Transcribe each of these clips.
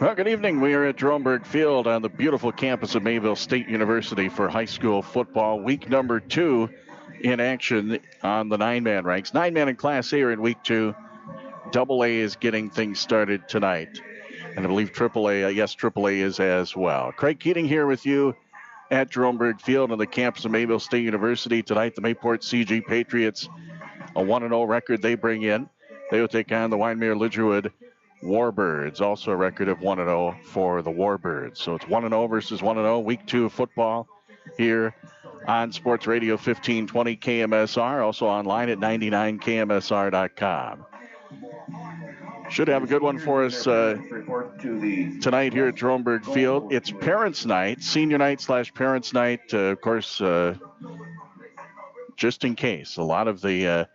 Well, good evening. We are at Dromberg Field on the beautiful campus of Mayville State University for high school football. Week number 2 in action on the 9-man ranks. 9-man in Class A are in week 2. Double A is getting things started tonight. And I believe AAA, AAA is as well. Craig Keating here with you at Dromberg Field on the campus of Mayville State University. Tonight, the MPCG Patriots, a 1-0 record they bring in. They will take on the Wyndmere-Lidgerwood Warbirds, also a record of 1-0 for the Warbirds. So it's 1-0 versus 1-0, week 2 of football here on Sports Radio 1520 KMSR, also online at 99KMSR.com. Should have a good one for us tonight here at Dromberg Field. It's Parents' Night, Senior Night / Parents' Night, of course, just in case. A lot of the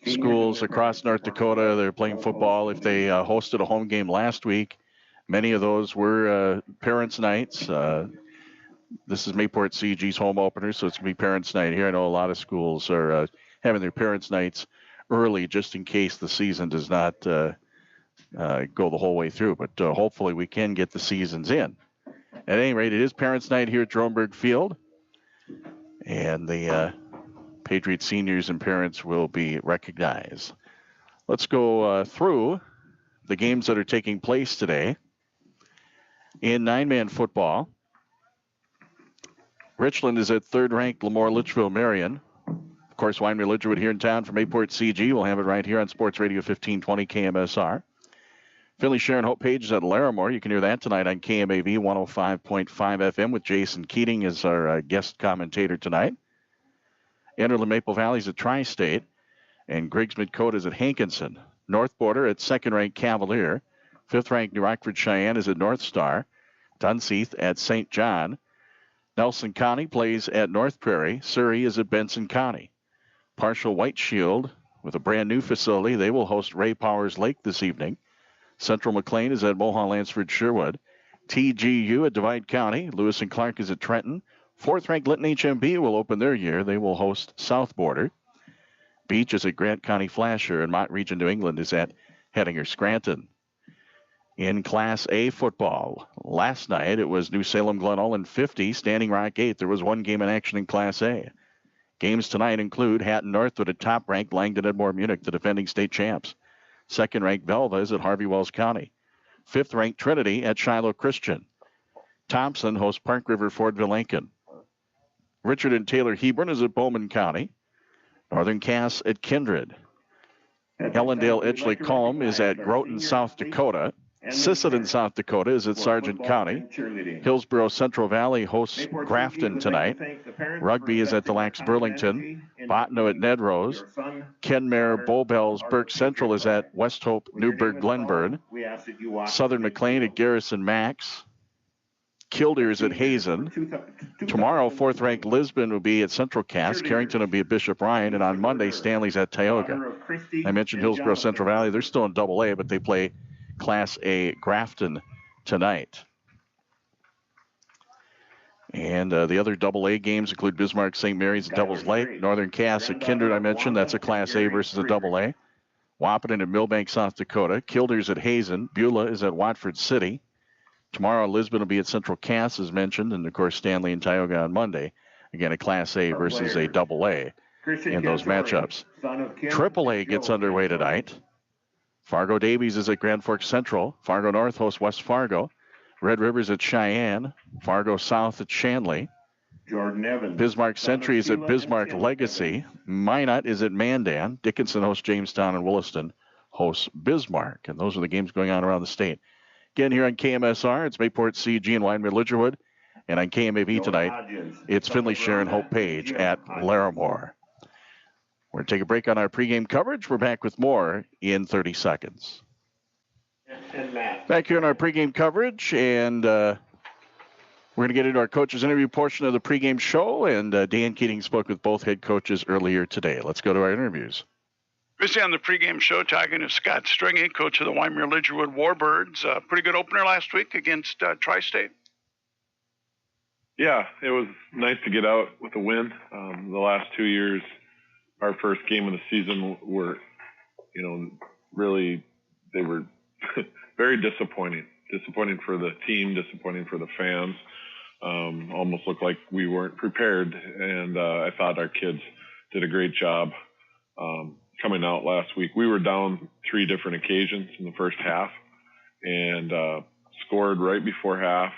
schools across North Dakota, they're playing football. If they hosted a home game last week, many of those were Parents' Nights. This is MPCG's home opener, so it's going to be Parents' Night here. I know a lot of schools are having their Parents' Nights early just in case the season does not go the whole way through. But hopefully we can get the seasons in. At any rate, it is Parents' Night here at Dromberg Field. And the Patriots seniors and parents will be recognized. Let's go through the games that are taking place today. In 9-man football, Richland is at third-ranked Lemoore-Litchfield-Marion. Of course, Wyndmere-Lidgerwood here in town from MPCG. We'll have it right here on Sports Radio 1520 KMSR. Finley Sharon Hope Page is at Larimore. You can hear that tonight on KMAV 105.5 FM with Jason Keating as our guest commentator tonight. Enderlin Maple Valley is at Tri-State, and Griggs Mid-Dakota is at Hankinson. North Border at second-ranked Cavalier. Fifth-ranked New Rockford Cheyenne is at North Star. Dunseith at St. John. Nelson County plays at North Prairie. Surrey is at Benson County. Partial White Shield with a brand-new facility. They will host Ray Powers Lake this evening. Central McLean is at Mulholland-Lansford-Sherwood. TGU at Divide County. Lewis and Clark is at Trenton. Fourth-ranked Linton HMB will open their year. They will host South Border. Beach is at Grant County Flasher, and Mott Region New England is at Hettinger Scranton. In Class A football, last night it was New Salem Glen Ullin 50, Standing Rock 8. There was one game in action in Class A. Games tonight include Hatton Northwood at top-ranked Langdon Edmore Munich, the defending state champs. Second-ranked Velva is at Harvey Wells County. Fifth-ranked Trinity at Shiloh Christian. Thompson hosts Park River Fordville Lincoln. Richard and Taylor Hebron is at Bowman County. Northern Cass at Kindred. Ellendale Edgeley Colum is at Groton, South Dakota. Sisseton, South Dakota is at Sargent County. Hillsborough Central Valley hosts Grafton tonight. Rugby is at Des Lacs Burlington. Bottineau at Ned Rose. Kenmare Bowbells Burke Central is at West Hope Newburgh Glenburn. Southern McLean at Garrison Max. Killdeer is at Hazen. Tomorrow, fourth-ranked Lisbon will be at Central Cass. Carrington will be at Bishop Ryan. And on Monday, Stanley's at Tioga. I mentioned Hillsborough Central Valley. They're still in Double A, but they play Class A Grafton tonight. And the other Double A games include Bismarck St. Mary's at Devil's Lake. Northern Cass at Kindred, I mentioned. That's a Class A versus a Double A. Wahpeton at Millbank, South Dakota. Killdeer's at Hazen. Beulah is at Watford City. Tomorrow, Lisbon will be at Central Cass, as mentioned, and, of course, Stanley and Tioga on Monday. Again, a Class A versus a Double A in those matchups. Triple A gets underway tonight. Fargo Davies is at Grand Forks Central. Fargo North hosts West Fargo. Red River's at Cheyenne. Fargo South at Shanley. Jordan Evans. Bismarck Century is at Bismarck Legacy. Minot is at Mandan. Dickinson hosts Jamestown, and Williston hosts Bismarck. And those are the games going on around the state. Again, here on KMSR, it's MPCG and Wyndmere-Lidgerwood. And on KMAV tonight, it's Finley Sharon Hope Page at Larimore. We're going to take a break on our pregame coverage. We're back with more in 30 seconds. Back here in our pregame coverage, and we're going to get into our coaches interview portion of the pregame show. And Dan Keating spoke with both head coaches earlier today. Let's go to our interviews. Busy on the pregame show talking to Scott Stringy, coach of the Wyndmere-Lidgerwood Warbirds. Pretty good opener last week against Tri-State. Yeah, it was nice to get out with a win. The last 2 years, our first game of the season were, really, they were very disappointing for the team, disappointing for the fans. Almost looked like we weren't prepared, and I thought our kids did a great job coming out last week. We were down 3 different occasions in the first half, and scored right before half,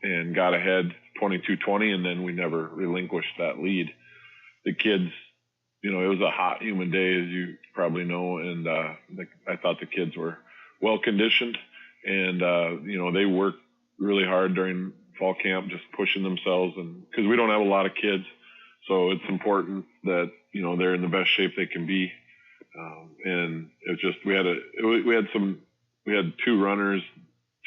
and got ahead 22-20, and then we never relinquished that lead. The kids, it was a hot, humid day, as you probably know, and I thought the kids were well conditioned, and they worked really hard during fall camp, just pushing themselves, and because we don't have a lot of kids, so it's important that they're in the best shape they can be. And it was just we had 2 runners,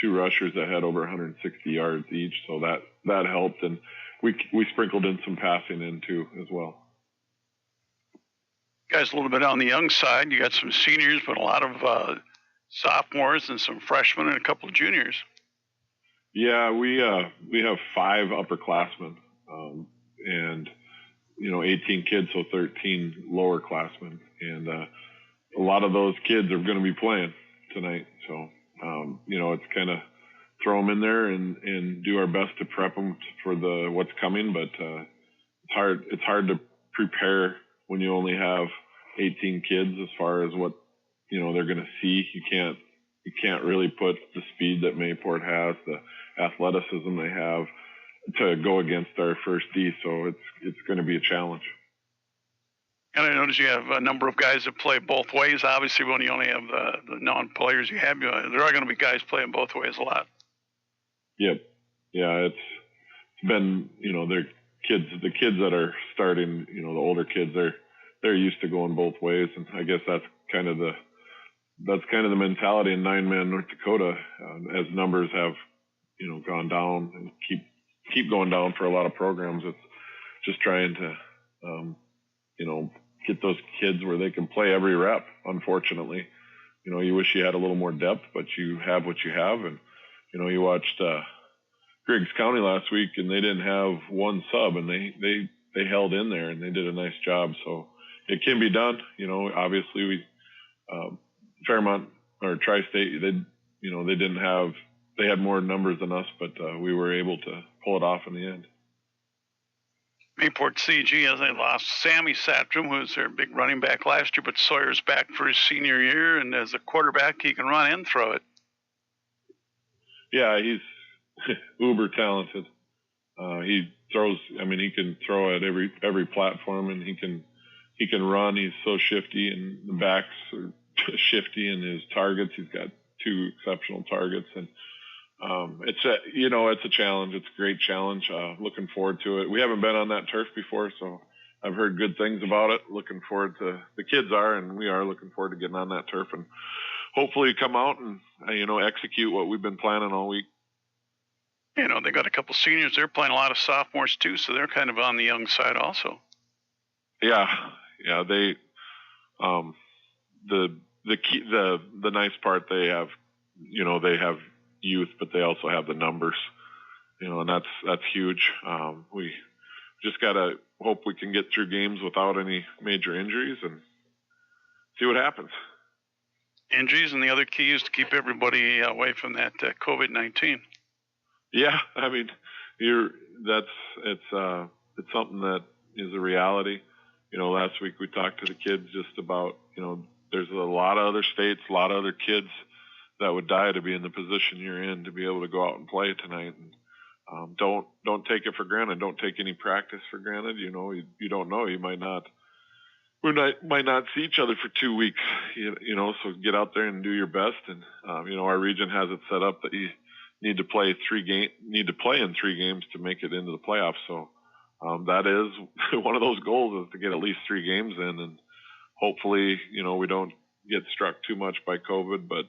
2 rushers that had over 160 yards each, so that helped, and we sprinkled in some passing in too as well. Guys, a little bit on the young side. You got some seniors, but a lot of sophomores and some freshmen and a couple of juniors. Yeah, we have 5 upperclassmen, and 18 kids, so 13 lowerclassmen, and a lot of those kids are going to be playing tonight. So it's kind of throw them in there and do our best to prep them for what's coming, but it's hard to prepare when you only have 18 kids as far as what they're going to see. You can't really put the speed that Mayport has, the athleticism they have, to go against our first D, so it's going to be a challenge. And I notice you have a number of guys that play both ways. Obviously, when you only have the non-players you have, there are going to be guys playing both ways a lot. Yep. Yeah, it's been, the kids that are starting, the older kids, they're used to going both ways, and I guess that's kind of the mentality in 9-man North Dakota, as numbers have, gone down and keep going down for a lot of programs. It's just trying to, get those kids where they can play every rep. Unfortunately, you wish you had a little more depth, but you have what you have. And, you watched Griggs County last week, and they didn't have one sub, and they held in there, and they did a nice job. So it can be done. Obviously Fairmont or Tri-State, they had more numbers than us, but we were able to pull it off in the end. Mayport CG, as they lost Sammy Satrom, who was their big running back last year, but Sawyer's back for his senior year, and as a quarterback, he can run and throw it. Yeah, he's uber talented. He throws. He can throw at every platform, and he can run. He's so shifty, and the backs are shifty in his targets. He's got 2 exceptional targets, and it's a challenge. It's a great challenge. Looking forward to it. We haven't been on that turf before, so I've heard good things about it. Looking forward to the kids and we are looking forward to getting on that turf and hopefully come out and execute what we've been planning all week. They got a couple seniors. They're playing a lot of sophomores too, so they're kind of on the young side also. Yeah. They the nice part, they have youth, but they also have the numbers, and that's huge. We just gotta hope we can get through games without any major injuries and see what happens. Injuries, and the other key is to keep everybody away from that COVID-19. Yeah, it's something that is a reality. Last week we talked to the kids just about, there's a lot of other states, a lot of other kids that would die to be in the position you're in, to be able to go out and play tonight. And don't take it for granted. Don't take any practice for granted. You don't know. We might not see each other for 2 weeks. So get out there and do your best. And our region has it set up that you need to play in 3 games to make it into the playoffs. So that is one of those goals, is to get at least 3 games in, and hopefully we don't get struck too much by COVID, but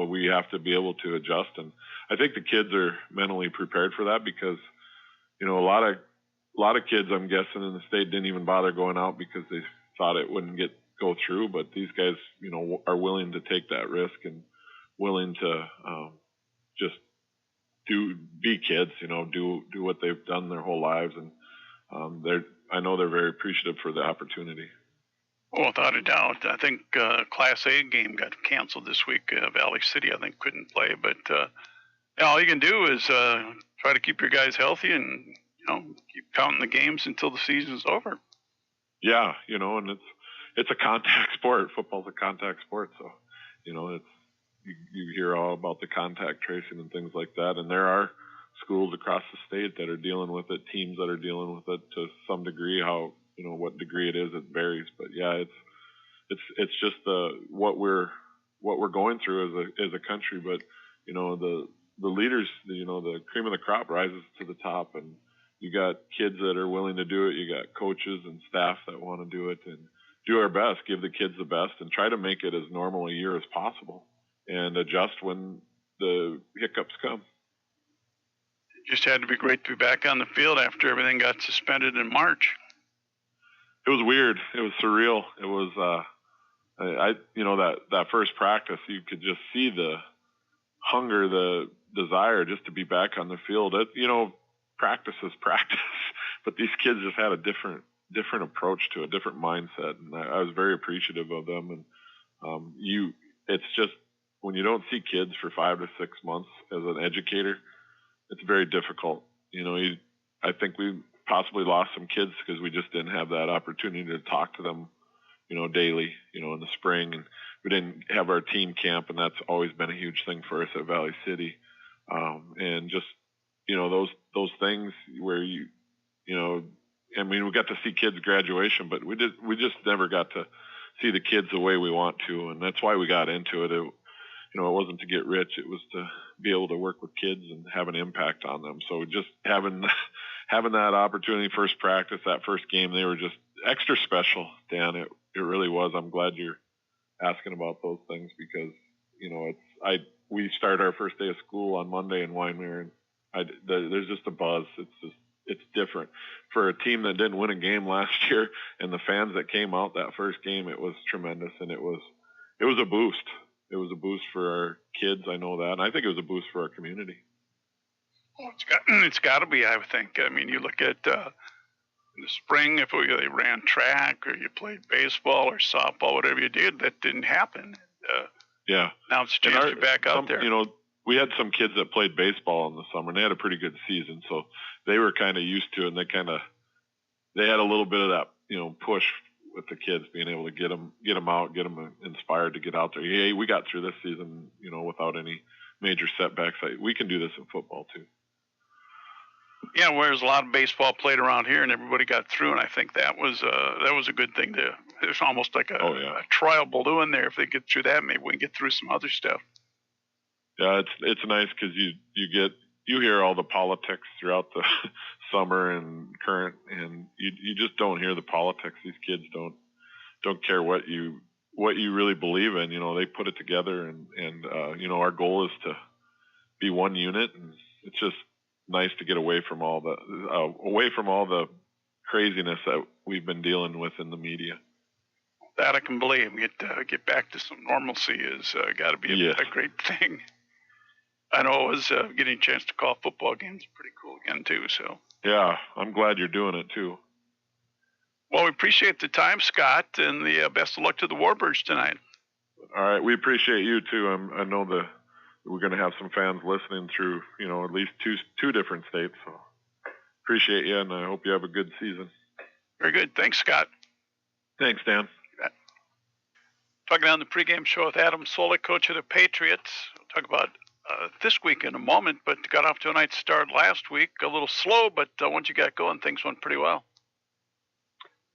we have to be able to adjust. And I think the kids are mentally prepared for that, because, a lot of kids, I'm guessing, in the state didn't even bother going out because they thought it wouldn't go through. But these guys, are willing to take that risk and willing to just be kids, do what they've done their whole lives. And I know they're very appreciative for the opportunity. Oh, without a doubt. I think Class A game got canceled this week. Valley City, I think, couldn't play. But all you can do is try to keep your guys healthy and, keep counting the games until the season's over. Yeah, and it's a contact sport. Football's a contact sport. So, it's you hear all about the contact tracing and things like that. And there are schools across the state that are dealing with it, teams that are dealing with it to some degree. How, what degree it is, it varies. But yeah, it's just what we're going through as a country. But the leaders, the cream of the crop rises to the top, and you got kids that are willing to do it. You got coaches and staff that want to do it, and do our best, give the kids the best, and try to make it as normal a year as possible, and adjust when the hiccups come. It just had to be great to be back on the field after everything got suspended in March. It was weird. It was surreal. It was, that first practice, you could just see the hunger, the desire just to be back on the field. Practice is practice, but these kids just had a different approach to a different mindset, and I was very appreciative of them. And it's just when you don't see kids for 5 to 6 months as an educator, it's very difficult. I think we possibly lost some kids because we just didn't have that opportunity to talk to them, daily, in the spring, and we didn't have our team camp, and that's always been a huge thing for us at Valley City. And just, those things where we got to see kids' graduation, but we just never got to see the kids the way we want to, and that's why we got into it. It wasn't to get rich; it was to be able to work with kids and have an impact on them. So just having that opportunity, first practice, that first game, they were just extra special, Dan. It really was. I'm glad you're asking about those things because we start our first day of school on Monday in Wyndmere, and there's just a buzz. It's different for a team that didn't win a game last year, and the fans that came out that first game. It was tremendous, and it was a boost. It was a boost for our kids. I know that, and I think it was a boost for our community. Well, it's got to be, I would think. I mean, you look at in the spring, if they ran track or you played baseball or softball, whatever you did, that didn't happen. Yeah. Now it's a chance to be back out there. We had some kids that played baseball in the summer, and they had a pretty good season, so they were kind of used to it, and they had a little bit of that, push with the kids, being able to get them out, get them inspired to get out there. Hey, we got through this season, without any major setbacks. We can do this in football too. Yeah, whereas a lot of baseball played around here, and everybody got through, and I think that was a good thing. There's almost like a trial balloon there. If they get through that, maybe we can get through some other stuff. Yeah, it's nice because you hear all the politics throughout the summer and current, and you just don't hear the politics. These kids don't care what you really believe in. They put it together, and our goal is to be one unit, and it's just nice to get away from all the craziness that we've been dealing with in the media. That I can believe. Get back to some normalcy is got to be a great thing. I know it was getting a chance to call football games pretty cool again too. So yeah, I'm glad you're doing it too. Well, we appreciate the time, Scott, and the best of luck to the Warbirds tonight. All right, we appreciate you too. I know we're going to have some fans listening through, at least two different states. So appreciate you, and I hope you have a good season. Very good. Thanks, Scott. Thanks, Dan. Talking on the pregame show with Adam Solik, coach of the Patriots. We'll talk about this week in a moment, but got off to a nice start last week. A little slow, but once you got going, things went pretty well.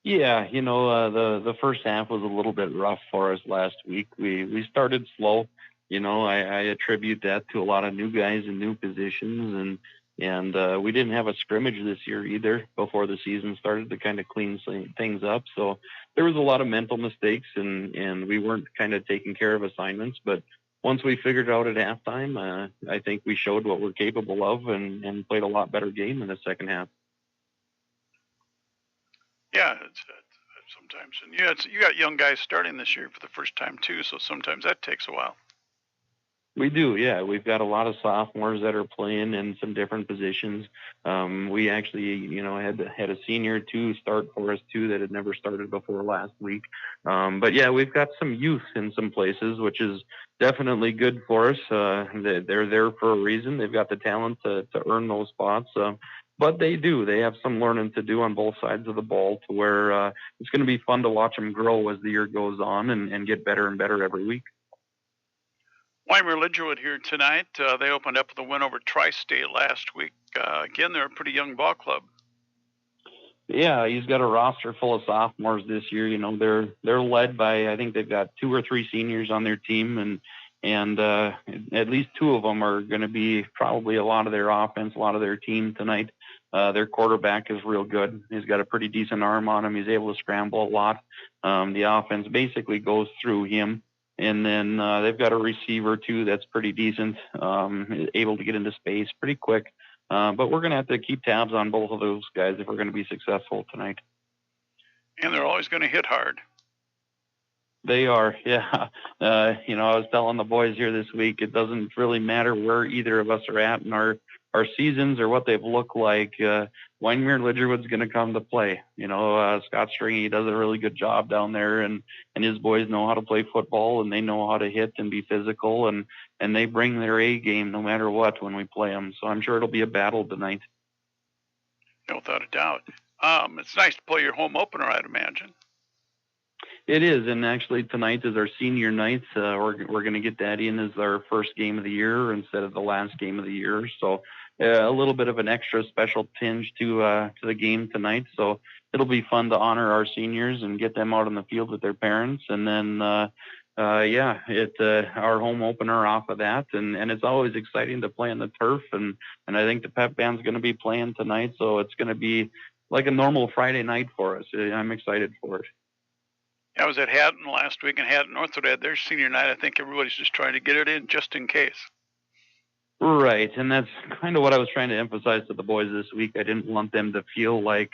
Yeah, the first half was a little bit rough for us last week. We started slow. I attribute that to a lot of new guys in new positions, and we didn't have a scrimmage this year either before the season started to kind of clean things up. So there was a lot of mental mistakes, and we weren't kind of taking care of assignments. But once we figured it out at halftime, I think we showed what we're capable of and played a lot better game in the second half. Yeah, sometimes. And you got young guys starting this year for the first time too, so sometimes that takes a while. We do, yeah. We've got a lot of sophomores that are playing in some different positions. We actually, had a senior too start for us too that had never started before last week. But yeah, we've got some youth in some places, which is definitely good for us. They're there for a reason. They've got the talent to earn those spots. But they do. They have some learning to do on both sides of the ball to where it's going to be fun to watch them grow as the year goes on and get better and better every week. Wyndmere-Lidgerwood here tonight. They opened up with a win over Tri-State last week. Again, they're a pretty young ball club. Yeah, he's got a roster full of sophomores this year. They're led by, I think they've got 2 or 3 seniors on their team, and at least 2 of them are going to be probably a lot of their offense, a lot of their team tonight. Their quarterback is real good. He's got a pretty decent arm on him. He's able to scramble a lot. The offense basically goes through him. And then they've got a receiver, too, that's pretty decent, able to get into space pretty quick. But we're going to have to keep tabs on both of those guys if we're going to be successful tonight. And they're always going to hit hard. They are, yeah. I was telling the boys here this week, it doesn't really matter where either of us are at in our seasons or what they've looked like. Wyndmere-Lidgerwood's going to come to play. Scott Stringy does a really good job down there, and his boys know how to play football, and they know how to hit and be physical, and they bring their A game no matter what when we play them. So I'm sure it'll be a battle tonight. No, without a doubt. It's nice to play your home opener, I'd imagine. It is, and actually tonight is our senior night. We're going to get that in as our first game of the year instead of the last game of the year. So a little bit of an extra special tinge to the game tonight. So it'll be fun to honor our seniors and get them out on the field with their parents. And then, our home opener off of that. And it's always exciting to play on the turf. And I think the pep band's going to be playing tonight. So it's going to be like a normal Friday night for us. I'm excited for it. I was at Hatton last week, and Hatton Northwood had their senior night. I think everybody's just trying to get it in just in case. Right, and that's kind of what I was trying to emphasize to the boys this week. I didn't want them to feel like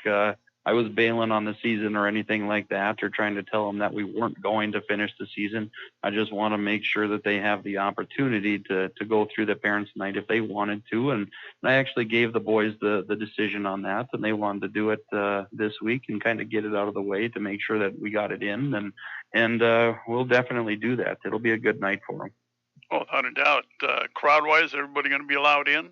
I was bailing on the season or anything like that, or trying to tell them that we weren't going to finish the season. I just want to make sure that they have the opportunity to go through the parents' night if they wanted to. And I actually gave the boys the decision on that, and they wanted to do it this week and kind of get it out of the way to make sure that we got it in. And we'll definitely do that. It'll be a good night for them. Oh, without a doubt. Crowd-wise, everybody going to be allowed in?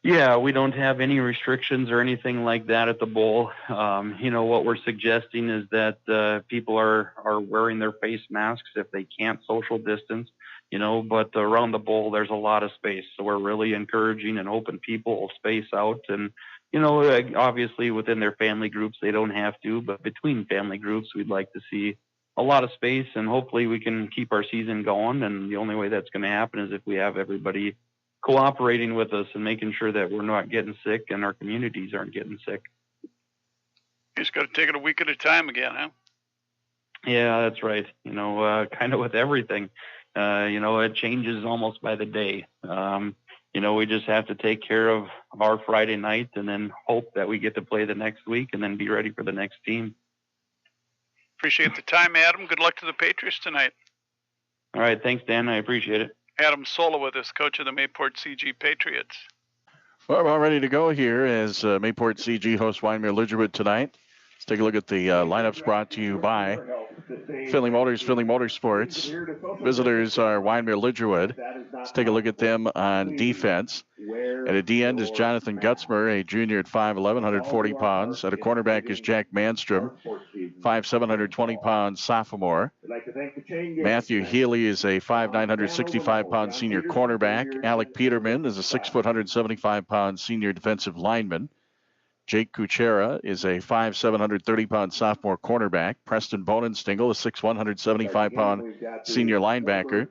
Yeah, we don't have any restrictions or anything like that at the bowl. What we're suggesting is that people are wearing their face masks if they can't social distance, but around the bowl, there's a lot of space. So we're really encouraging and hoping people will space out. And, obviously within their family groups, they don't have to, but between family groups, we'd like to see a lot of space, and hopefully we can keep our season going. And the only way that's going to happen is if we have everybody cooperating with us and making sure that we're not getting sick and our communities aren't getting sick. You just got to take it a week at a time again, huh? Yeah, that's right. Kind of with everything, it changes almost by the day. We just have to take care of our Friday night and then hope that we get to play the next week and then be ready for the next team. Appreciate the time, Adam. Good luck to the Patriots tonight. All right. Thanks, Dan. I appreciate it. Adam Sola with us, coach of the Mayport CG Patriots. Well, we're all ready to go here as Mayport CG hosts Wyndmere-Lidgerwood tonight. Let's take a look at the lineups brought to you by Finley Motors, Finley Motorsports. Visitors are Wyndmere-Lidgerwood. Let's take a look at them on defense. At a D end is Jonathan Gutzmer, a junior at 5'11", 140 pounds. At a cornerback is Jack Manstrom, 5'7", 120 pounds sophomore. Matthew Healy is a 5'9", 165 pound senior cornerback. Alec Peterman is a 6', 175 pound senior defensive lineman. Jake Kuchera is a 5'7", 130 pound sophomore cornerback. Preston Bonenstingle, a 6'1", 175 pound senior linebacker.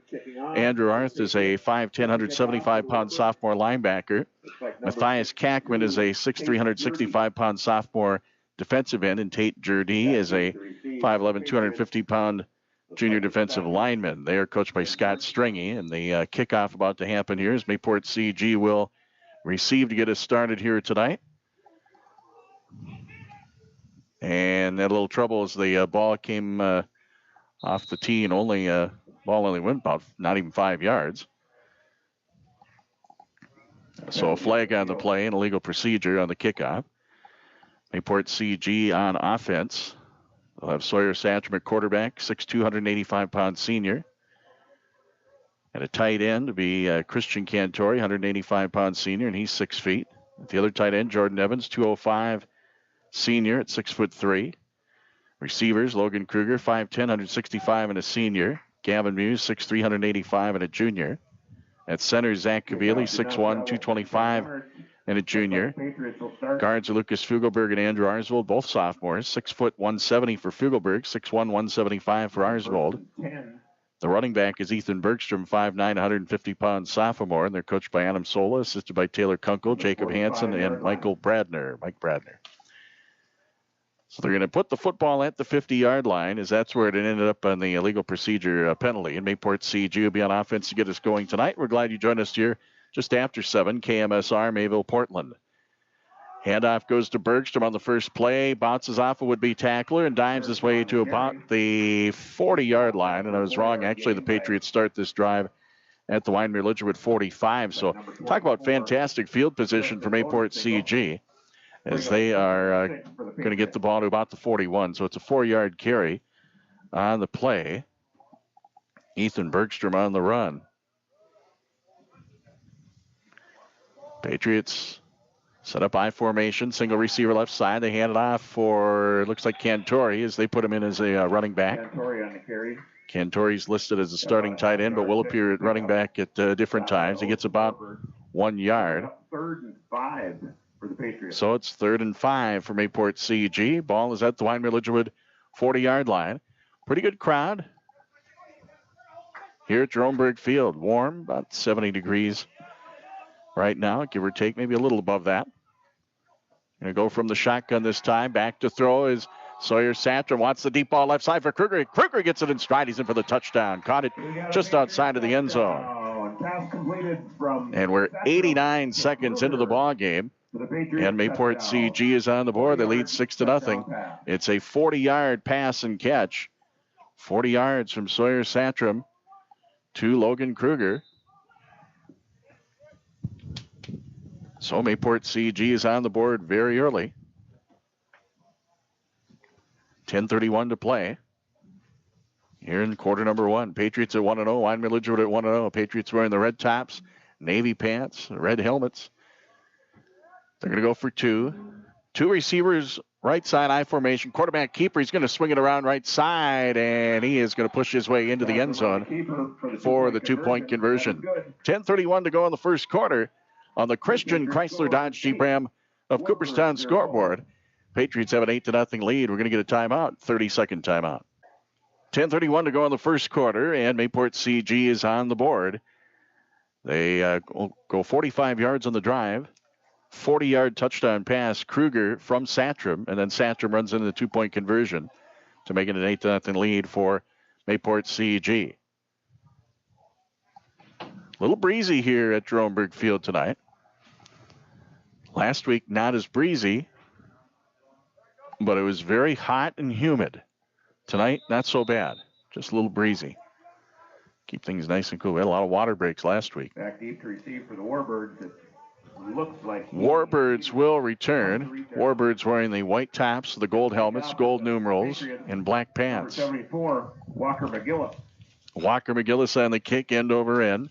Andrew Arth is a 5'10", 175 pound sophomore linebacker. Matthias Kackman is a 6'3", 165 pound sophomore defensive end. And Tate Jerdee is a 5'11", 250 pound junior defensive lineman. They are coached by Scott Stringy. And the kickoff about to happen here is Mayport CG will receive to get us started here tonight. And that little trouble as the ball came off the tee and only Ball only went about not even 5 yards. So a flag on the play and a legal procedure on the kickoff. Mayport CG on offense. They'll have Sawyer Satcham at quarterback, 6'2", 185-pound senior. And a tight end to be Christian Cantori, 185-pound senior, and he's 6 feet. At the other tight end, Jordan Evans, 205 senior at 6'3". Receivers, Logan Kruger, 5'10", 165 and a senior. Gavin Muse, 6'3", 185 and a junior. At center, Zach Kavili, 6'1", 225 and a junior. Guards are Lucas Fugelberg and Andrew Arsvold, both sophomores. 6 foot 170 for Fugelberg, 6'1", 175 for Arsvold. The running back is Ethan Bergstrom, 5'9", 150-pound sophomore, and they're coached by Adam Sola, assisted by Taylor Kunkel, Jacob Hansen, and Mike Bradner. So they're going to put the football at the 50-yard line, as that's where it ended up on the illegal procedure penalty. And Mayport CG will be on offense to get us going tonight. We're glad you joined us here just after 7, KMSR, Mayville, Portland. Handoff goes to Bergstrom on the first play, bounces off a would-be tackler, and dives his way to about the 40-yard line. And I was wrong. Actually, the Patriots start this drive at the Wyndmere-Lidgerwood 45. So talk about fantastic field position for Mayport CG, as they are going to get the ball to about the 41. So it's a 4-yard carry on the play. Ethan Bergstrom on the run. Patriots set up I formation, single receiver left side. They hand it off for, looks like Cantori, as they put him in as a running back. Cantori on the carry. Cantori's listed as a starting tight end, but will appear at running back at different times. He gets about 1 yard. 3rd and 5 for the Patriots. So it's 3rd and 5 for Mayport CG. Ball is at the Wyndmere-Lidgerwood 40-yard line. Pretty good crowd here at Jeromeburg Field. Warm, about 70 degrees right now, give or take, maybe a little above that. Going to go from the shotgun this time. Back to throw is Sawyer Satcham. Wants the deep ball left side for Kruger. Kruger gets it in stride. He's in for the touchdown. Caught it just outside of the end zone. And we're 89 seconds into the ball game. And Mayport CG is on the board. They lead 6-0. It's a 40-yard pass and catch. 40 yards from Sawyer Satcham to Logan Kruger. So Mayport CG is on the board very early. 10:31 to play here in quarter number 1. Patriots at 1-0. Wyndmere-Lidgerwood at 1-0. Patriots wearing the red tops, navy pants, red helmets. They're going to go for 2. 2 receivers, right side I formation. Quarterback keeper, he's going to swing it around right side, and he is going to push his way into the end zone for the 2-point conversion. 10:31 to go in the first quarter on the Christian Chrysler Dodge Jeep Ram of Cooperstown scoreboard. Patriots have an 8-0 lead. We're going to get a timeout, 30-second timeout. 10:31 to go in the first quarter, and Mayport CG is on the board. They go 45 yards on the drive. 40-yard touchdown pass, Kruger from Satcham, and then Satcham runs into the 2-point conversion to make it an 8-0 lead for Mayport CG. A little breezy here at Jeromeburg Field tonight. Last week, not as breezy, but it was very hot and humid. Tonight, not so bad. Just a little breezy. Keep things nice and cool. We had a lot of water breaks last week. Back deep to receive for the Warbirds. It looks like Warbirds will return. Warbirds wearing the white tops, the gold helmets, gold numerals, and black pants. 74, Walker McGillis. Walker McGillis on the kick, end over end.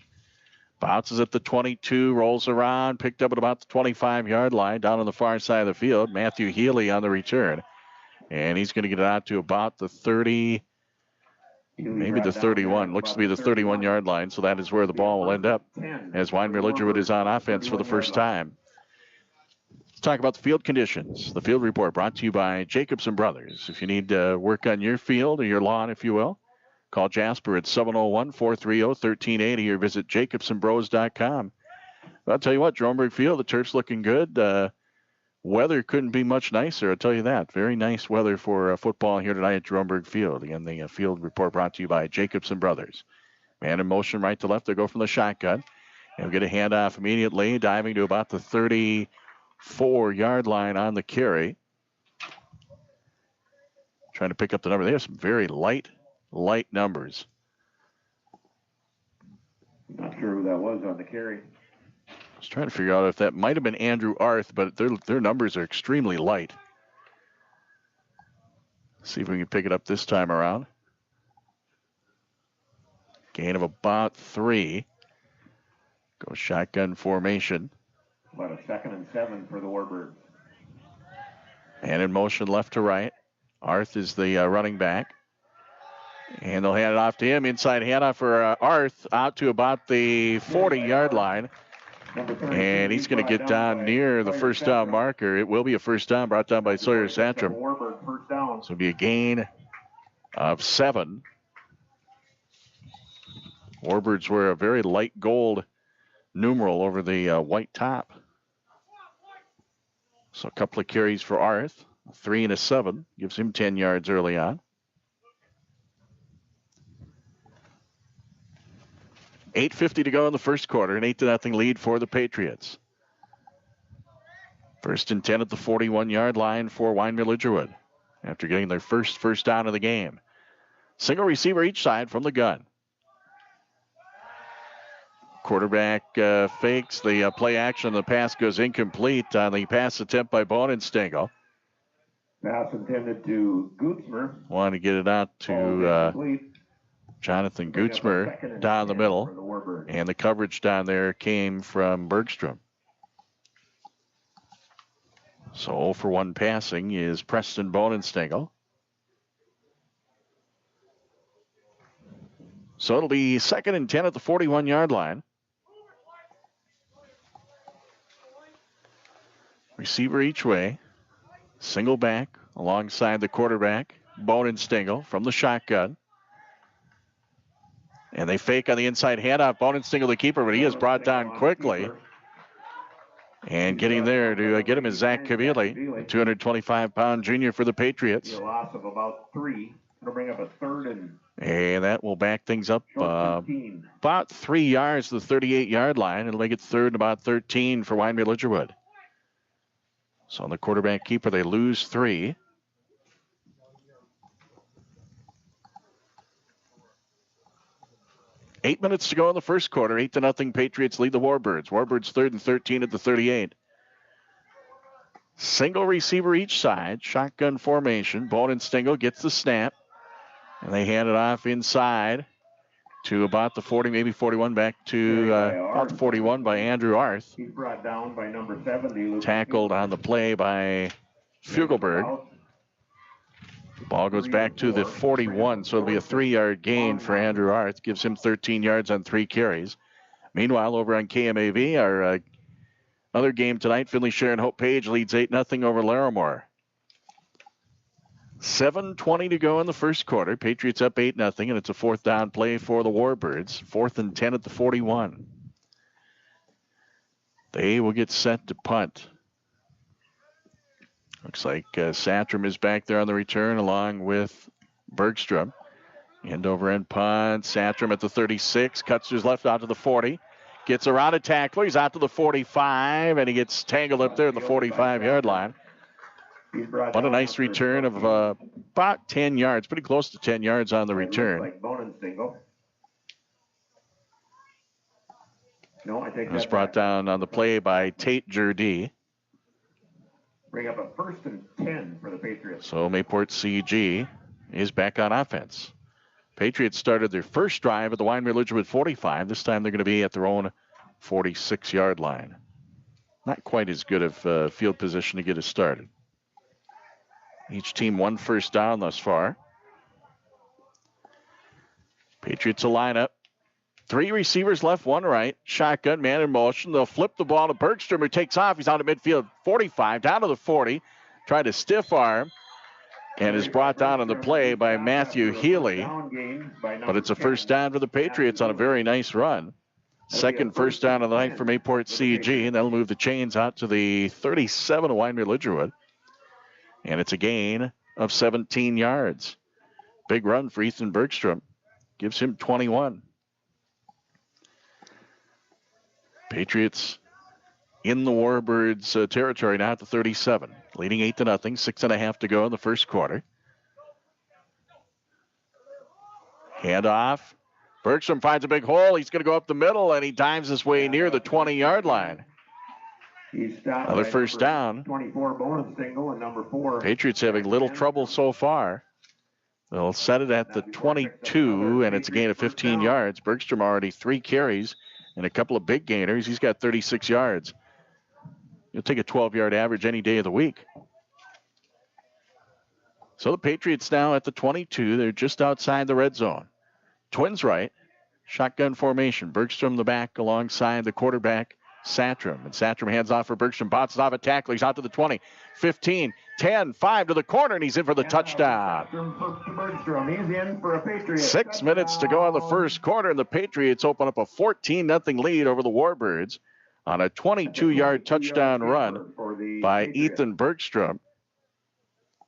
Bounces at the 22, rolls around, picked up at about the 25-yard line, down on the far side of the field. Matthew Healy on the return. And he's going to get it out to about the 30, maybe the 31. Looks to be the 31-yard line, so that is where the ball will end up as Wyndmere-Lidgerwood is on offense for the first time. Let's talk about the field conditions. The field report brought to you by Jacobson Brothers. If you need work on your field or your lawn, if you will, call Jasper at 701-430-1380 or visit jacobsonbros.com. I'll tell you what, Jeromeburg Field, the turf's looking good. Weather couldn't be much nicer, I'll tell you that. Very nice weather for football here tonight at Jeromeburg Field. Again, the field report brought to you by Jacobson Brothers. Man in motion right to left. They go from the shotgun. They'll get a handoff immediately, diving to about the 34-yard line on the carry. Trying to pick up the number. They have some very light numbers sure who that was on the carry. I was trying to figure out if that might have been Andrew Arth, but their numbers are extremely light. See if we can pick it up this time around. Gain of about 3. Go shotgun formation. About a 2nd and 7 for the Warbirds. And in motion left to right. Arth is the running back. And they'll hand it off to him. Inside handoff for Arth out to about the 40-yard line. And he's going to get down near the first down marker. It will be a first down brought down by Sawyer Santrum. So it'll be a gain of 7. Warbirds wear a very light gold numeral over the white top. So a couple of carries for Arth. 3 and a 7. Gives him 10 yards early on. 8:50 to go in the first quarter. An 8-0 lead for the Patriots. 1st and 10 at the 41-yard line for Wyndmere-Lidgerwood after getting their first down of the game. Single receiver each side from the gun. Quarterback fakes the play action. The pass goes incomplete on the pass attempt by Bonenstengel. Pass intended to Gutzmer. Want to get it out to Jonathan Gutzmer down the middle. And the coverage down there came from Bergstrom. So 0 for 1 passing is Preston Bonenstengel. So it'll be 2nd and 10 at the 41-yard line. Receiver each way. Single back alongside the quarterback, Bonenstengel from the shotgun. And they fake on the inside handoff. Bonenstengel the keeper, but he is brought down quickly. And getting there to get him is Zach Cavili, the 225-pound junior for the Patriots. A loss of about 3. It'll bring up a 3rd and that will back things up about 3 yards to the 38-yard line. It'll make it 3rd and about 13 for Wyndmere-Lidgerwood. So on the quarterback keeper, they lose 3. Eight minutes to go in the first quarter. 8-0 Patriots lead the Warbirds. Warbirds 3rd and 13 at the 38. Single receiver each side. Shotgun formation. Bonenstengel gets the snap. And they hand it off inside to about the 40, maybe 41, back to about the 41 by Andrew Arth. He's brought down by number 70. Tackled on the play by Fugelberg. The ball goes back to the 41, so it'll be a 3-yard gain for Andrew Arth. Gives him 13 yards on 3 carries. Meanwhile, over on KMAV, our other game tonight, Finley Sharon Hope Page leads 8-0 over Larimore. 7:20 to go in the first quarter. Patriots up 8-0, and it's a 4th down play for the Warbirds. 4th and 10 at the 41. They will get set to punt. Looks like Santrum is back there on the return along with Bergstrom. End over end punt. Santrum at the 36. Cuts to his left out to the 40. Gets around a tackler. He's out to the 45, and he gets tangled up there at the 45-yard line. What a nice return of about 10 yards. Pretty close to 10 yards on the return. It was brought down on the play by Tate Jerdee. Bring up a 1st and 10 for the Patriots. So Mayport CG is back on offense. Patriots started their first drive at the Wyndmere-Lidgerwood 45. This time they're going to be at their own 46-yard line. Not quite as good of field position to get us started. Each team 1 first down thus far. Patriots will line up. 3 receivers left, 1 right. Shotgun, man in motion. They'll flip the ball to Bergstrom, who takes off. He's out of midfield, 45, down to the 40. Tried to stiff arm and is brought down on the play by Matthew Healy. But it's a first down for the Patriots on a very nice run. 2nd first down of the night for Mayport CG, and that'll move the chains out to the 37 of Wyndmere-Lidgerwood. And it's a gain of 17 yards. Big run for Ethan Bergstrom. Gives him 21. Patriots in the Warbirds territory now at the 37. Leading 8-0. 6.5 to go in the first quarter. Hand off Bergstrom finds a big hole. He's going to go up the middle, and he dives his way near the 20-yard line. Another first down. 24 bonus single and number 4. Patriots having little trouble so far. They'll set it at the 22, and it's a gain of 15 yards. Bergstrom already 3 carries and a couple of big gainers. He's got 36 yards. You'll take a 12-yard average any day of the week. So the Patriots now at the 22. They're just outside the red zone. Twins right. Shotgun formation. Bergstrom the back alongside the quarterback, Satrom. And Satrom hands off for Bergstrom. Bounces off a tackler. He's out to the 20, 15, 10, 5 to the corner, and he's in for the touchdown. He's in for a Patriots 6 minutes to go in the first quarter, and the Patriots open up a 14-0 lead over the Warbirds on a 22-yard touchdown run by Ethan Bergstrom.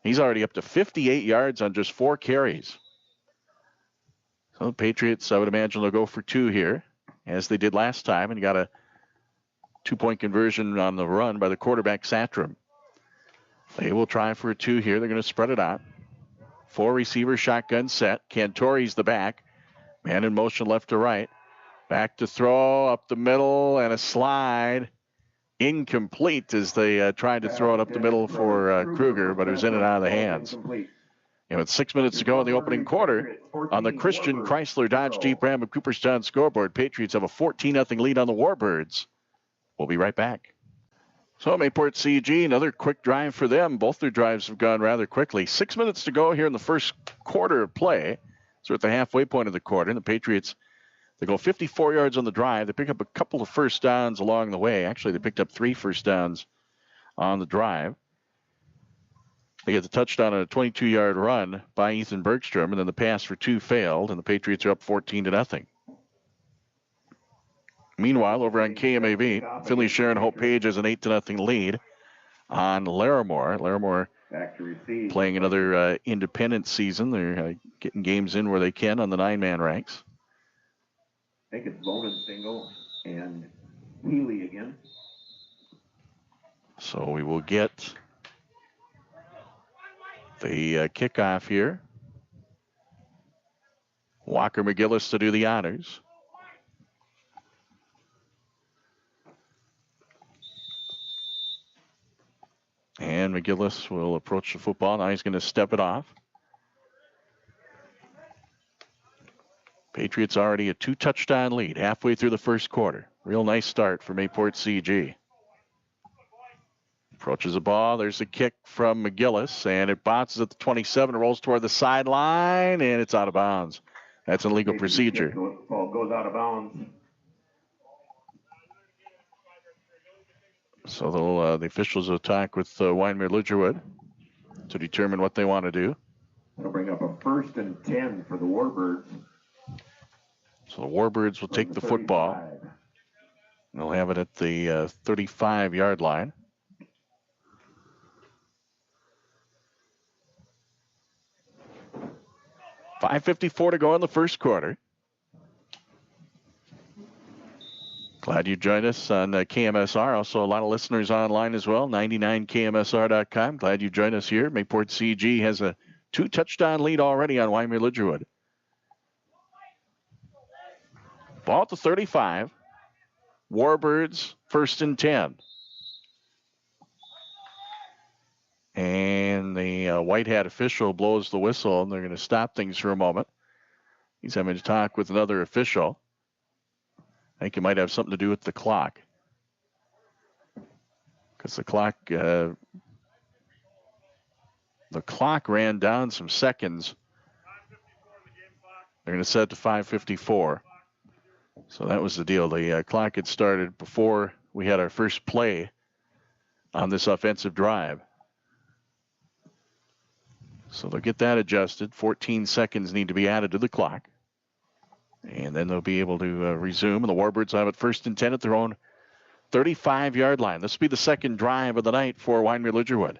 He's already up to 58 yards on just 4 carries. So the Patriots, I would imagine, they'll go for 2 here, as they did last time, and got a 2-point conversion on the run by the quarterback, Satrom. They will try for a 2 here. They're going to spread it out. 4 receiver shotgun set. Cantori's the back. Man in motion left to right. Back to throw, up the middle, and a slide. Incomplete as they tried to throw it up the middle for Kruger, but it was in and out of the hands. And with 6 minutes to go in the opening quarter, on the Christian Chrysler Dodge Jeep Ram of Cooperstown scoreboard, Patriots have a 14-0 lead on the Warbirds. We'll be right back. So Mayport CG, another quick drive for them. Both their drives have gone rather quickly. 6 minutes to go here in the first quarter of play. So at the halfway point of the quarter, and the Patriots, they go 54 yards on the drive. They pick up a couple of first downs along the way. Actually, they picked up 3 first downs on the drive. They get the touchdown on a 22-yard run by Ethan Bergstrom, and then the pass for 2 failed, and the Patriots are up 14-0. Meanwhile, over on KMAV, Finley Sharon Hope Page has an 8-0 lead on Larimore. Larimore playing another independent season. They're getting games in where they can on the 9-man ranks. I think it's Bowman single and Healy again. So we will get the kickoff here. Walker McGillis to do the honors. And McGillis will approach the football. Now he's going to step it off. Patriots already a 2-touchdown lead halfway through the first quarter. Real nice start for Mayport CG. Approaches the ball. There's a kick from McGillis, and it bounces at the 27, rolls toward the sideline, and it's out of bounds. That's an illegal procedure. Ball goes out of bounds. So the officials will talk with Wyndmere-Lidgerwood to determine what they want to do. They'll bring up a 1st and 10 for the Warbirds. So the Warbirds will take the football. They'll have it at the 35-yard line. .554 to go in the first quarter. Glad you joined us on KMSR. Also, a lot of listeners online as well, 99KMSR.com. Glad you joined us here. Mayport CG has a 2-touchdown lead already on Wyndmere-Lidgerwood. Ball at the 35. Warbirds, 1st and 10. And the white hat official blows the whistle, and they're going to stop things for a moment. He's having to talk with another official. I think it might have something to do with the clock. Because the clock ran down some seconds. They're going to set it to 5:54. So that was the deal. The clock had started before we had our first play on this offensive drive. So they'll get that adjusted. 14 seconds need to be added to the clock. And then they'll be able to resume. And the Warbirds have it 1st and 10 at their own 35-yard line. This will be the second drive of the night for Wyndmere-Lidgerwood.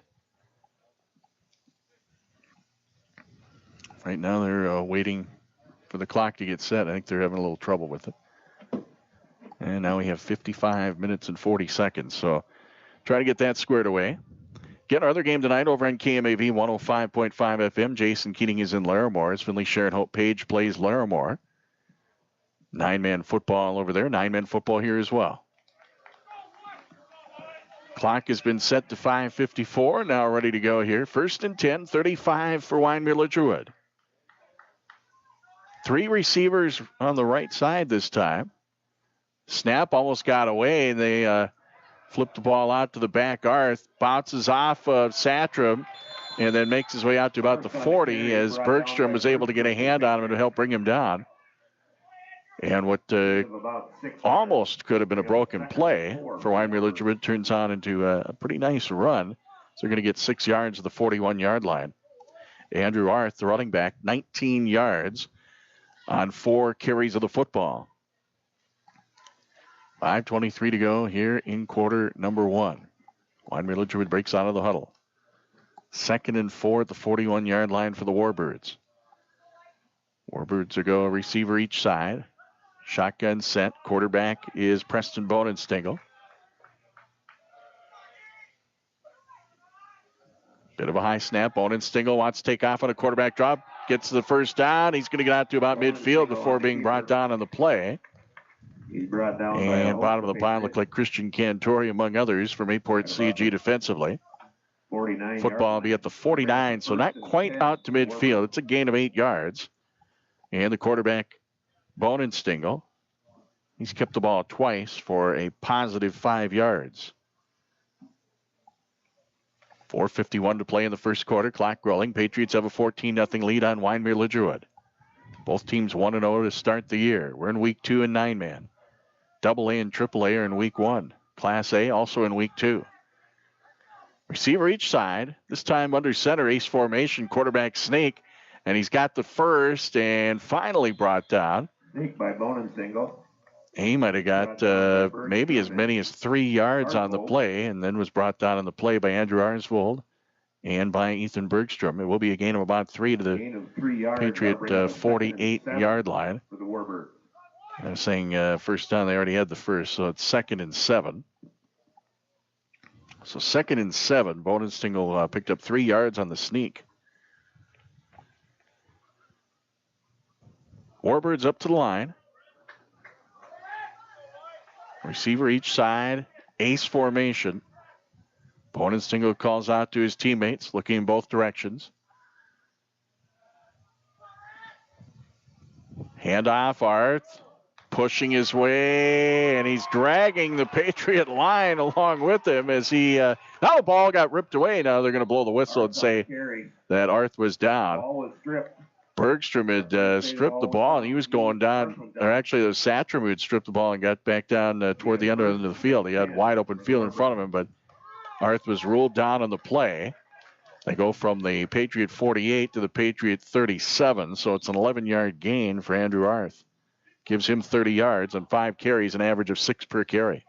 Right now they're waiting for the clock to get set. I think they're having a little trouble with it. And now we have 55 minutes and 40 seconds. So try to get that squared away. Get our other game tonight over on KMAV 105.5 FM. Jason Keating is in Larimore as Finley Sharon Hope Page plays Larimore. Nine-man football over there. Nine-man football here as well. Clock has been set to 5:54. Now ready to go here. 1st and 10, 35 for Wyndmere-Lidgerwood. 3 receivers on the right side this time. Snap almost got away. They flipped the ball out to the back arc. Bounces off of Satram and then makes his way out to about the 40 as Bergstrom was able to get a hand on him to help bring him down. And what almost could have been a broken play for Wyndmere-Lidgerwood turns on into a pretty nice run. So they're going to get 6 yards to the 41-yard line. Andrew Arth, the running back, 19 yards on 4 carries of the football. 5:23 to go here in quarter number 1. Wyndmere-Lidgerwood breaks out of the huddle. 2nd and 4 at the 41-yard line for the Warbirds. Warbirds will go a receiver each side. Shotgun set. Quarterback is Preston Bonenstingle. Bit of a high snap. Bonenstingle wants to take off on a quarterback drop. Gets to the first down. He's going to get out to about midfield before being brought down on the play. He's brought down and bottom of the pile looked like Christian Cantori, among others, from Mayport CG defensively. 49 Football will be at the 49, so not quite out to midfield. It's a gain of 8 yards. And the quarterback, Bonenstingle, he's kept the ball twice for a positive 5 yards. 4:51 to play in the first quarter. Clock rolling. Patriots have a 14-0 lead on Wyndmere-Lidgerwood. Both teams 1-0 to start the year. We're in week 2 in 9-man. AA and AAA are in week 1. Class A also in week 2. Receiver each side. This time under center, ace formation, quarterback sneak. And he's got the first and finally brought down. Sneak by Bonenstingle. He might have got maybe as many as 3 yards on the play and then was brought down on the play by Andrew Arsvold and by Ethan Bergstrom. It will be a gain of about 3 to the Patriot 48-yard line. For the Warbirds. I was saying first down, they already had the first, so it's 2nd and 7. So 2nd and 7, Bonenstingle picked up 3 yards on the sneak. Warbirds up to the line. Receiver each side, ace formation. Bonenstingle calls out to his teammates, looking in both directions. Handoff, Arth, pushing his way, and he's dragging the Patriot line along with him as he, now the ball got ripped away. Now they're going to blow the whistle and say that Arth was down. Ball was stripped. Bergstrom had stripped the ball, and he was going down. Or actually, it was Satram who had stripped the ball and got back down toward the end of the field. He had wide open field in front of him, but Arth was ruled down on the play. They go from the Patriot 48 to the Patriot 37, so it's an 11-yard gain for Andrew Arth. Gives him 30 yards on 5 carries, an average of 6 per carry.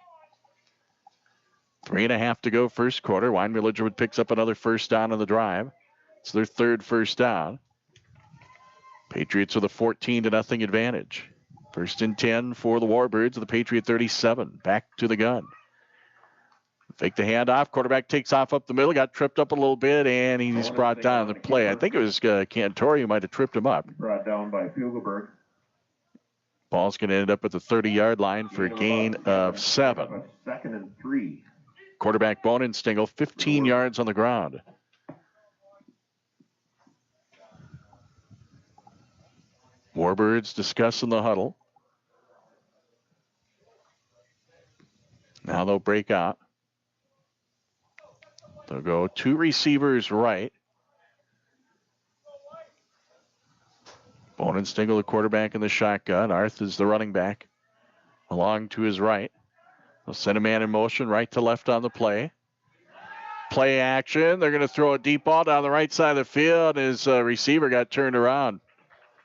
3.5 to go first quarter. Wyndmere-Lidgerwood picks up another first down on the drive. It's their 3rd first down. Patriots with a 14-0 advantage. 1st and 10 for the Warbirds of the Patriot 37. Back to the gun. Fake the handoff. Quarterback takes off up the middle. Got tripped up a little bit, and he's brought down on the play. I think it was Cantori who might have tripped him up. Brought down by Fugelberg. Ball's going to end up at the 30-yard line for a gain of 7. 2nd and 3. Quarterback Bonenstingle, 15 yards on the ground. Warbirds discussing the huddle. Now they'll break out. They'll go 2 receivers right. Bonenstingle, the quarterback in the shotgun. Arth is the running back along to his right. They'll send a man in motion right to left on the play. Play action. They're going to throw a deep ball down the right side of the field. His receiver got turned around.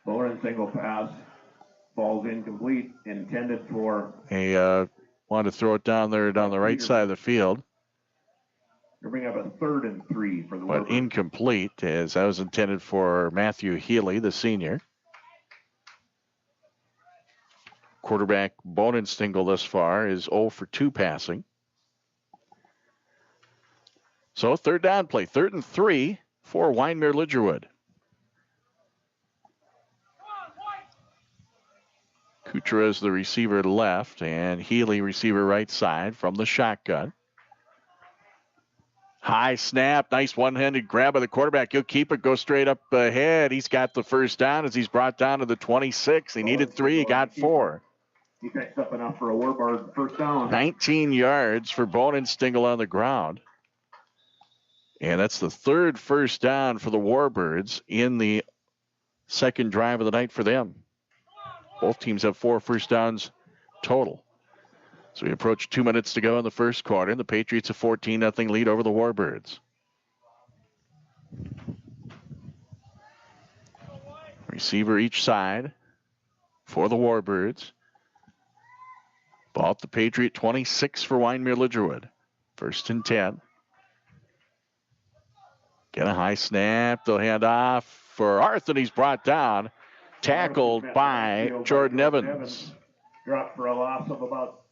Bonenstingle pass. Ball's incomplete. Intended for... He wanted to throw it down there down the right side of the field. They're bringing up a 3rd and 3 for the But Warbirds. incomplete, as that was intended for Matthew Healy, the senior. Quarterback Bonenstingle thus far is 0 for 2 passing. So 3rd down play, 3rd and 3 for Wyndmere-Lidgerwood. Kuchera is the receiver left, and Healy receiver right side from the shotgun. High snap, nice one-handed grab by the quarterback. He'll keep it, go straight up ahead. He's got the first down as he's brought down to the 26. He needed 3, he got 4. He picked up enough for a Warbird first down. 19 yards for Bonenstingle on the ground. And that's the 3rd first down for the Warbirds in the second drive of the night for them. Both teams have 4 first downs total. So we approach 2 minutes to go in the first quarter. The Patriots a 14-0 lead over the Warbirds. Receiver each side for the Warbirds. Ball at the Patriot 26 for Wyndmere-Lidgerwood. 1st and 10. Get a high snap. They'll hand off for Arth, and he's brought down. Tackled by Jordan Evans. Dropped for a loss of about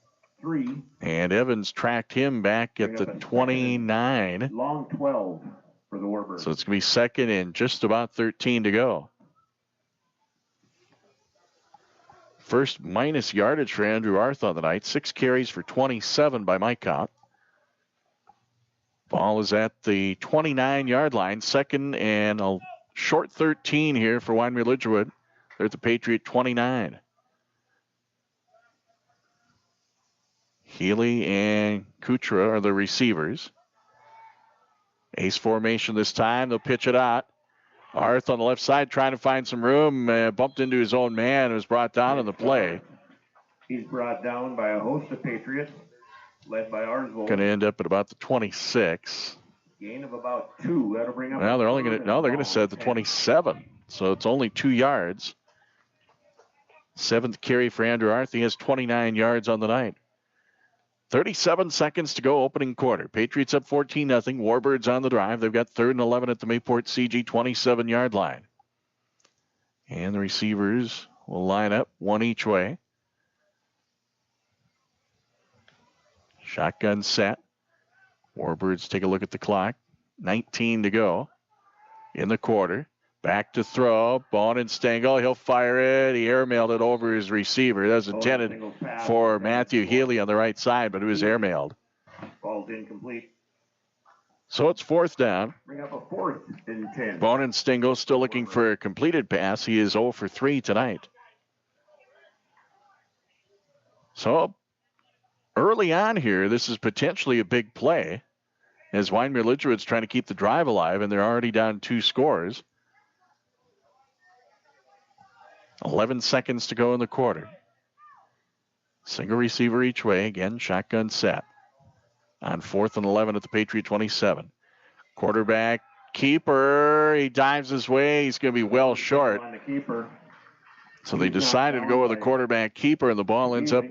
3. And Evans tracked him back at the 29. Long 12 for the Warbirds. So it's going to be 2nd and just about 13 to go. First minus yardage for Andrew Arth on the night. 6 carries for 27 by my count. Ball is at the 29-yard line. 2nd and a short 13 here for Wyndmere-Lidgerwood. They're at the Patriot 29. Healy and Kuchera are the receivers. Ace formation this time. They'll pitch it out. Arth on the left side trying to find some room. Bumped into his own man and was brought down in the play. He's brought down by a host of Patriots, led by Arsvold. Going to end up at about the 26. Gain of about 2. That'll bring up. Well, they're going to set the 27. So it's only 2 yards. 7th carry for Andrew Arth. He has 29 yards on the night. 37 seconds to go, opening quarter. Patriots up 14-0. Warbirds on the drive. They've got 3rd and 11 at the Mayport CG 27-yard line. And the receivers will line up, 1 each way. Shotgun set. Warbirds take a look at the clock. 19 to go in the quarter. Back to throw. Bonenstingle. He'll fire it. He airmailed it over his receiver. That was intended for Matthew Healy on the right side, but it was airmailed. Ball's incomplete. So it's 4th down. Bring up a 4th and 10. Bonenstingle still looking for a completed pass. He is 0 for 3 tonight. So early on here, this is potentially a big play as Wyndmere-Lidgerwood's trying to keep the drive alive, and they're already down 2 scores. 11 seconds to go in the quarter. Single receiver each way. Again, shotgun set. On 4th and 11 at the Patriot 27. Quarterback keeper. He dives his way. He's going to be well short. On the keeper. So they decided to go with a quarterback keeper, and the ball ends up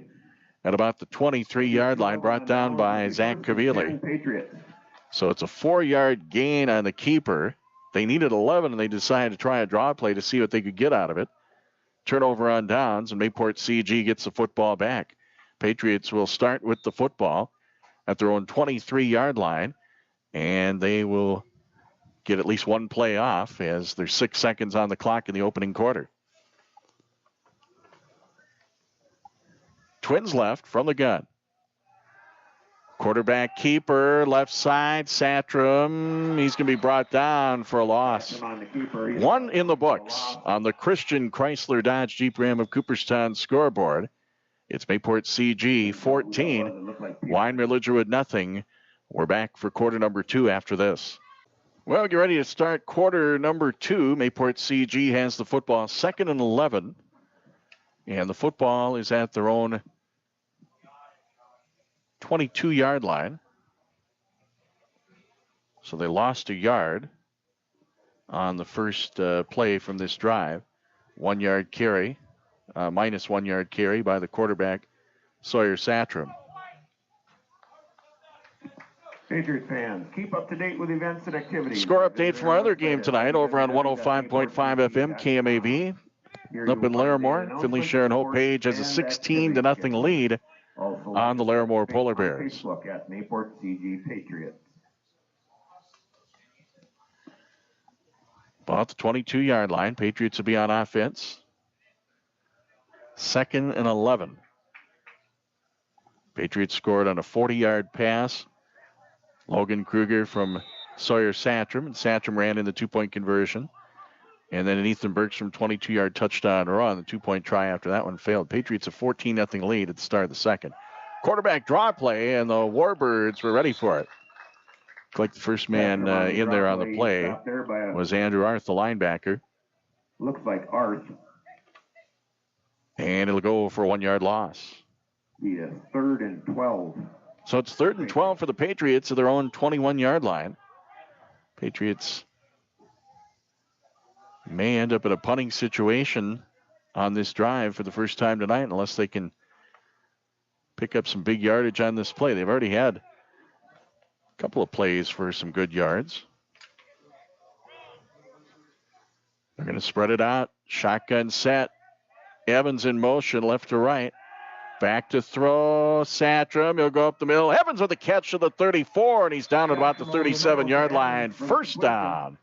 at about the 23-yard line, brought down by Zach Kavili. So it's a 4-yard gain on the keeper. They needed 11, and they decided to try a draw play to see what they could get out of it. Turnover on downs, and Mayport CG gets the football back. Patriots will start with the football at their own 23-yard line, and they will get at least 1 play off as there's 6 seconds on the clock in the opening quarter. Twins left from the gun. Quarterback keeper, left side, Satram. He's going to be brought down for a loss. 1 in the books on the Christian Chrysler Dodge Jeep Ram of Cooperstown scoreboard. It's Mayport CG 14, Wyndmere-Lidgerwood 0. We're back for quarter number 2 after this. Well, get ready to start quarter number 2. Mayport CG has the football 2nd and 11. And the football is at their own 22-yard line. So they lost a yard on the first play from this drive. 1-yard carry, minus 1-yard carry by the quarterback, Sawyer Satram. Patriots fans, keep up to date with events and activities. Score update from our other game tonight over on 105.5 FM KMAV. Up in Larimore, Finley Sharon Hope Page has a 16-0 lead on the Larimore Polar Bears. Facebook at Mayport CG Patriots. Ball at the 22-yard line. Patriots will be on offense. 2nd and 11. Patriots scored on a 40-yard pass. Logan Kruger from Sawyer Satcham, and Satcham ran in the 2-point conversion. And then an Ethan Bergstrom 22-yard touchdown run. The 2-point try after that one failed. Patriots a 14-0 lead at the start of the second. Quarterback draw play, and the Warbirds were ready for it. Looked like the first man in there on the play was Andrew Arth, the linebacker. Looks like Arth. And it'll go for a 1-yard loss. Yeah, 3rd and 12. So it's 3rd and 12 for the Patriots at their own 21-yard line. Patriots may end up in a punting situation on this drive for the first time tonight unless they can pick up some big yardage on this play. They've already had a couple of plays for some good yards. They're going to spread it out. Shotgun set. Evans in motion, left to right. Back to throw. Satcham. He'll go up the middle. Evans with a catch to the 34, and he's down at about the 37-yard line. First down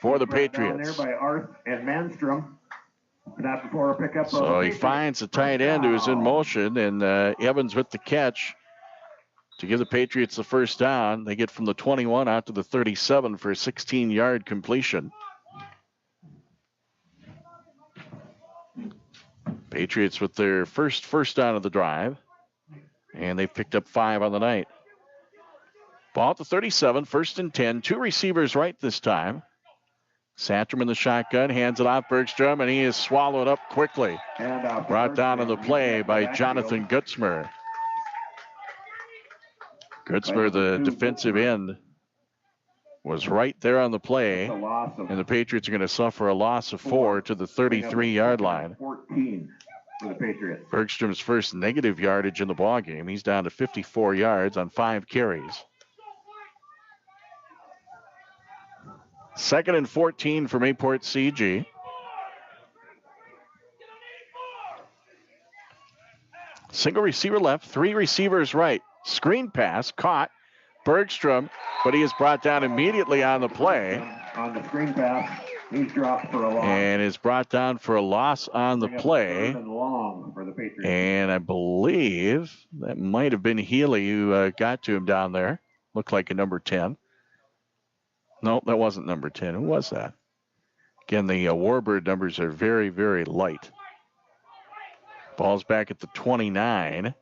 for the Patriots. Down there by Arth and Manstrom. Not before a pickup. So he finds the tight end who's in motion, and Evans with the catch to give the Patriots the first down. They get from the 21 out to the 37 for a 16-yard completion. Patriots with their first down of the drive, and they've picked up 5 on the night. Ball at the 37, 1st and 10. 2 receivers right this time. Satcham in the shotgun, hands it off Bergstrom, and he is swallowed up quickly. Brought down on the play by Jonathan Gutzmer. Gutzmer, the defensive end, was right there on the play, and the Patriots are going to suffer a loss of 4 to the 33-yard line. 14 for the Patriots. Bergstrom's first negative yardage in the ballgame. He's down to 54 yards on 5 carries. 2nd and 14 for Mayport CG. Single receiver left, 3 receivers right. Screen pass, caught. Bergstrom, but he is brought down immediately on the play. On the screen pass, he's dropped for a loss. And is brought down for a loss on the play. And long for the Patriots. And I believe that might have been Healy who got to him down there. Looked like a number 10. No, that wasn't number 10. Who was that? Again, the Warbird numbers are very, very light. Ball's back at the 29.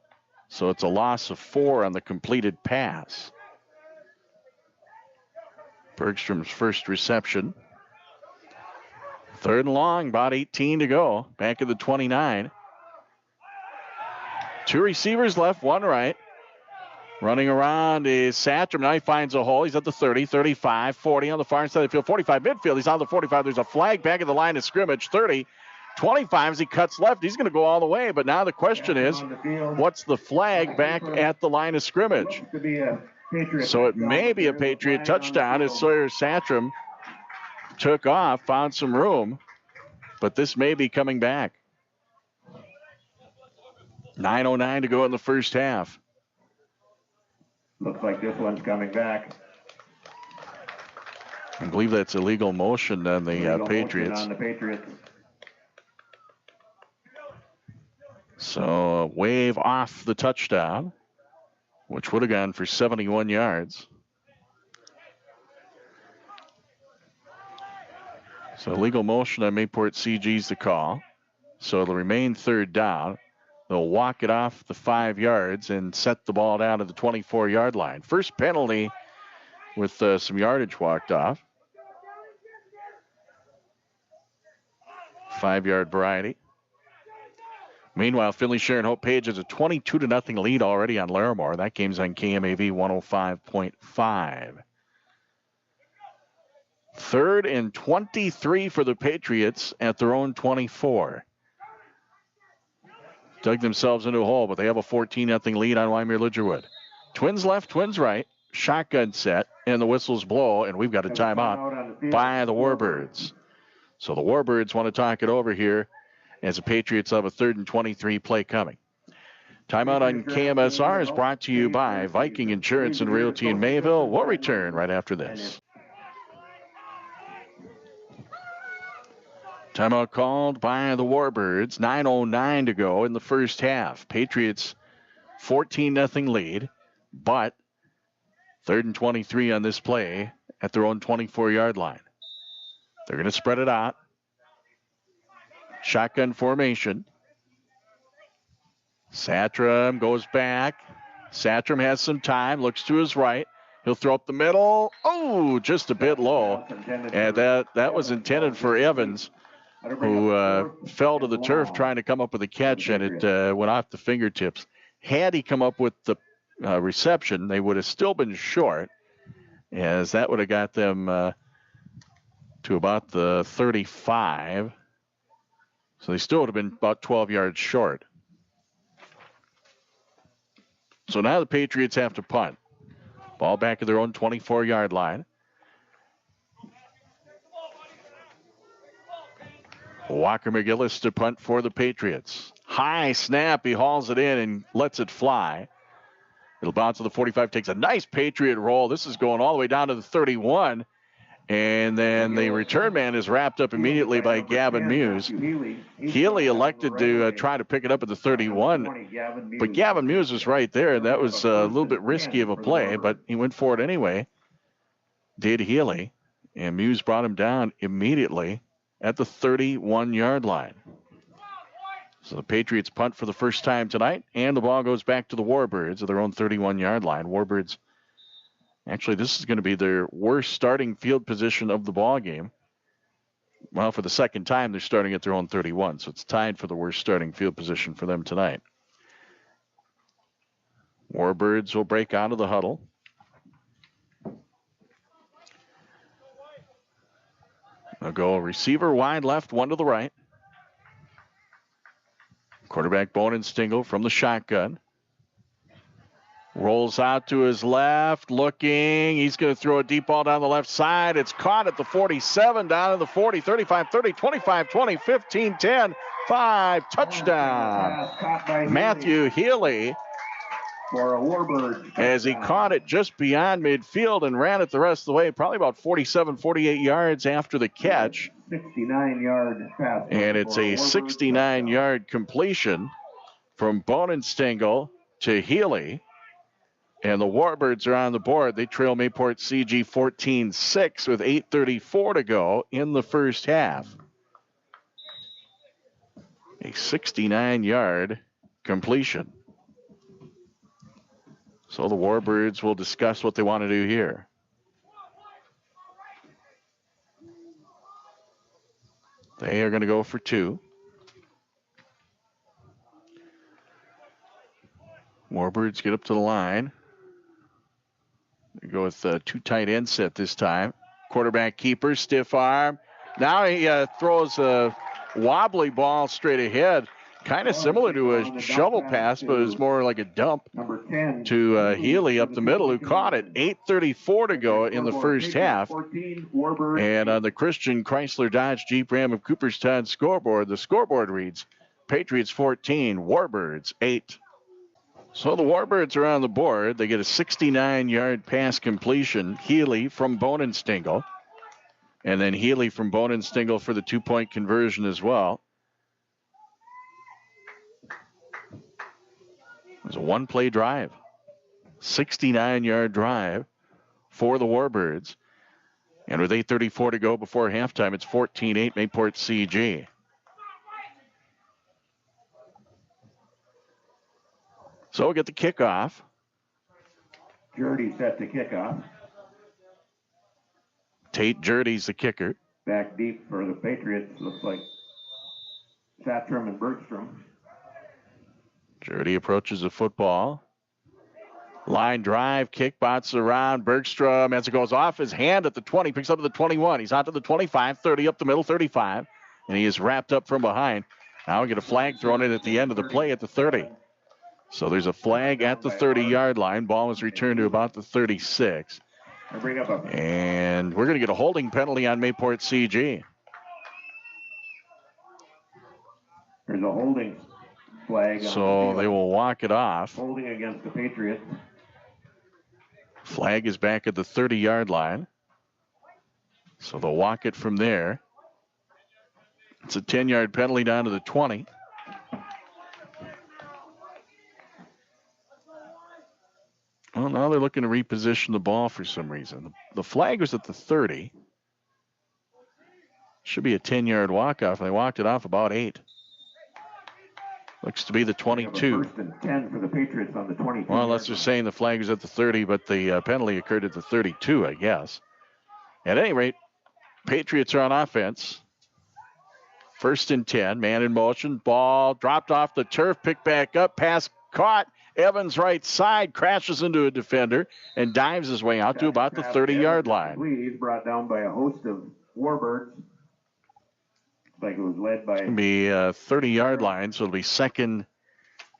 So it's a loss of 4 on the completed pass. Bergstrom's first reception. 3rd and long, about 18 to go. Back at the 29. 2 receivers left, 1 right. Running around is Satcham. Now he finds a hole. He's at the 30, 35, 40 on the far side of the field. 45 midfield. He's on the 45. There's a flag back at the line of scrimmage. 30, 25 as he cuts left. He's going to go all the way. But now the question is, what's the flag back at the line of scrimmage? So it may be a Patriot touchdown as Sawyer Satcham took off, found some room. But this may be coming back. 9:09 to go in the first half. Looks like this one's coming back. I believe that's illegal motion on the Patriots. On the Patriots. So wave off the touchdown, which would have gone for 71 yards. So illegal motion on Mayport CG's the call. So it'll remain 3rd down. They'll walk it off the 5 yards and set the ball down to the 24-yard line. First penalty with some yardage walked off. 5-yard variety. Meanwhile, Finley Sharon Hope Page has a 22-0 lead already on Larimore. That game's on KMAV 105.5. 3rd and 23 for the Patriots at their own 24. Dug themselves into a hole, but they have a 14-0 lead on Wyndmere-Lidgerwood. Twins left, twins right. Shotgun set, and the whistles blow, and we've got a timeout by the Warbirds. So the Warbirds want to talk it over here as the Patriots have a 3rd and 23 play coming. Timeout on KMSR is brought to you by Viking Insurance and Realty in Mayville. We'll return right after this. Timeout called by the Warbirds. 9:09 to go in the first half. Patriots 14-0 lead, but 3rd and 23 on this play at their own 24-yard line. They're going to spread it out. Shotgun formation. Satrom goes back. Satrom has some time, looks to his right. He'll throw up the middle. Oh, just a bit low. And that was intended for Evans, who fell to the turf trying to come up with a catch, and it went off the fingertips. Had he come up with the reception, they would have still been short, as that would have got them to about the 35. So they still would have been about 12 yards short. So now the Patriots have to punt. Ball back at their own 24-yard line. Walker McGillis to punt for the Patriots. High snap. He hauls it in and lets it fly. It'll bounce to the 45. Takes a nice Patriot roll. This is going all the way down to the 31. And then the return man is wrapped up immediately by Gavin Muse. Healy elected to try to pick it up at the 31. But Gavin Muse was right there. That was a little bit risky of a play, but he went for it anyway. Did Healy. And Muse brought him down immediately at the 31-yard line. So the Patriots punt for the first time tonight, and the ball goes back to the Warbirds at their own 31-yard line. Warbirds, actually, this is going to be their worst starting field position of the ball game. Well, for the second time, they're starting at their own 31, so it's tied for the worst starting field position for them tonight. Warbirds will break out of the huddle. They'll go receiver wide left, one to the right. Quarterback Bohnenstengel from the shotgun. Rolls out to his left, looking. He's going to throw a deep ball down the left side. It's caught at the 47, down to the 40, 35, 30, 25, 20, 15, 10, 5. Touchdown. Matthew Healy, for a Warbird, as he caught it just beyond midfield and ran it the rest of the way, probably about 47, 48 yards after the catch. 69-yard pass. And it's a 69-yard completion from Bohnenstengel to Healy. And the Warbirds are on the board. They trail Mayport CG 14-6 with 8:34 to go in the first half. A 69-yard completion. So the Warbirds will discuss what they want to do here. They are going to go for 2. Warbirds get up to the line. They go with a 2 tight end set this time. Quarterback keeper, stiff arm. Now he throws a wobbly ball straight ahead. Kind of similar to a shovel pass, but it was more like a dump to Healy up the middle, who caught it. 8:34 to go in the first half. And on the Christian Chrysler Dodge Jeep Ram of Cooperstown scoreboard, the scoreboard reads Patriots 14, Warbirds 8. So the Warbirds are on the board. They get a 69-yard pass completion. Healy from Bohnenstengel. And then Healy from Bohnenstengel for the 2-point conversion as well. It was a 1-play drive. 69-yard drive for the Warbirds. And with 8:34 to go before halftime, it's 14-8 Mayport CG. So we'll get the kickoff. Jurdy set to kickoff. Tate Jurdy's the kicker. Back deep for the Patriots. Looks like Satrom and Bergstrom. Jurdy approaches the football. Line drive, kick, bots around. Bergstrom, as it goes off his hand at the 20, picks up to the 21. He's out to the 25, 30 up the middle, 35. And he is wrapped up from behind. Now we get a flag thrown in at the end of the play at the 30. So there's a flag at the 30-yard line. Ball is returned to about the 36. And we're going to get a holding penalty on Mayport CG. There's a holding flag. So they will walk it off. Holding against the Patriots. Flag is back at the 30-yard line. So they'll walk it from there. It's a 10-yard penalty down to the 20. Well, now they're looking to reposition the ball for some reason. The flag was at the 30. Should be a 10-yard walk-off, and they walked it off about 8. Looks to be the 22. First and 10 for the Patriots on the 22. Well, unless they're saying the flag was at the 30, but the penalty occurred at the 32, I guess. At any rate, Patriots are on offense. First and 10, man in motion. Ball dropped off the turf, picked back up, pass caught. Evans right side, crashes into a defender, and dives his way out to about the 30-yard line. He's brought down by a host of Warbirds. Like it was led by... It's going to be a 30-yard line, so it'll be 2nd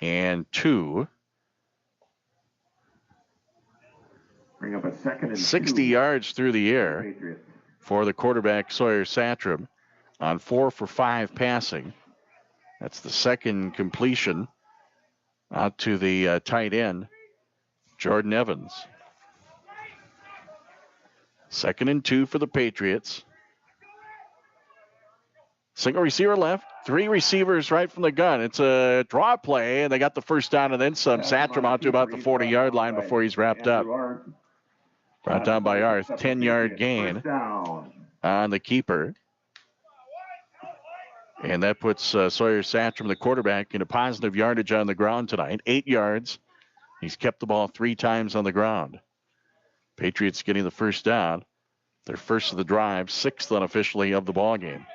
and 2. Bring up a 2nd and 60 2 yards through the air for the quarterback, Sawyer Satram, on 4 for 5 passing. That's the second completion out to the tight end, Jordan Evans. 2nd and 2 for the Patriots. Single receiver left, 3 receivers right from the gun. It's a draw play, and they got the first down and then some. Satram out to about the 40-yard line before he's wrapped up. Brought down by Arth, 10-yard gain on the keeper. And that puts Sawyer Satram, the quarterback, in a positive yardage on the ground tonight. 8 yards. He's kept the ball 3 times on the ground. Patriots getting the first down. Their first of the drive, 6th unofficially of the ball game.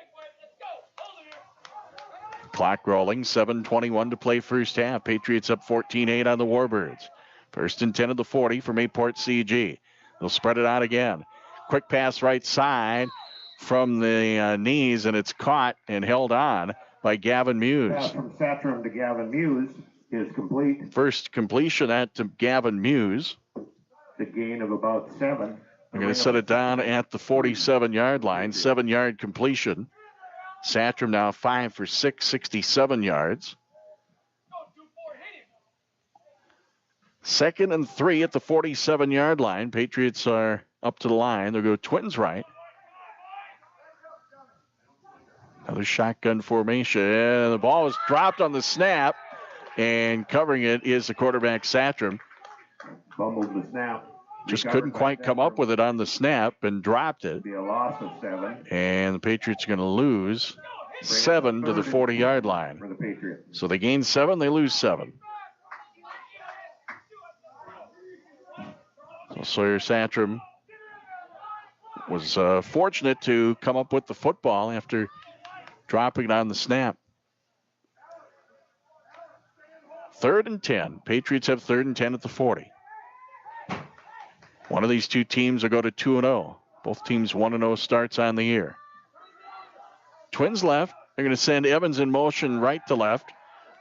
Clock rolling, 7:21 to play first half. Patriots up 14-8 on the Warbirds. First and 10 of the 40 from Mayport CG. They'll spread it out again. Quick pass right side from the knees, and it's caught and held on by Gavin Muse. Pass from Satram to Gavin Muse is complete. First completion at to Gavin Muse. The gain of about 7. They're going to set it down at the 47-yard line, 7-yard completion. Satram now 5 for 6, 67 yards. 2nd and 3 at the 47-yard line. Patriots are up to the line. They'll go Twins right. Another shotgun formation. The ball is dropped on the snap, and covering it is the quarterback, Satram. Fumbled the snap. Just couldn't quite come up with it on the snap and dropped it. Be a loss of 7. And the Patriots are going to lose 7 to the 40-yard line. For the Patriots. So they gain 7, they lose 7. So Sawyer Satram was fortunate to come up with the football after dropping it on the snap. 3rd and 10. Patriots have 3rd and 10 at the 40. One of these two teams will go to 2-0. Both teams 1-0 starts on the year. Twins left. They're going to send Evans in motion right to left.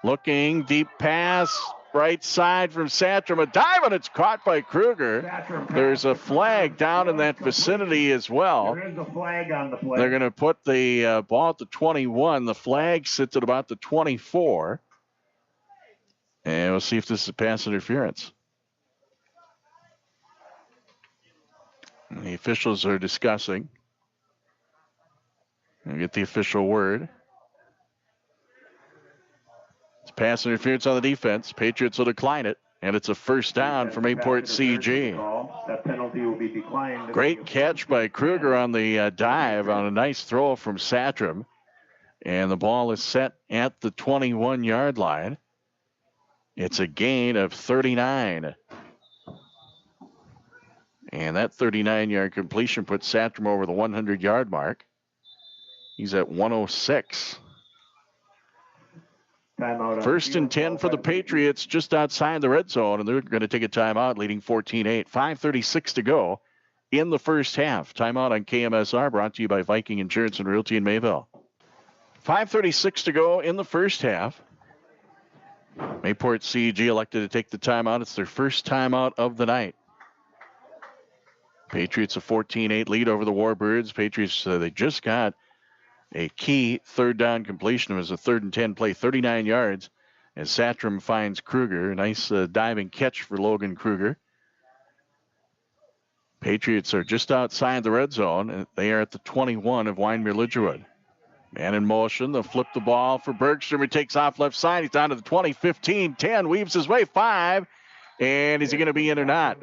Looking, deep pass, right side from Satram. A dive, and it's caught by Kruger. There's a flag down in that vicinity as well. There is a flag on the play. They're going to put the ball at the 21. The flag sits at about the 24. And we'll see if this is pass interference. The officials are discussing. We'll get the official word. It's pass interference on the defense. Patriots will decline it, and it's a first down for Mayport CG. That penalty will be declined. Great catch by Kruger on the dive on a nice throw from Satram. And the ball is set at the 21-yard line. It's a gain of 39. And that 39-yard completion puts Satram over the 100-yard mark. He's at 106. First and 10 for the Patriots just outside the red zone, and they're going to take a timeout leading 14-8. 5:36 to go in the first half. Timeout on KMSR brought to you by Viking Insurance and Realty in Mayville. 5:36 to go in the first half. Mayport CG elected to take the timeout. It's their first timeout of the night. Patriots a 14-8 lead over the Warbirds. Patriots, they just got a key third down completion. It was a 3rd and 10 play, 39 yards, as Satram finds Kruger. A nice diving catch for Logan Kruger. Patriots are just outside the red zone. And they are at the 21 of Wyndmere-Lidgerwood. Man in motion. They'll flip the ball for Bergstrom. He takes off left side. He's down to the 20, 15, 10. Weaves his way, 5. And is he going to be in or not?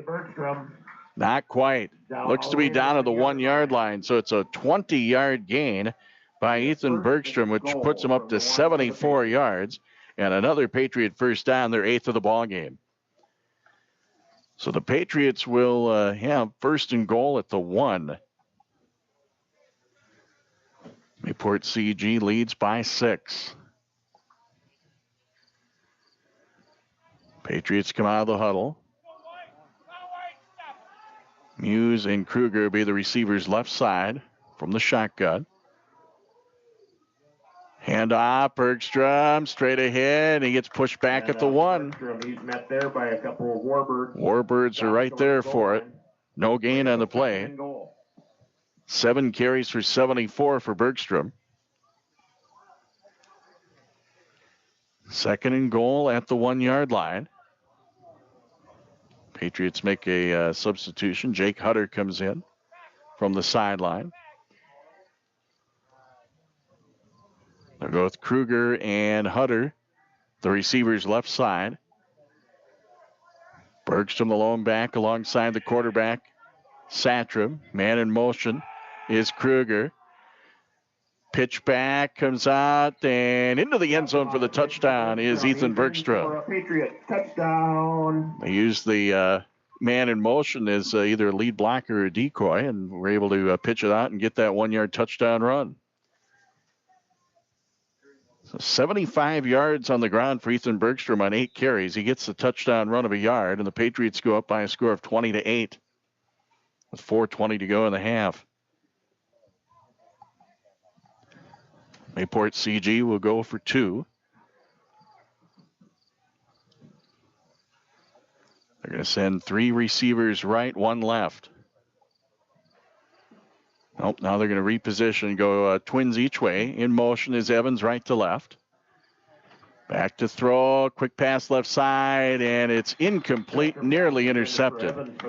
Not quite. Looks to be down to the 1-yard line. So it's a 20-yard gain by Ethan Bergstrom, which puts him up to 74 yards. And another Patriot first down, their 8th of the ball game. So the Patriots will have first and goal at the 1. Mayport CG leads by 6. Patriots come out of the huddle. Muse and Kruger will be the receivers left side from the shotgun. Hand off, Bergstrom straight ahead. He gets pushed back at the 1. He's met there by a couple of Warbirds. Warbirds are right there for it. No gain on the play. 7 carries for 74 for Bergstrom. Second and goal at the 1-yard line. Patriots make a substitution. Jake Hutter comes in from the sideline. They'll go with Kruger and Hutter, the receivers left side. Bergstrom, the lone back, alongside the quarterback, Satram. Man in motion is Kruger. Pitch back, comes out, and into the end zone for the touchdown is Ethan Bergstrom. For a Patriot touchdown. They use the man in motion as either a lead blocker or a decoy, and were able to pitch it out and get that 1-yard touchdown run. So 75 yards on the ground for Ethan Bergstrom on 8 carries. He gets the touchdown run of a yard, and the Patriots go up by a score of 20-8 with 4:20 to go in the half. Mayport CG will go for 2. They're going to send 3 receivers right, 1 left. Nope, now they're going to reposition, go twins each way. In motion is Evans right to left. Back to throw, quick pass left side, and it's incomplete, nearly intercepted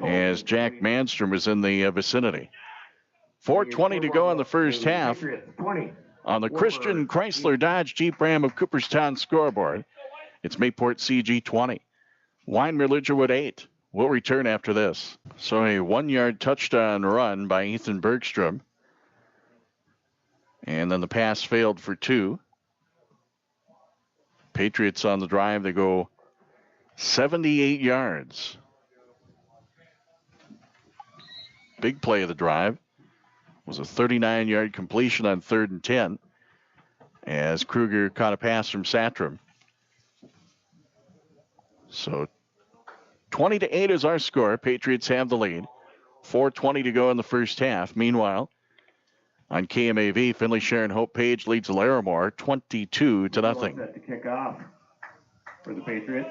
as Jack Manstrom was in the vicinity. 4:20 to go in the first half on the Christian Chrysler Dodge Jeep Ram of Cooperstown scoreboard. It's Mayport CG 20, Wyndmere-Lidgerwood 8. We'll return after this. So a 1-yard touchdown run by Ethan Bergstrom. And then the pass failed for 2. Patriots on the drive, they go 78 yards. Big play of the drive was a 39-yard completion on 3rd and 10 as Kruger caught a pass from Satram. So 20-8 is our score. Patriots have the lead. 4:20 to go in the first half. Meanwhile, on KMAV, Finley Sharon Hope Page leads Larimore 22-0. Set to kick off for the Patriots.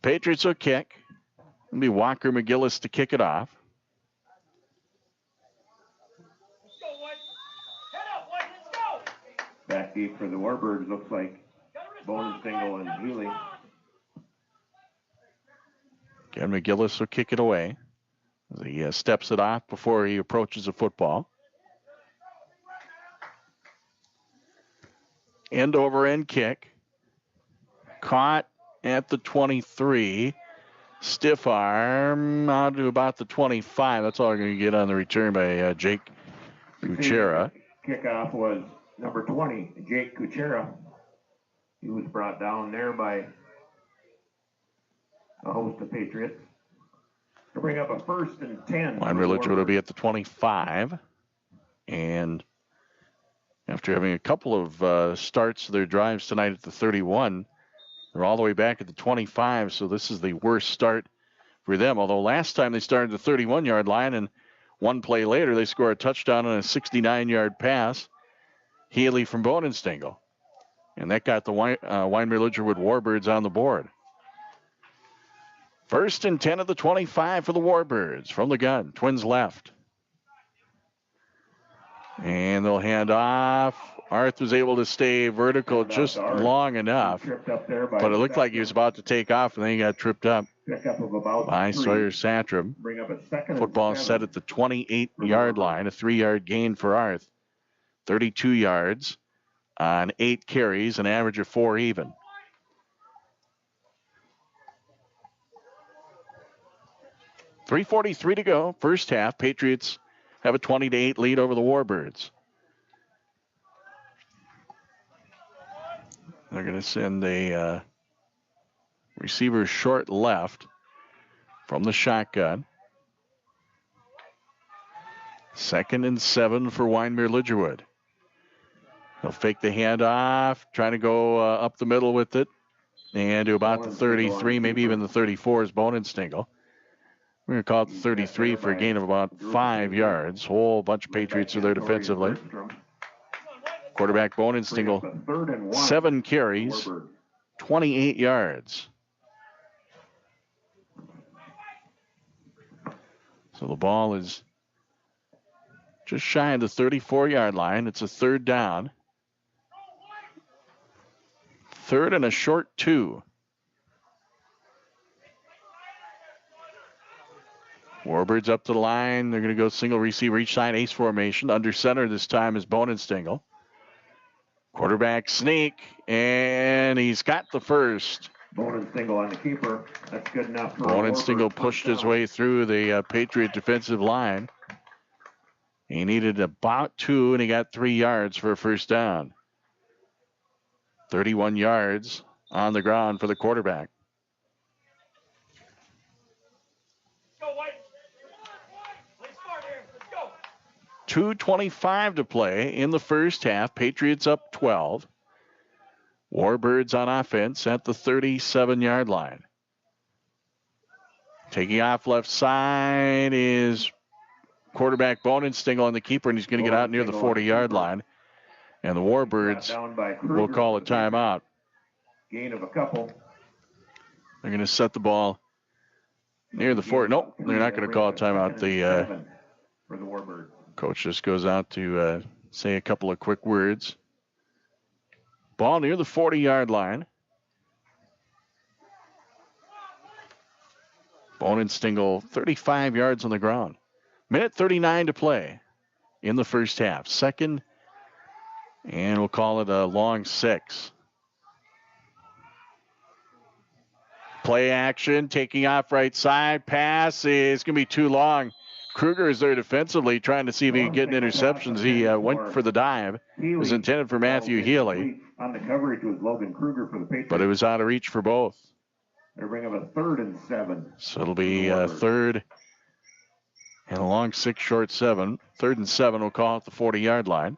Patriots will kick. It'll be Walker McGillis to kick it off. Back deep for the Warbirds looks like Bonenstingle and Healy. Again, McGillis will kick it away. He steps it off before he approaches the football. End over end kick. Caught at the 23. Stiff arm out to about the 25. That's all we're going to get on the return by Jake Kuchera. Kickoff was number 20, Jake Kuchera. He was brought down there by a host of Patriots to bring up a 1st and 10. Wyndmere-Lidgerwood will be at the 25. And after having a couple of starts to their drives tonight at the 31, they're all the way back at the 25, so this is the worst start for them. Although last time they started the 31-yard line, and one play later they score a touchdown on a 69-yard pass. Healy from Bonenstingle. And that got the Wyndmere-Lidgerwood Warbirds on the board. 1st and 10 at the 25 for the Warbirds. From the gun, Twins left. And they'll hand off. Arth was able to stay vertical just long enough, but it looked like he was about to take off, and then he got tripped up by Sawyer Satram. Football set at the 28-yard line, a 3-yard gain for Arth. 32 yards on 8 carries, an average of 4 even. .343 to go, first half. Patriots have a 20-8 lead over the Warbirds. They're going to send a receiver short left from the shotgun. 2nd and 7 for Wyndmere-Lidgerwood. He'll fake the handoff, trying to go up the middle with it, and to about the 33, maybe even the 34 is Bonenstingle. We're going to call it the 33 for a gain of about 5 yards. Whole bunch of Patriots are there defensively. Quarterback Bonenstingle, 7 carries, 28 yards. So the ball is just shy of the 34-yard line. It's a 3rd down. 3rd and a short 2. Warbirds up to the line. They're going to go single receiver each side, ace formation. Under center this time is Bonenstingle. Quarterback sneak, and he's got the first. Bonenstingle on the keeper. That's good enough for Bonenstingle pushed his way through the Patriot defensive line. He needed about 2, and he got 3 yards for a first down. 31 yards on the ground for the quarterback. 2:25 to play in the first half. Patriots up 12. Warbirds on offense at the 37-yard line. Taking off left side is quarterback Bonenstingle on the keeper, and he's going to get out near the 40-yard line. And the Warbirds will call a timeout. Gain of a couple. They're going to set the ball near the 40. Nope, they're not going to call a timeout. The for the Warbirds. Coach just goes out to say a couple of quick words. Ball near the 40-yard line. Bonenstingle 35 yards on the ground. Minute 39 to play in the first half. 2nd, and we'll call it a long 6. Play action, taking off right side. Pass is going to be too long. Kruger is there defensively trying to see if he can get an interception. He went for the dive. It was intended for Matthew Healy. On the coverage was Logan Kruger for the Patriots. But it was out of reach for both. They bring up a 3rd and 7. So it'll be 3rd and a long 6, short 7. 3rd and 7, we'll call it the 40-yard line.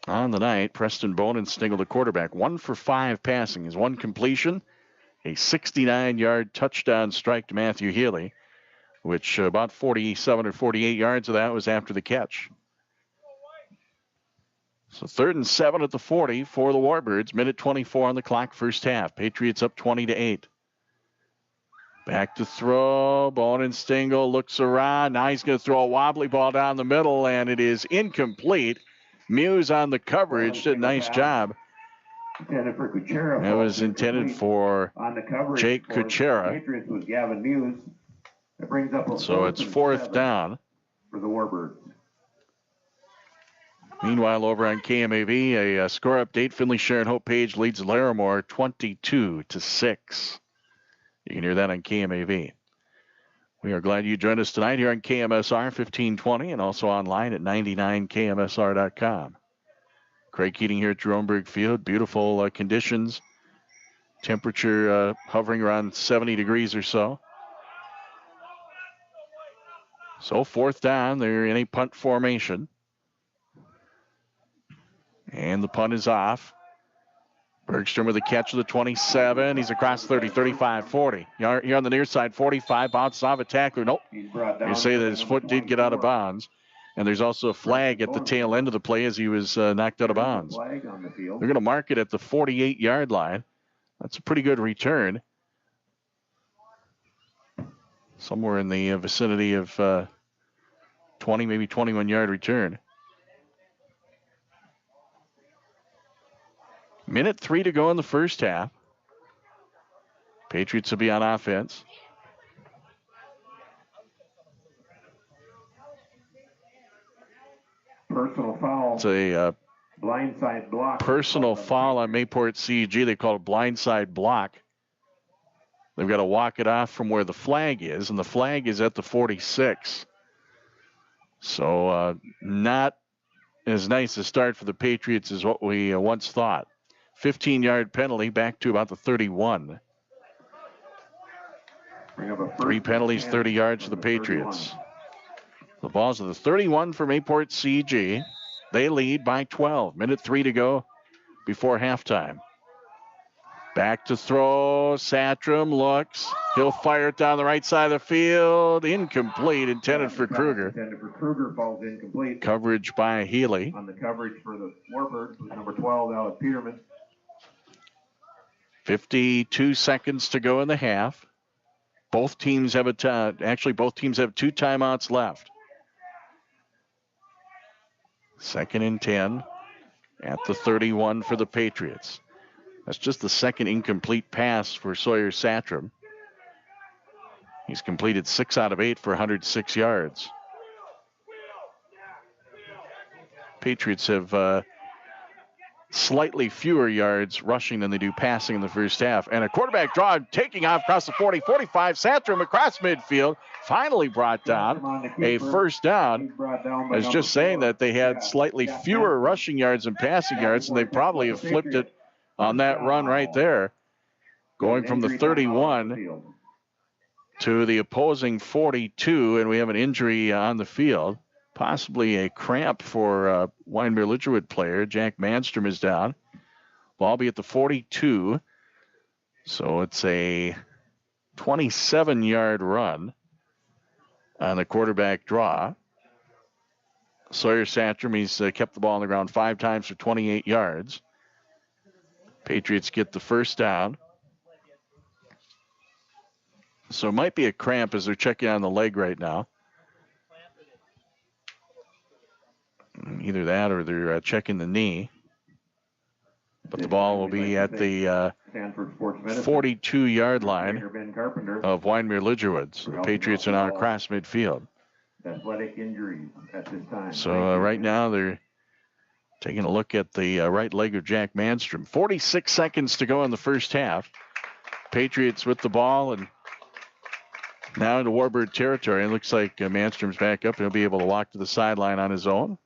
On the night, Preston Bonenstingle, the quarterback, 1 for 5 passing. His 1 completion, a 69-yard touchdown strike to Matthew Healy, which about 47 or 48 yards of that was after the catch. So 3rd and 7 at the 40 for the Warbirds. Minute 24 on the clock, first half. Patriots up 20-8. Back to throw. Bonenstingle looks around. Now he's going to throw a wobbly ball down the middle, and it is incomplete. Muse on the coverage did a nice job. That was intended for Jake Kuchera. So it's 4th down for the Warbirds. Meanwhile, over on KMAV, a score update. Finley Sharon Hope Page leads Larimore 22-6. You can hear that on KMAV. We are glad you joined us tonight here on KMSR 1520 and also online at 99KMSR.com. Craig Keating here at Jeromeburg Field. Beautiful conditions. Temperature hovering around 70 degrees or so. So 4th down. They're in a punt formation. And the punt is off. Bergstrom with a catch of the 27. He's across 30, 35, 40. Here on the near side, 45. Bounces off a tackler. Nope. You say that his foot did get out of bounds. And there's also a flag at the tail end of the play as he was knocked out of bounds. They're going to mark it at the 48-yard line. That's a pretty good return. somewhere in the vicinity of 20, maybe 21-yard return. Minute 3 to go in the first half. Patriots will be on offense. Personal foul. It's a Blindside block. personal foul on Mayport CG. They call it blindside block. They've got to walk it off from where the flag is, and the flag is at the 46. So not as nice a start for the Patriots as what we once thought. 15-yard penalty back to about the 31. 3 penalties, 30 yards for the Patriots. The ball's at the 31 for Mayport CG. They lead by 12. Minute 3 to go before halftime. Back to throw. Satram looks. He'll fire it down the right side of the field. Incomplete. Intended for Kruger. Intended for Kruger. Falls incomplete. Coverage by Healy. On the coverage for the Warbirds was number 12, Alec Peterman. 52 seconds to go in the half. Both teams have both teams have 2 timeouts left. 2nd and 10 at the 31 for the Patriots. That's just the second incomplete pass for Sawyer Satram. He's completed 6 out of 8 for 106 yards. Patriots have slightly fewer yards rushing than they do passing in the first half. And a quarterback draw taking off across the 40, 45. Satram across midfield. Finally brought down a first down. I was just saying that they had slightly fewer rushing yards than passing yards, and they probably have flipped it on that run right there. Going from the 31 to the opposing 42, and we have an injury on the field. Possibly a cramp for Wyndmere-Lidgerwood player. Jack Manstrom is down. Ball be at the 42. So it's a 27-yard run on the quarterback draw. Sawyer Satram, he's kept the ball on the ground 5 times for 28 yards. Patriots get the first down. So it might be a cramp as they're checking on the leg right now. Either that or they're checking the knee. But the ball will be at the 42-yard line of Wyndmere-Lidgerwood. So the Patriots are now across midfield. Athletic injuries at this time. So right now they're taking a look at the right leg of Jack Manstrom. 46 seconds to go in the first half. Patriots with the ball and now into Warbird territory. It looks like Manstrom's back up and he'll be able to walk to the sideline on his own.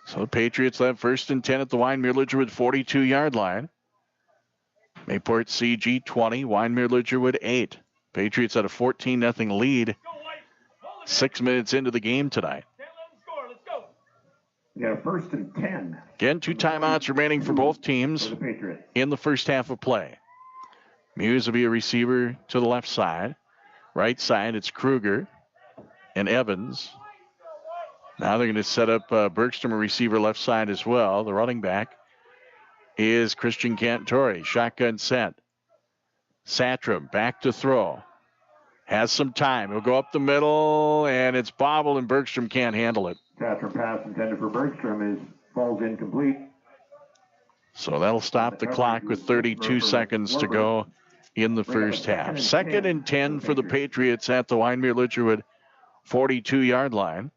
So the Patriots have 1st and 10 at the Wyndmere-Lidgerwood 42-yard line. Mayport CG 20, Wyndmere-Lidgerwood 8. Patriots had a 14-0 lead 6 minutes into the game tonight. We got a 1st and 10. Again, 2 timeouts remaining for both teams in the first half of play. Muse will be a receiver to the left side. Right side, it's Kruger and Evans. Now they're going to set up Bergstrom, a receiver left side as well. The running back is Christian Cantori. Shotgun set. Satram back to throw. Has some time. He'll go up the middle, and it's bobbled, and Bergstrom can't handle it. Satram pass intended for Bergstrom falls incomplete. So that'll stop the clock with 32 seconds to go in the first half. 2nd and 10 for the Patriots at the Wyndmere-Lidgerwood 42-yard line.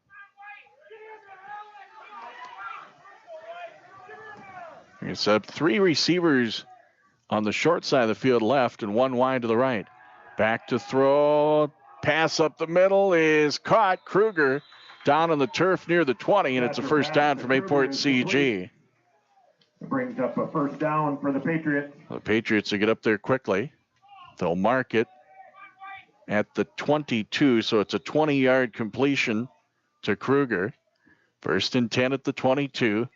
It's 3 receivers on the short side of the field left and 1 wide to the right. Back to throw. Pass up the middle is caught. Kruger down on the turf near the 20, and it's a first down for Mayport CG. It brings up a first down for the Patriots. The Patriots will get up there quickly. They'll mark it at the 22, so it's a 20-yard completion to Kruger. 1st and 10 at the 22.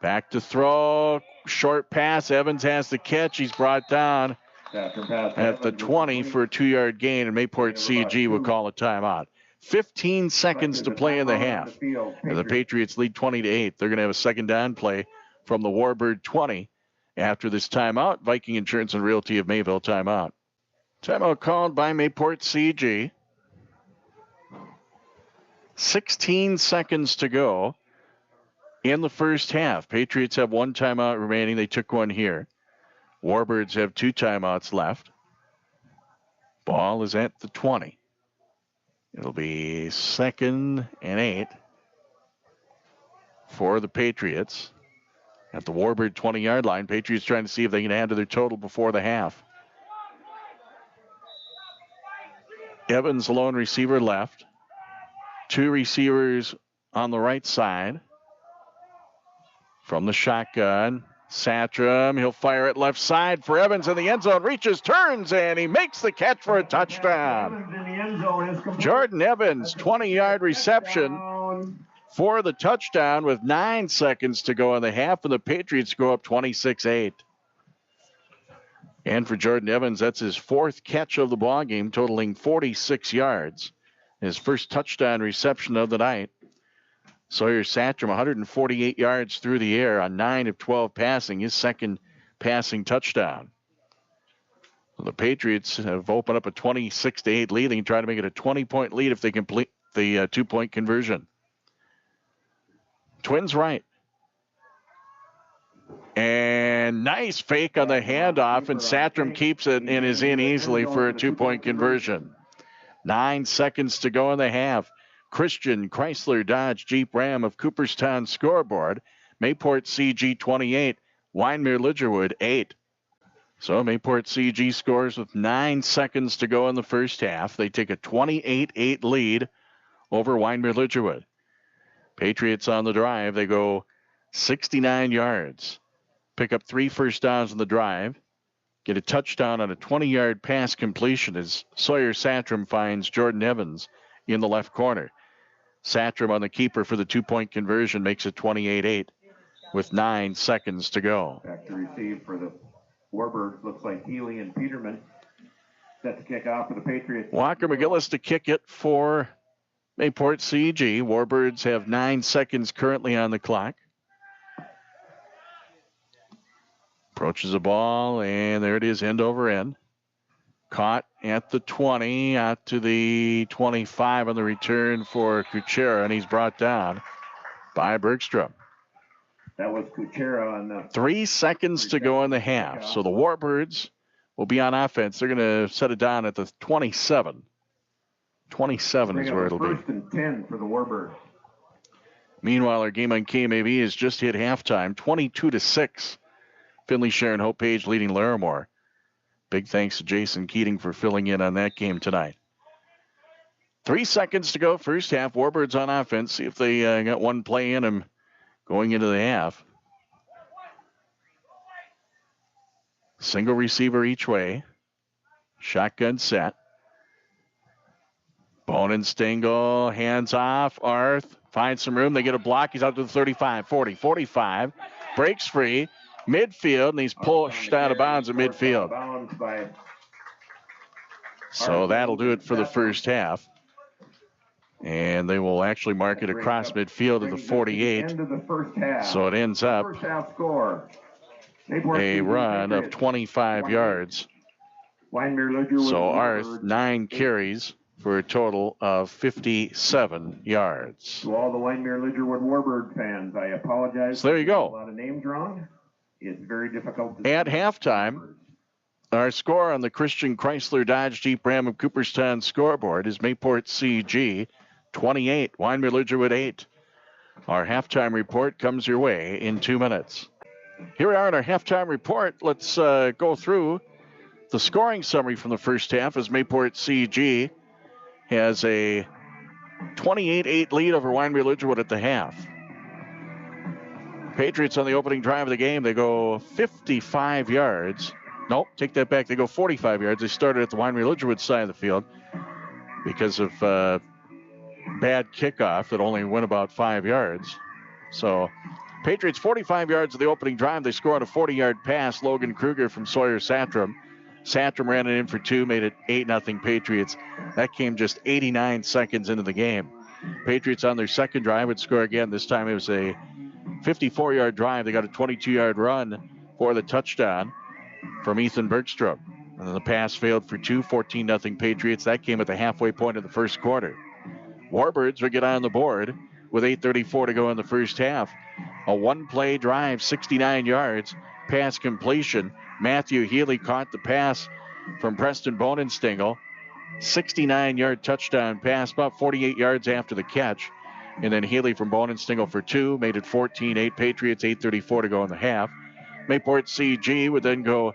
Back to throw. Short pass. Evans has the catch. He's brought down at the 20 for a 2-yard gain, and Mayport CG will call a timeout. 15 seconds to play in the half. And the Patriots lead 20-8. They're going to have a second down play from the Warbird 20 after this timeout. Viking Insurance and Realty of Mayville timeout. Timeout called by Mayport CG. 16 seconds to go in the first half. Patriots have one timeout remaining. They took one here. Warbirds have 2 timeouts left. Ball is at the 20. It'll be 2nd and 8 for the Patriots at the Warbird 20-yard line. Patriots trying to see if they can add to their total before the half. Evans, the lone receiver, left. 2 receivers on the right side. From the shotgun, Satcham, he'll fire it left side for Evans in the end zone, reaches, turns, and he makes the catch for a touchdown. Jordan Evans, 20-yard reception for the touchdown with 9 seconds to go in the half, and the Patriots go up 26-8. And for Jordan Evans, that's his 4th catch of the ball game, totaling 46 yards. His first touchdown reception of the night. Sawyer Satcham, 148 yards through the air on 9 of 12 passing, his 2nd passing touchdown. So the Patriots have opened up a 26-8 lead. They can try to make it a 20-point lead if they complete the 2-point conversion. Twins right. And nice fake on the handoff, and Satcham keeps it and is in easily for a 2-point conversion. 9 seconds to go in the half. Christian Chrysler Dodge Jeep Ram of Cooperstown scoreboard. Mayport CG 28, Wyndmere-Lidgerwood 8. So Mayport CG scores with 9 seconds to go in the first half. They take a 28-8 lead over Wyndmere-Lidgerwood. Patriots on the drive. They go 69 yards. Pick up 3 first downs on the drive. Get a touchdown on a 20-yard pass completion as Sawyer Satcham finds Jordan Evans in the left corner. Satcham on the keeper for the 2-point conversion makes it 28-8 with 9 seconds to go. Back to receive for the Warbirds. Looks like Healy and Peterman set to kick off for the Patriots. Walker McGillis to kick it for Mayport CG. Warbirds have 9 seconds currently on the clock. Approaches the ball, and there it is, end over end. Caught at the 20, out to the 25 on the return for Kuchera, and he's brought down by Bergstrom. That was Kuchera on the 3 seconds to go in the half. So the Warbirds will be on offense. They're going to set it down at the 27. 27 is where it'll be. 1st and 10 for the Warbirds. Meanwhile, our game on KMAV has just hit halftime, 22-6. Finley Sharon Hope Page leading Larimore. Big thanks to Jason Keating for filling in on that game tonight. 3 seconds to go, first half. Warbirds on offense. See if they got one play in them going into the half. Single receiver each way. Shotgun set. Bonin Stengel, hands off. Arth finds some room. They get a block. He's out to the 35, 40, 45. Breaks free. Midfield, and he's pushed out of bounds at midfield. So that'll do it for the first half. And they will actually mark it across midfield to the 48. So it ends up a run of 25 yards. So Arth, 9 carries for a total of 57 yards. To all the Wyndmere-Lidgerwood Warbird fans, I apologize. So there you go. A lot of names wrong. It's very difficult At halftime, our score on the Christian Chrysler Dodge Jeep Ram of Cooperstown scoreboard is Mayport CG 28, Wyndmere-Lidgerwood 8. Our halftime report comes your way in 2 minutes. Here we are in our halftime report. Let's go through the scoring summary from the first half as Mayport CG has a 28-8 lead over Wyndmere-Lidgerwood at the half. Patriots on the opening drive of the game, they go 55 yards. Nope, take that back. They go 45 yards. They started at the Wyndmere-Lidgerwood side of the field because of bad kickoff that only went about 5 yards. So Patriots 45 yards of the opening drive. They score on a 40-yard pass. Logan Kruger from Sawyer Satcham. Satcham ran it in for 2, made it 8-0 Patriots. That came just 89 seconds into the game. Patriots on their second drive would score again. This time it was a 54-yard drive. They got a 22-yard run for the touchdown from Ethan Bergstrom. And then the pass failed for 2, 14-0 Patriots. That came at the halfway point of the first quarter. Warbirds would get on the board with 8:34 to go in the first half. A one-play drive, 69 yards, pass completion. Matthew Healy caught the pass from Preston Bonenstingle. 69-yard touchdown pass, about 48 yards after the catch. And then Healy from Bonenstingle for 2, made it 14-8 Patriots, 8:34 to go in the half. Mayport CG would then go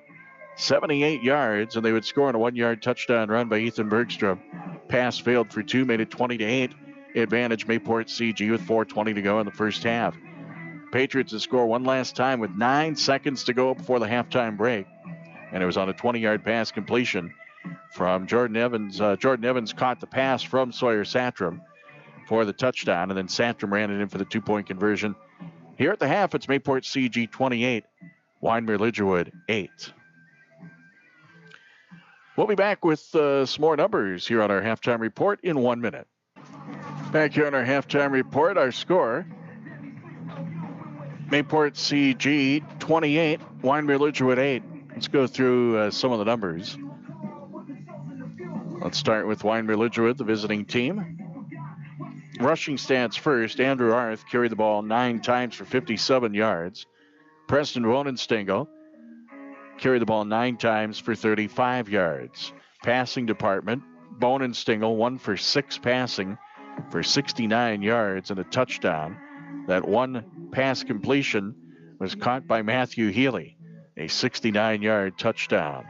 78 yards, and they would score on a 1-yard touchdown run by Ethan Bergstrom. Pass failed for 2, made it 20-8. Advantage Mayport CG with 4:20 to go in the first half. Patriots would score one last time with 9 seconds to go before the halftime break. And it was on a 20-yard pass completion from Jordan Evans. Jordan Evans caught the pass from Sawyer Satram for the touchdown, and then Satram ran it in for the 2-point conversion. Here at the half, it's Mayport CG 28, Wyndmere-Lidgerwood 8. We'll be back with some more numbers here on our halftime report in 1 minute. Back here on our halftime report, our score: Mayport CG 28, Wyndmere-Lidgerwood 8. Let's go through some of the numbers. Let's start with Wyndmere-Lidgerwood, the visiting team. Rushing stats first. Andrew Arth carried the ball 9 times for 57 yards. Preston Bonenstingle carried the ball 9 times for 35 yards. Passing department, Bonenstingle 1 for 6 passing for 69 yards and a touchdown. That one pass completion was caught by Matthew Healy, a 69-yard touchdown.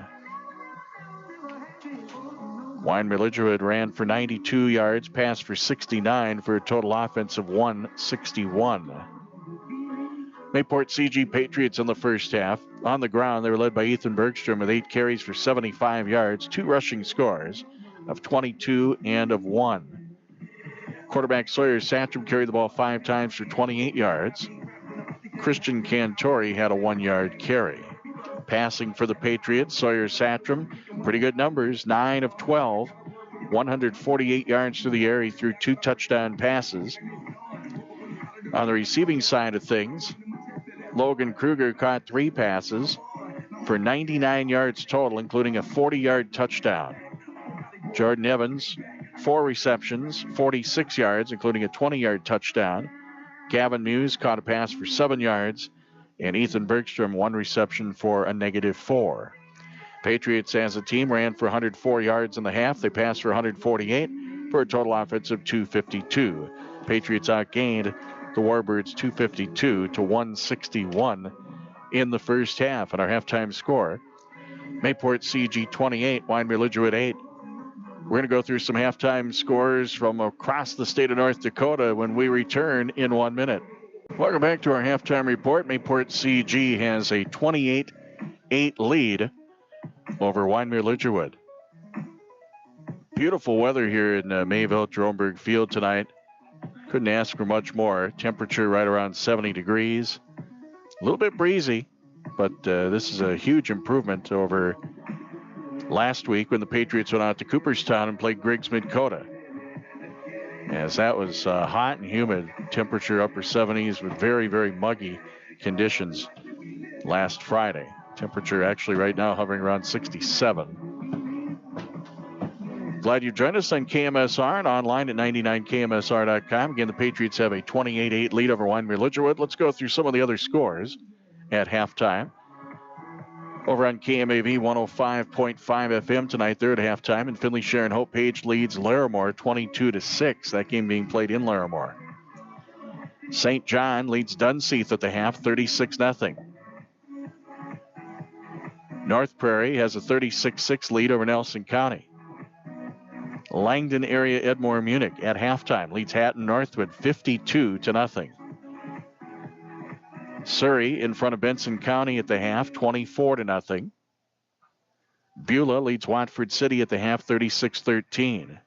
Wyndmere-Lidgerwood ran for 92 yards, passed for 69 for a total offense of 161. Mayport CG Patriots in the first half. On the ground, they were led by Ethan Bergstrom with 8 carries for 75 yards, 2 rushing scores of 22 and of 1. Quarterback Sawyer Satram carried the ball 5 times for 28 yards. Christian Cantori had a 1-yard carry. Passing for the Patriots, Sawyer Satram, pretty good numbers, 9 of 12, 148 yards through the air. He threw 2 touchdown passes. On the receiving side of things, Logan Kruger caught 3 passes for 99 yards total, including a 40-yard touchdown. Jordan Evans, 4 receptions, 46 yards, including a 20-yard touchdown. Gavin Muse caught a pass for 7 yards. And Ethan Bergstrom, 1 reception for a -4. Patriots as a team ran for 104 yards in the half. They passed for 148 for a total offense of 252. Patriots outgained the Warbirds 252 to 161 in the first half. And our halftime score, Mayport CG 28, Wyndmere-Lidgerwood 8. We're going to go through some halftime scores from across the state of North Dakota when we return in 1 minute. Welcome back to our halftime report. Mayport CG has a 28-8 lead over Wyndmere-Lidgerwood. Beautiful weather here in Mayville-Droneberg Field tonight. Couldn't ask for much more. Temperature right around 70 degrees. A little bit breezy, but this is a huge improvement over last week when the Patriots went out to Cooperstown and played Griggs Dakota. As that was hot and humid, temperature upper 70s with very, very muggy conditions last Friday. Temperature actually right now hovering around 67. Glad you joined us on KMSR and online at 99KMSR.com. Again, the Patriots have a 28-8 lead over Wyndmere-Lidgerwood. Let's go through some of the other scores at halftime. Over on KMAV 105.5 FM tonight, they're at halftime, and Finley Sharon Hope Page leads Larimore 22-6. That game being played in Larimore. St. John leads Dunseith at the half, 36-0. North Prairie has a 36-6 lead over Nelson County. Langdon area Edmore Munich at halftime leads Hatton Northwood 52-0. Surrey in front of Benson County at the half, 24-0. Beulah leads Watford City at the half, 36-13.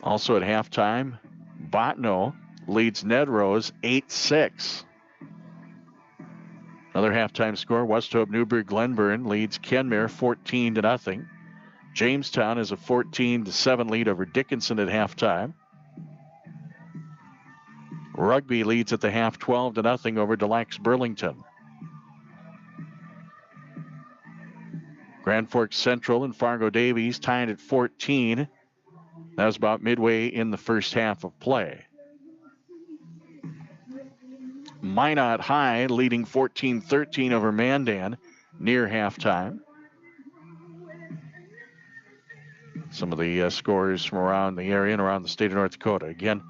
Also at halftime, Bottineau leads Ned Rose 8-6. Another halftime score, West Hope Newburgh Glenburn leads Kenmare 14-0. Jamestown has a 14-7 lead over Dickinson at halftime. Rugby leads at the half 12-0 over Delax Burlington. Grand Forks Central and Fargo Davies tied at 14. That was about midway in the first half of play. Minot High leading 14-13 over Mandan near halftime. Some of the scores from around the area and around the state of North Dakota. Again,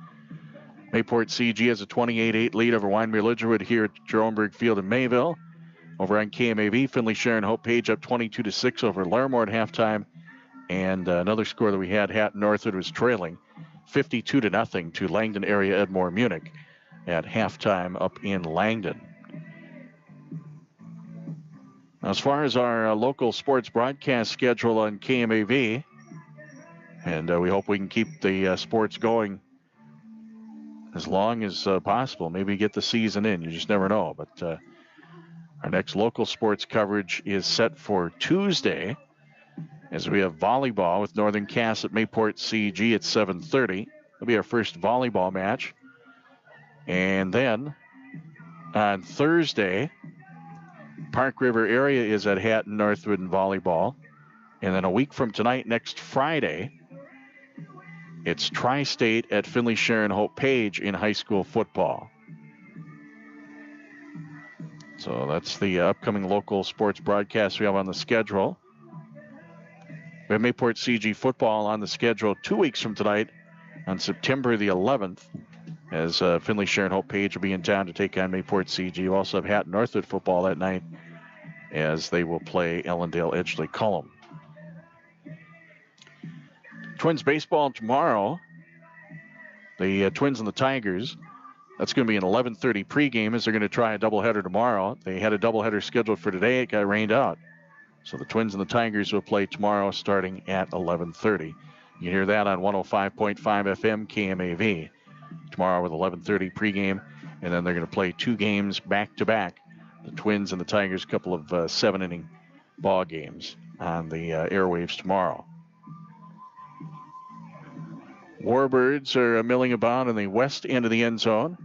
Mayport CG has a 28-8 lead over Wyndmere-Lidgerwood here at Jeromeburg Field in Mayville. Over on KMAV, Finley Sharon Hope Page up 22-6 over Larimore at halftime. And another score that we had, Hatton Northwood was trailing 52-0 to Langdon area Edmore Munich at halftime up in Langdon. Now, as far as our local sports broadcast schedule on KMAV, and we hope we can keep the sports going as long as possible. Maybe get the season in. You just never know. But our next local sports coverage is set for Tuesday, as we have volleyball with Northern Cass at Mayport CG at 7:30. It'll be our first volleyball match. And then on Thursday, Park River area is at Hatton Northwood in volleyball. And then a week from tonight, next Friday, it's Tri-State at Finley Sharon Hope Page in high school football. So that's the upcoming local sports broadcast we have on the schedule. We have Mayport CG football on the schedule 2 weeks from tonight on September the 11th, as Finley Sharon Hope Page will be in town to take on Mayport CG. We also have Hatton Northwood football that night, as they will play Ellendale Edgeley Cullum. Twins baseball tomorrow. The Twins and the Tigers. That's going to be an 11:30 pregame, as they're going to try a doubleheader tomorrow. They had a doubleheader scheduled for today. It got rained out. So the Twins and the Tigers will play tomorrow starting at 11:30. You hear that on 105.5 FM KMAV. Tomorrow with 11:30 pregame, and then they're going to play two games back-to-back. The Twins and the Tigers, a couple of 7-inning ball games on the airwaves tomorrow. Warbirds are milling about in the west end of the end zone.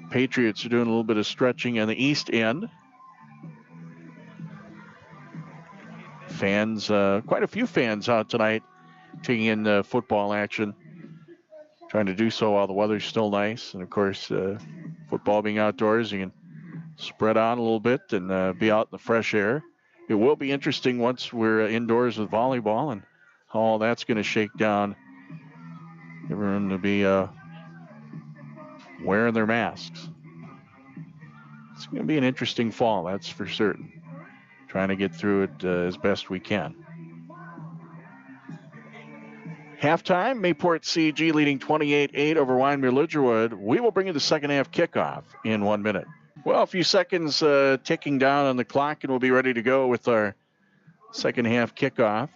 Patriots are doing a little bit of stretching on the east end. Fans, quite a few fans out tonight taking in football action. Trying to do so while the weather's still nice. And, of course, football being outdoors, you can spread out a little bit and be out in the fresh air. It will be interesting once we're indoors with volleyball and how all that's going to shake down. Everyone to be wearing their masks. It's going to be an interesting fall, that's for certain. Trying to get through it as best we can. Halftime, Mayport CG leading 28-8 over Wyndmere-Lidgerwood. We will bring you the second half kickoff in 1 minute. Well, a few seconds ticking down on the clock, and we'll be ready to go with our second half kickoff.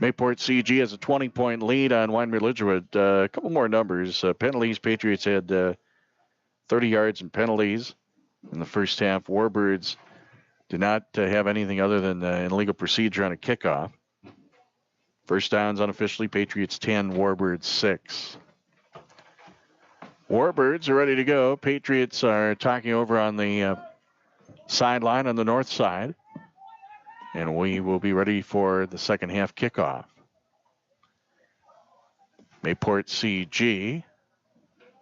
Mayport CG has a 20-point lead on Wyndmere-Lidgerwood. A couple more numbers. Penalties, Patriots had 30 yards in penalties in the first half. Warbirds did not have anything other than an illegal procedure on a kickoff. First downs unofficially, Patriots 10, Warbirds 6. Warbirds are ready to go. Patriots are talking over on the sideline on the north side. And we will be ready for the second half kickoff. Mayport CG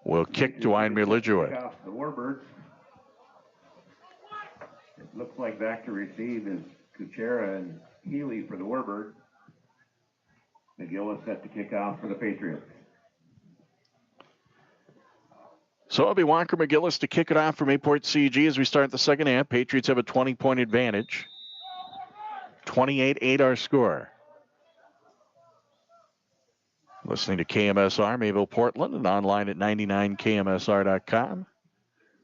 will kick to Wyndmere-Lidgerwood. The Warbirds. It looks like back to receive is Kuchera and Healy for the Warbirds. McGillis set to kick off for the Patriots. So it'll be Walker McGillis to kick it off for Mayport CG as we start the second half. Patriots have a 20-point advantage. 28-8 our score. Listening to KMSR, Mayville, Portland, and online at 99kmsr.com.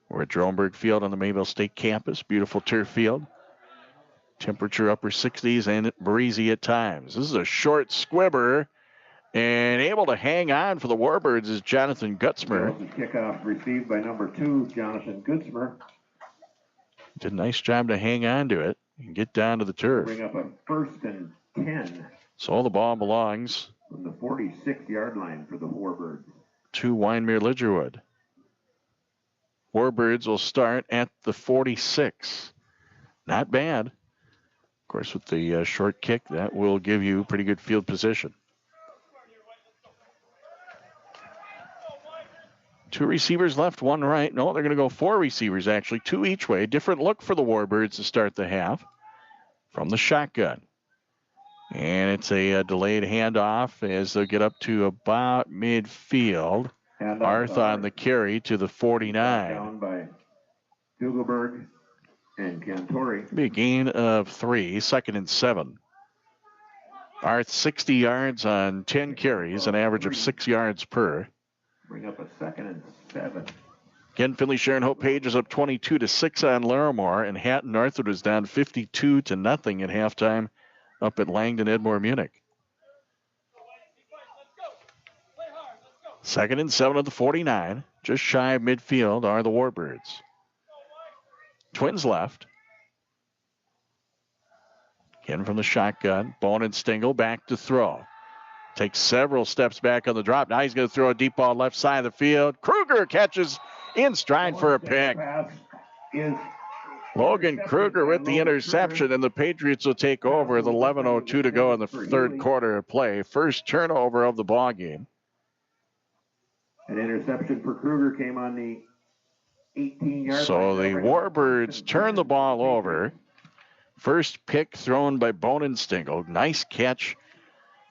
We're at Jeromeburg Field on the Mayville State Campus. Beautiful turf field. Temperature upper 60s and breezy at times. This is a short squibber. And able to hang on for the Warbirds is Jonathan Gutzmer. Kickoff received by number 2, Jonathan Gutzmer. Did a nice job to hang on to it and get down to the turf. Bring up a 1st and 10. So the ball belongs from the 46-yard line for the Warbirds. To Wyndmere-Lidgerwood. Warbirds will start at the 46. Not bad. Of course, with the short kick, that will give you pretty good field position. 2 receivers left, 1 right. No, they're going to go 4 receivers, actually, 2 each way. Different look for the Warbirds to start the half from the shotgun. And it's a delayed handoff as they'll get up to about midfield. Arth on the carry to the 49. Down by Hugelberg and Cantori. Be a gain of 3, 2nd and 7. Arth 60 yards on 10 carries, an average of 6 yards per. Bring up a 2nd and 7. Again, Finley Sharon Hope Page is up 22-6 on Larimore, and Hatton Northwood was down 52-0 at halftime up at Langdon Edmore Munich. 2nd and 7 of the 49. Just shy of midfield are the Warbirds. Twins left. Again from the shotgun. Bone and Stingle back to throw. Takes several steps back on the drop. Now he's going to throw a deep ball left side of the field. Kruger catches in stride for a pick. Logan Kruger with the interception, and the Patriots will take over with 11:02 to go in the third quarter of play. First turnover of the ball game. An interception for Kruger came on the 18-yard line. So the Warbirds turn the ball over. First pick thrown by Bonenstingle. Nice catch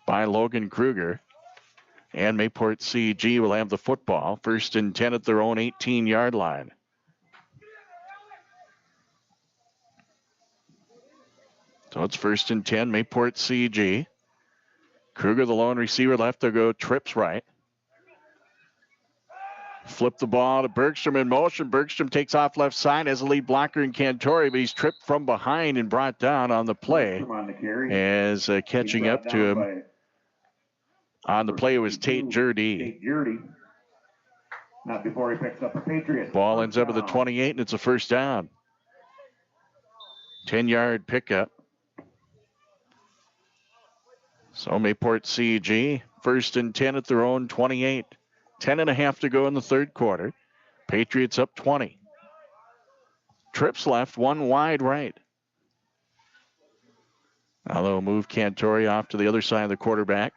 by Logan Kruger. And Mayport CG will have the football. 1st and 10 at their own 18-yard line. So it's 1st and 10, Mayport CG. Kruger, the lone receiver left. They'll go trips right. Flip the ball to Bergstrom in motion. Bergstrom takes off left side as a lead blocker in Cantori, but he's tripped from behind and brought down on the play. As catching up to him on the play was Tate Jurdy. Not before he picks up a Patriot. Ball ends up at the 28, and it's a first down. 10-yard pickup. So Mayport CG, 1st and 10 at their own 28. 10.5 to go in the third quarter. Patriots up 20. Trips left, 1 wide right. Now they'll move Cantori off to the other side of the quarterback.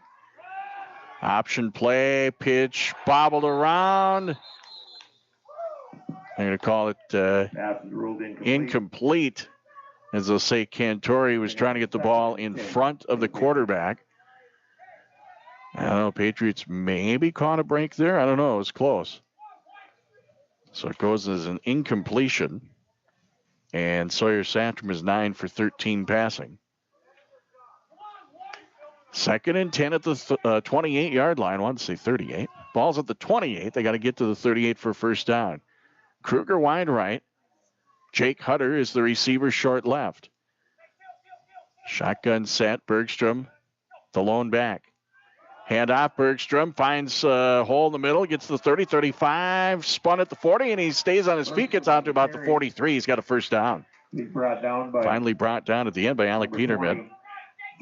Option play, pitch, bobbled around. I'm going to call it incomplete. As they'll say, Cantori was trying to get the ball in front of the quarterback. I don't know, Patriots maybe caught a break there. I don't know, it was close. So it goes as an incompletion. And Sawyer Satcham is 9 for 13 passing. 2nd and 10 at the 28-yard line. I wanted to say 38. Ball's at the 28. They got to get to the 38 for first down. Kruger wide right. Jake Hutter is the receiver short left. Shotgun set. Bergstrom, the lone back. Hand off. Bergstrom finds a hole in the middle. Gets to the 30, 35. Spun at the 40, and he stays on his feet. Gets out to about the 43. He's got a first down. He's finally brought down at the end by Alec Peterman,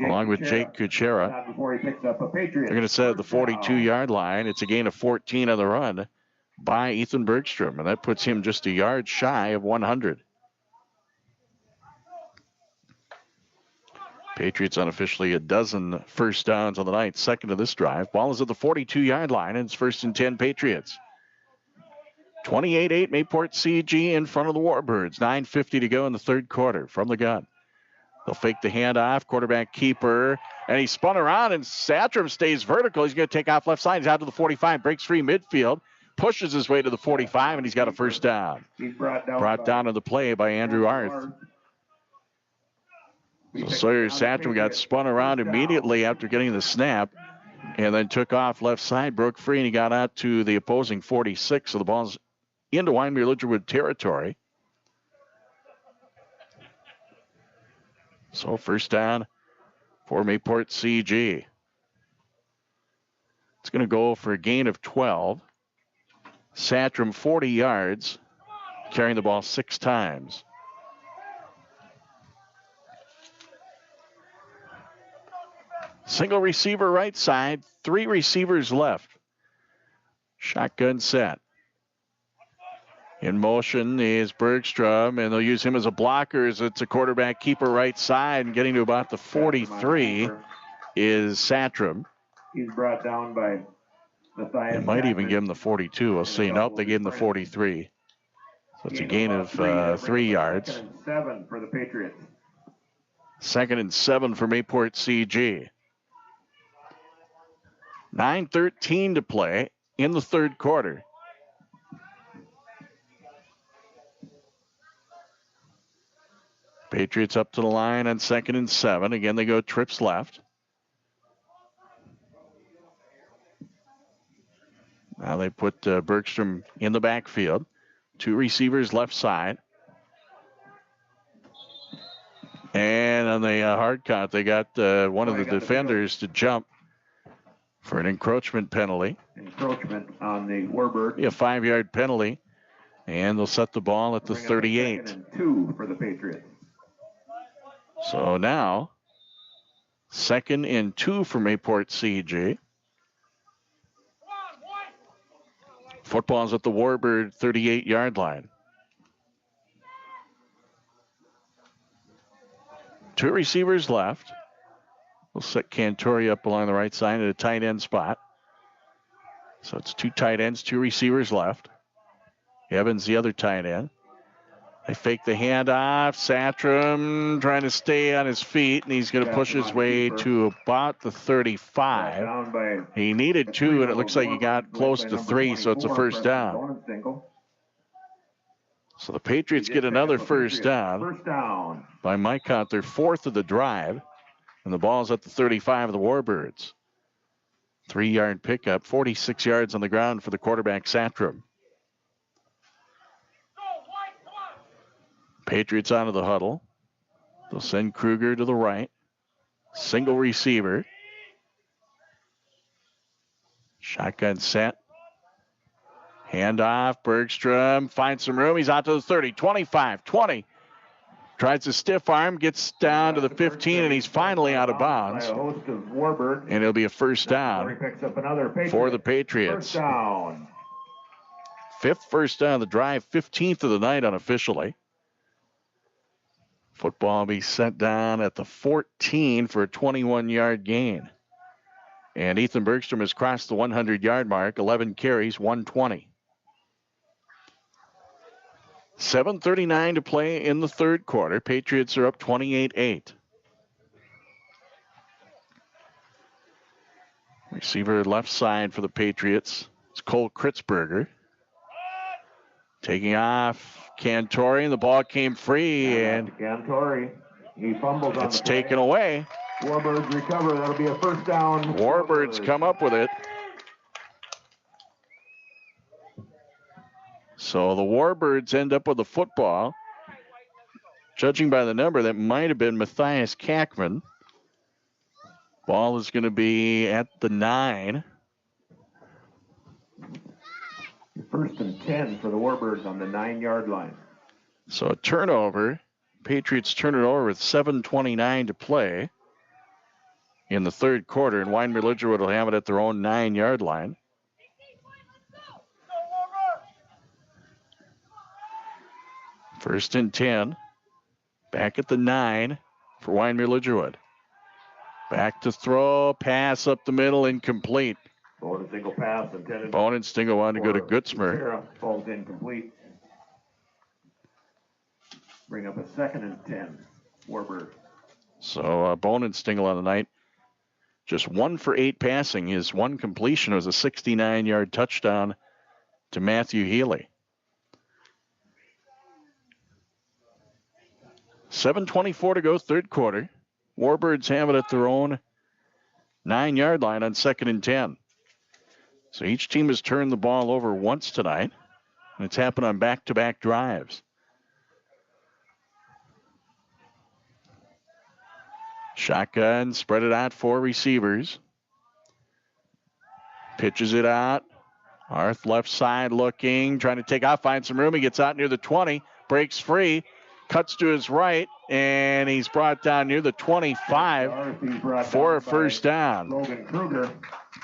along with Jake Kuchera. They're going to set at the 42-yard line. It's a gain of 14 on the run by Ethan Bergstrom, and that puts him just a yard shy of 100. Patriots unofficially a dozen first downs on the night, 2nd of this drive. Ball is at the 42-yard line, and it's 1st and 10 Patriots. 28-8 Mayport CG in front of the Warbirds. 9:50 to go in the third quarter from the gun. They'll fake the handoff, quarterback keeper, and he spun around, and Satcham stays vertical. He's going to take off left side. He's out to the 45, breaks free midfield, pushes his way to the 45, and he's got a first down. He's brought down on the play by Andrew Arth. So Sawyer Satcham got spun around immediately after getting the snap and then took off left side, broke free, and he got out to the opposing 46. So the ball's into Wyndmere-Lidgerwood territory. So first down for Mayport CG. It's going to go for a gain of 12. Satcham 40 yards, carrying the ball 6 times. Single receiver right side, 3 receivers left. Shotgun set. In motion is Bergstrom, and they'll use him as a blocker as it's a quarterback keeper right side, and getting to about the 43 is Satram. He's brought down by Matthias. They might even give him the 42. We'll see. Nope, they gave him the 43. So it's a gain of 3 yards. 2nd and 7 for the Patriots. 2nd and 7 for Mayport CG. 9:13 to play in the third quarter. Patriots up to the line on 2nd and 7. Again, they go trips left. Now they put Bergstrom in the backfield. 2 receivers left side. And on the hard count, they got one of the defenders to jump for an encroachment penalty. Encroachment on the Warbirds. A 5-yard penalty. And they'll set the ball at the 38. 2nd and 2 for the Patriots. So now, 2nd and 2 for Mayport CG. Football's at the Warbird 38-yard line. 2 receivers left. We'll set Cantori up along the right side at a tight end spot. So it's 2 tight ends, 2 receivers left. Evans, the other tight end. They fake the handoff. Satram trying to stay on his feet, and he's going to push his way to about the 35. He needed 2, and it looks like he got close to 3, so it's a first down. So the Patriots get another first down. First down. By my count, their 4th of the drive, and the ball's at the 35 of the Warbirds. 3-yard pickup, 46 yards on the ground for the quarterback, Satram. Patriots out of the huddle. They'll send Kruger to the right. Single receiver. Shotgun set. Handoff. Bergstrom finds some room. He's out to the 30, 25, 20. Tries to stiff arm, gets down to the 15, and he's finally out of bounds. And it'll be a first down for the Patriots. First down. 5th first down of the drive, 15th of the night unofficially. Football will be sent down at the 14 for a 21-yard gain. And Ethan Bergstrom has crossed the 100-yard mark, 11 carries, 120. 7:39 to play in the third quarter. Patriots are up 28-8. Receiver left side for the Patriots. It's Cole Kritzberger. Taking off Cantori, and the ball came free, and Cantori, he fumbles. It's taken away. Warbirds recover. That'll be a first down. Warbirds come up with it. So the Warbirds end up with the football. Judging by the number, that might have been Matthias Kackman. Ball is going to be at the 9. First and 10 for the Warbirds on the 9-yard line. So a turnover. Patriots turn it over with 7:29 to play in the third quarter, and Wyndmere-Lidgerwood will have it at their own 9-yard line. First and 10. Back at the 9 for Wyndmere-Lidgerwood. Back to throw. Pass up the middle. Incomplete. Bone single pass intended. Bone and Stingo wanted to go to Gutzmer. Falls incomplete. Bring up a 2nd and 10. Warbird. So Bone and Stingle on the night. Just 1 for 8 passing. His one completion was a 69-yard touchdown to Matthew Healy. 7:24 to go, third quarter. Warbirds have it at their own 9-yard line on 2nd and 10. So each team has turned the ball over once tonight, and it's happened on back-to-back drives. Shotgun, spread it out, 4 receivers. Pitches it out. Arth left side looking, trying to take off, find some room. He gets out near the 20, breaks free, cuts to his right, and he's brought down near the 25 for a first down. Logan Kruger.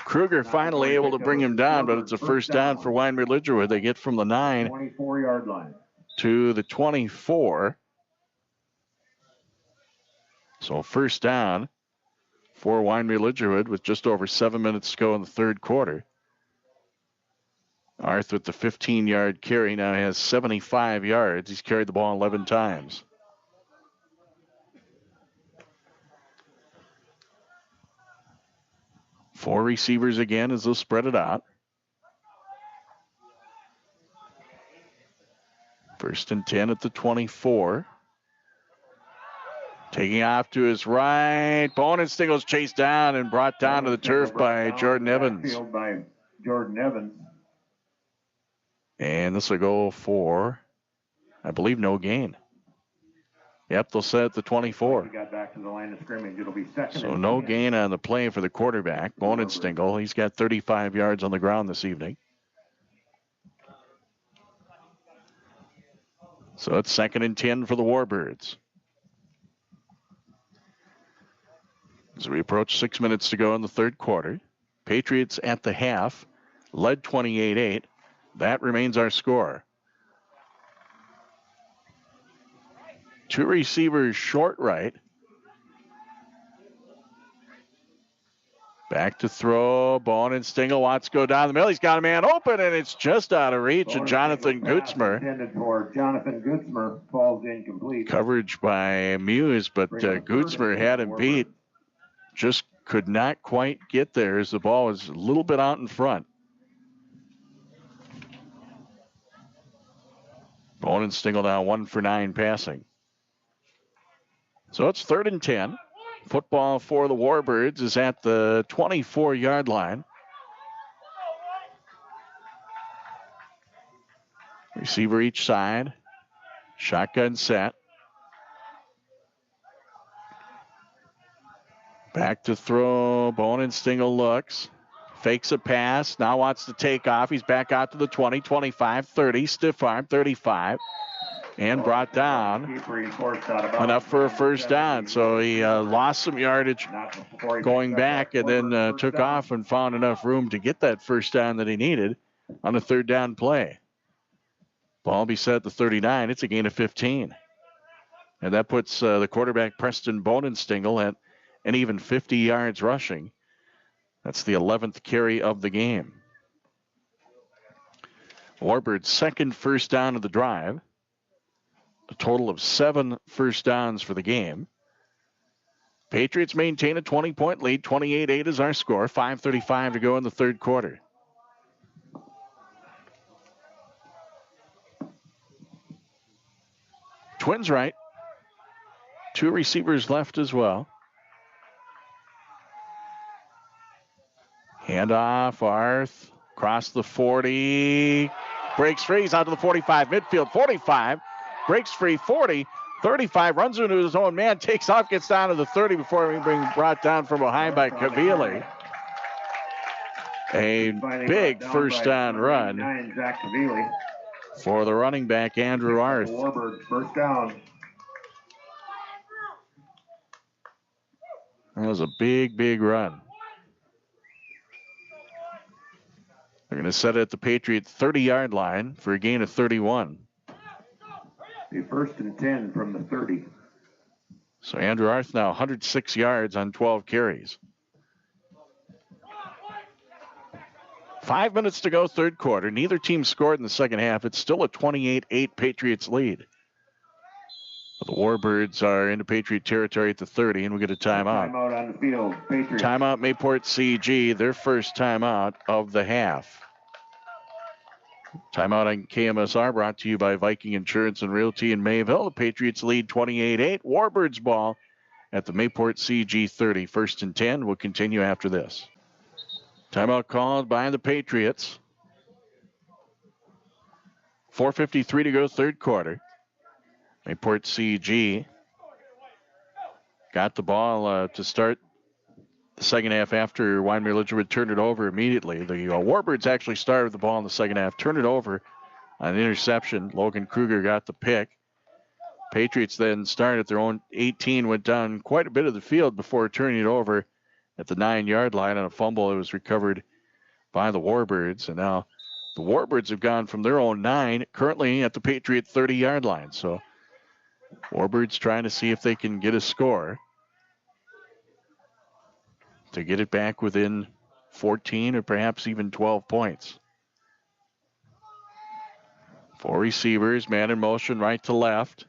Kruger finally able to bring him down, but it's a first down for Wyndmere-Lidgerwood. They get from the 9 24-yard line to the 24. So first down for Wyndmere-Lidgerwood with just over 7 minutes to go in the third quarter. Arth with the 15-yard carry now has 75 yards. He's carried the ball 11 times. Four receivers again as they'll spread it out. First and 10 at the 24. Taking off to his right. Bohnenstingel's chased down and brought down to the turf by Jordan Evans. By Jordan Evans. And this will go for, I believe, no gain. Yep, they'll set at the 24. We got back to the line of scrimmage. It'll be second. So no gain on the play for the quarterback, Bohnenstingel. He's got 35 yards on the ground this evening. So it's second and 10 for the Warbirds. As we approach 6 minutes to go in the third quarter, Patriots at the half led 28-8. That remains our score. Two receivers short right. Back to throw. Bohnenstingel wants to go down the middle. He's got a man open, and it's just out of reach. And Jonathan Gutzmer. Intended for Jonathan Gutzmer, falls incomplete. Coverage by Muse, but Gutzmer had him beat. Just could not quite get there as the ball was a little bit out in front. Bohnenstingel now 1 for 9 passing. So it's third and 10. Football for the Warbirds is at the 24-yard line. Receiver each side. Shotgun set. Back to throw. Bohnenstingel looks. Fakes a pass. Now wants to take off. He's back out to the 20, 25, 30. Stiff arm, 35. And brought down enough for a first down. So he lost some yardage going back and then took off and found enough room to get that first down that he needed on a third down play. Ball be set at the 39. It's a gain of 15. And that puts the quarterback Preston Bohnenstingel at an even 50 yards rushing. That's the 11th carry of the game. Warbirds' second first down of the drive. A total of 7 first downs for the game. Patriots maintain a 20-point lead. 28-8 is our score. 5:35 to go in the third quarter. Twins right. 2 receivers left as well. Handoff, Arth, across the 40. Breaks free. He's out to the 45, midfield, 45. Breaks free, 40, 35, runs into his own man, takes off, gets down to the 30 before being brought down from behind by Kavili. A big first down run for the running back, Andrew Arth. First down. That was a big, big run. They're going to set it at the Patriots 30-yard line for a gain of 31. The first and 10 from the 30. So Andrew Arth now 106 yards on 12 carries. 5 minutes to go, third quarter. Neither team scored in the second half. It's still a 28-8 Patriots lead. The Warbirds are into Patriot territory at the 30, and we get a timeout. Timeout on the field, Patriots. Timeout, Mayport CG, their first timeout of the half. Timeout on KMSR brought to you by Viking Insurance and Realty in Mayville. The Patriots lead 28-8. Warbirds ball at the Mayport CG 30. First and 10 will continue after this. Timeout called by the Patriots. 4:53 to go, third quarter. Mayport CG got the ball to start the second half after Wyndmere-Lidgerwood turned it over immediately. The Warbirds actually started the ball in the second half, turned it over on an interception. Logan Kruger got the pick. Patriots then started at their own 18, went down quite a bit of the field before turning it over at the 9-yard line on a fumble. It was recovered by the Warbirds, and now the Warbirds have gone from their own 9, currently at the Patriot 30-yard line. So Warbirds trying to see if they can get a score to get it back within 14 or perhaps even 12 points. 4 receivers, man in motion right to left.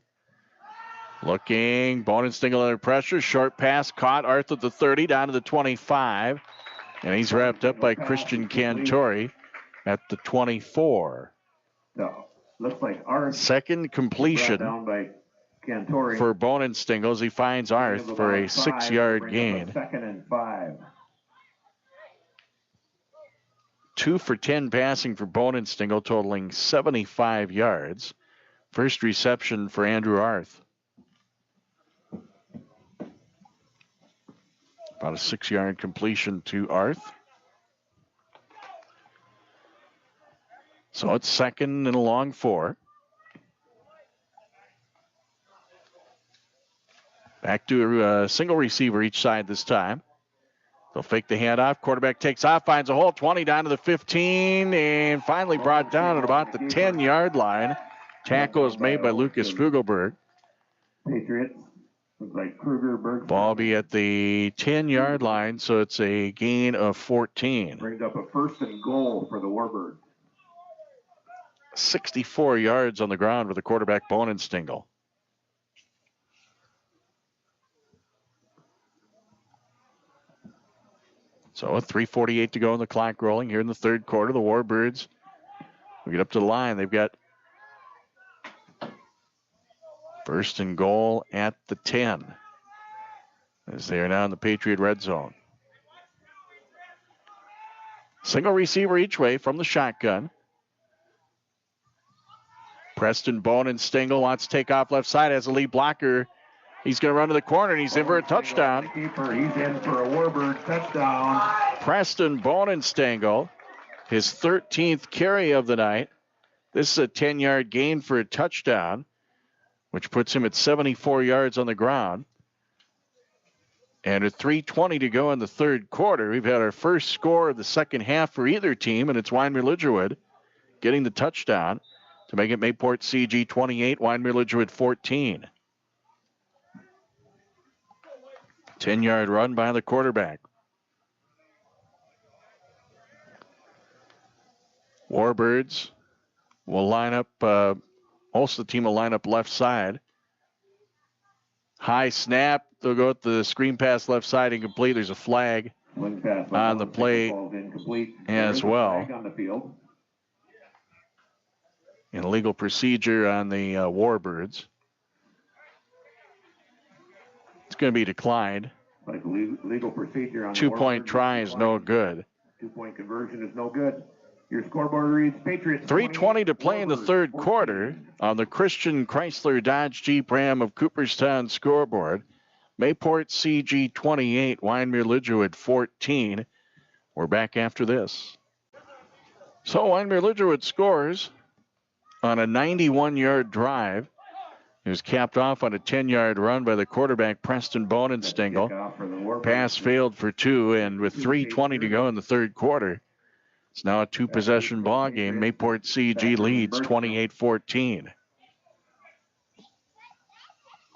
Looking, Bonenstingle under pressure. Short pass caught. Arth at the 30, down to the 25. And he's wrapped up by Christian Cantori at the 24. No, looks like Arth. Second completion down by Cantori for Bonenstingle as he finds Arth for a 6-yard gain. 2nd and 5. 2 for 10 passing for Bonenstingle, totaling 75 yards. First reception for Andrew Arth. About a 6-yard completion to Arth. So it's 2nd and a long 4. Back to a single receiver each side this time. They'll fake the handoff. Quarterback takes off, finds a hole, 20 down to the 15, and finally brought down at about the 10-yard line. Tackle is made by Lucas Fugelberg. Patriots. Looks like Krugerberg. Ball be at the 10-yard line, so it's a gain of 14. Brings up a 1st and goal for the Warbirds. 64 yards on the ground with the quarterback Bonenstingle. So 3:48 to go in the clock rolling here in the third quarter. The Warbirds will get up to the line. They've got 1st and goal at the 10 as they are now in the Patriot red zone. Single receiver each way from the shotgun. Preston Bonenstingle wants to take off left side, has a lead blocker. He's going to run to the corner, and he's in for a touchdown. He's in for a Warbird touchdown. Preston Bonenstingle, his 13th carry of the night. This is a 10-yard gain for a touchdown, which puts him at 74 yards on the ground. And at 3:20 to go in the third quarter, we've had our first score of the second half for either team, and it's Wyndmere-Lidgerwood getting the touchdown to make it Mayport CG 28, Wyndmere-Lidgerwood 14. 10-yard run by the quarterback. Warbirds will line up, most of the team will line up left side. High snap. They'll go with the screen pass left side incomplete. There's a flag on the play as well. On the field. An illegal procedure on the Warbirds. It's going to be declined. Like legal procedure on 2-point try is no good. 2-point conversion is no good. Your scoreboard reads Patriots. 3:20 to play in the third quarter on the Christian Chrysler Dodge Jeep Ram of Cooperstown scoreboard. Mayport CG 28, Wyndmere-Lidgerwood 14. We're back after this. So Wyndmere-Lidgerwood scores on a 91-yard drive. It was capped off on a 10-yard run by the quarterback, Preston Bonenstingle. Pass failed for 2, and with 3:20 to go in the third quarter, it's now a 2-possession ball game. Mayport CG leads 28-14.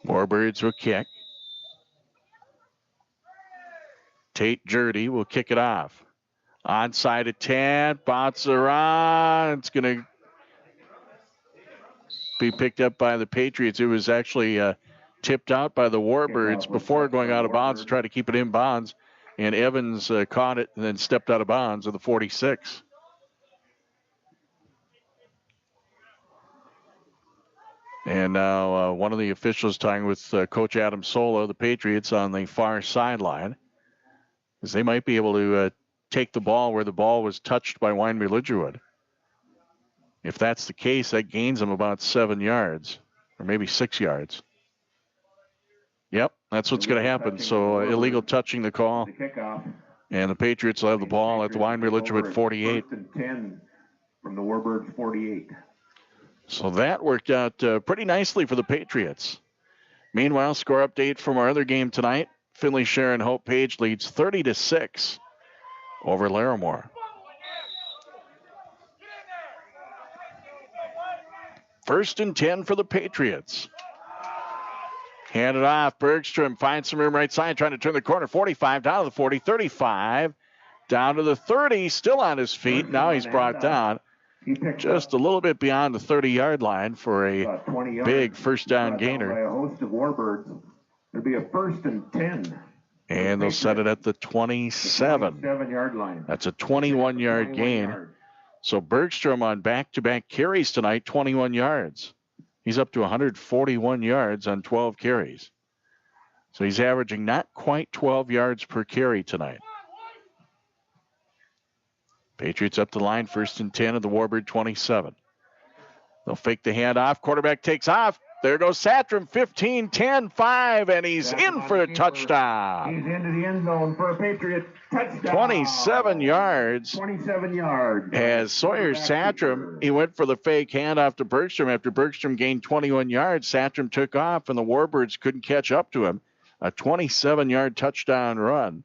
Warbirds will kick. Tate Jurdy will kick it off. Onside at 10, bounce around. It's going to be picked up by the Patriots. It was actually tipped out by the Warbirds before going out of bounds to try to keep it in bounds. And Evans caught it and then stepped out of bounds at the 46. And now one of the officials talking with Coach Adam Solo, the Patriots, on the far sideline, because they might be able to take the ball where the ball was touched by Wyndmere-Lidgerwood. If that's the case, that gains them about 7 yards, or maybe 6 yards. Yep, that's what's going to happen. So illegal touching the call. And the Patriots will have the ball at the Wyndmere-Lidgerwood 48. 1st and 10 from the Warbirds 48. So that worked out pretty nicely for the Patriots. Meanwhile, score update from our other game tonight. Finley Sharon Hope Page leads 30-6 over Larimore. First and 10 for the Patriots. Hand it off. Bergstrom finds some room right side, trying to turn the corner. 45 down to the 40, 35 down to the 30. Still on his feet. Now he's brought down just a little bit beyond the 30-yard line for a big first down gainer. By a host of Warbirds. It'll be a first and 10. And they'll set it at the 27. 27-yard line. That's a 21-yard gain. So Bergstrom on back-to-back carries tonight, 21 yards. He's up to 141 yards on 12 carries. So he's averaging not quite 12 yards per carry tonight. Patriots up the line, first and 10 of the Warbird 27. They'll fake the handoff. Quarterback takes off. There goes Satram, 15, 10, 5, and he's in for a touchdown. He's into the end zone for a Patriot touchdown. 27 yards. 27 yards. As Sawyer Satram, he went for the fake handoff to Bergstrom. After Bergstrom gained 21 yards, Satram took off, and the Warbirds couldn't catch up to him. A 27-yard touchdown run.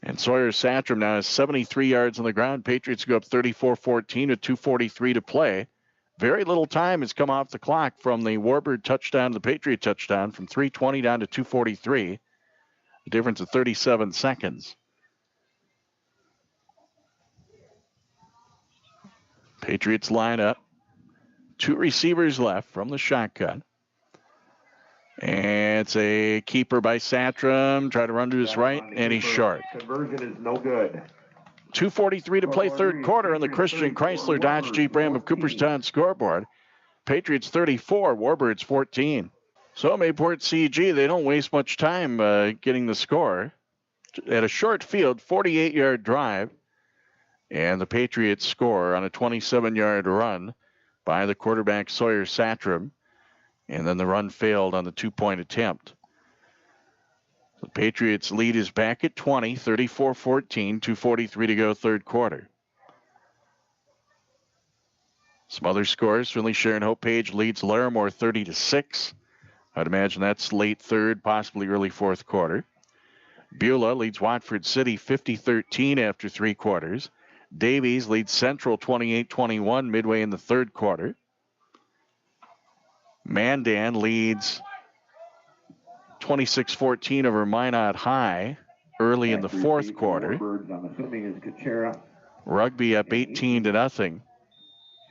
And Sawyer Satram now has 73 yards on the ground. Patriots go up 34-14 with 2:43 to play. Very little time has come off the clock from the Warbird touchdown to the Patriot touchdown, from 3:20 down to 2:43. A difference of 37 seconds. Patriots line up. Two receivers left from the shotgun. And it's a keeper by Satram. Try to run to his right, and he's short. Conversion is no good. 2:43 to play third quarter on the Christian Chrysler Dodge Jeep Ram of Cooperstown scoreboard. Patriots 34, Warbirds 14. So Mayport CG, they don't waste much time getting the score. At a short field, 48-yard drive. And the Patriots score on a 27-yard run by the quarterback Sawyer Satram. And then the run failed on the two-point attempt. The Patriots lead is back at 20, 34-14, 2:43 to go third quarter. Some other scores. Finley Sharon Hope Page leads Larimore 30-6. I'd imagine that's late third, possibly early fourth quarter. Beulah leads Watford City 50-13 after three quarters. Davies leads Central 28-21 midway in the third quarter. Mandan leads 26-14 over Minot High early in the fourth quarter. I'm assuming is Kuchera. Rugby up 18-0.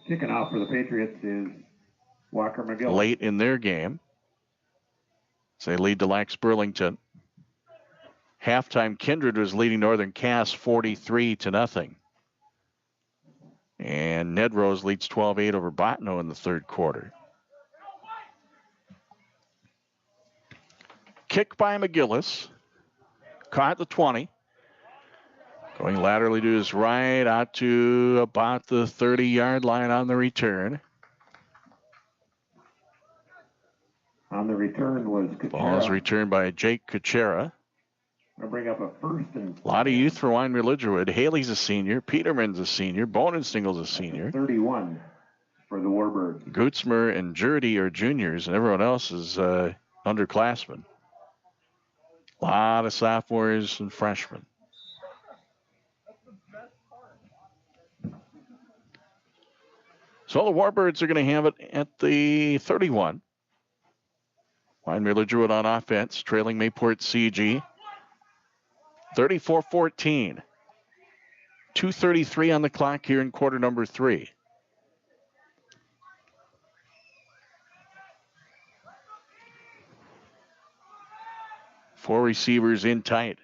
Kicking off for the Patriots is Walker McGill. Late in their game. So they lead to Lax Burlington. Halftime, Kindred was leading Northern Cass 43-0. And Ned Rose leads 12-8 over Bottineau in the third quarter. Kick by McGillis. Caught the 20. Going laterally to his right, out to about the 30-yard line on the return. On the return was Kuchera. Ball is returned by Jake Kuchera. I'll bring up a first and... A lot of youth for Wyndmere-Lidgerwood. Haley's a senior. Peterman's a senior. Bonenstingle's a senior. 31 for the Warbirds. Gutzmer and Jurdy are juniors, and everyone else is underclassmen. A lot of sophomores and freshmen. So the Warbirds are going to have it at the 31. Wyndmere-Lidgerwood on offense, trailing Mayport CG. 34-14. 2:33 on the clock here in quarter number 3. Four receivers in tight.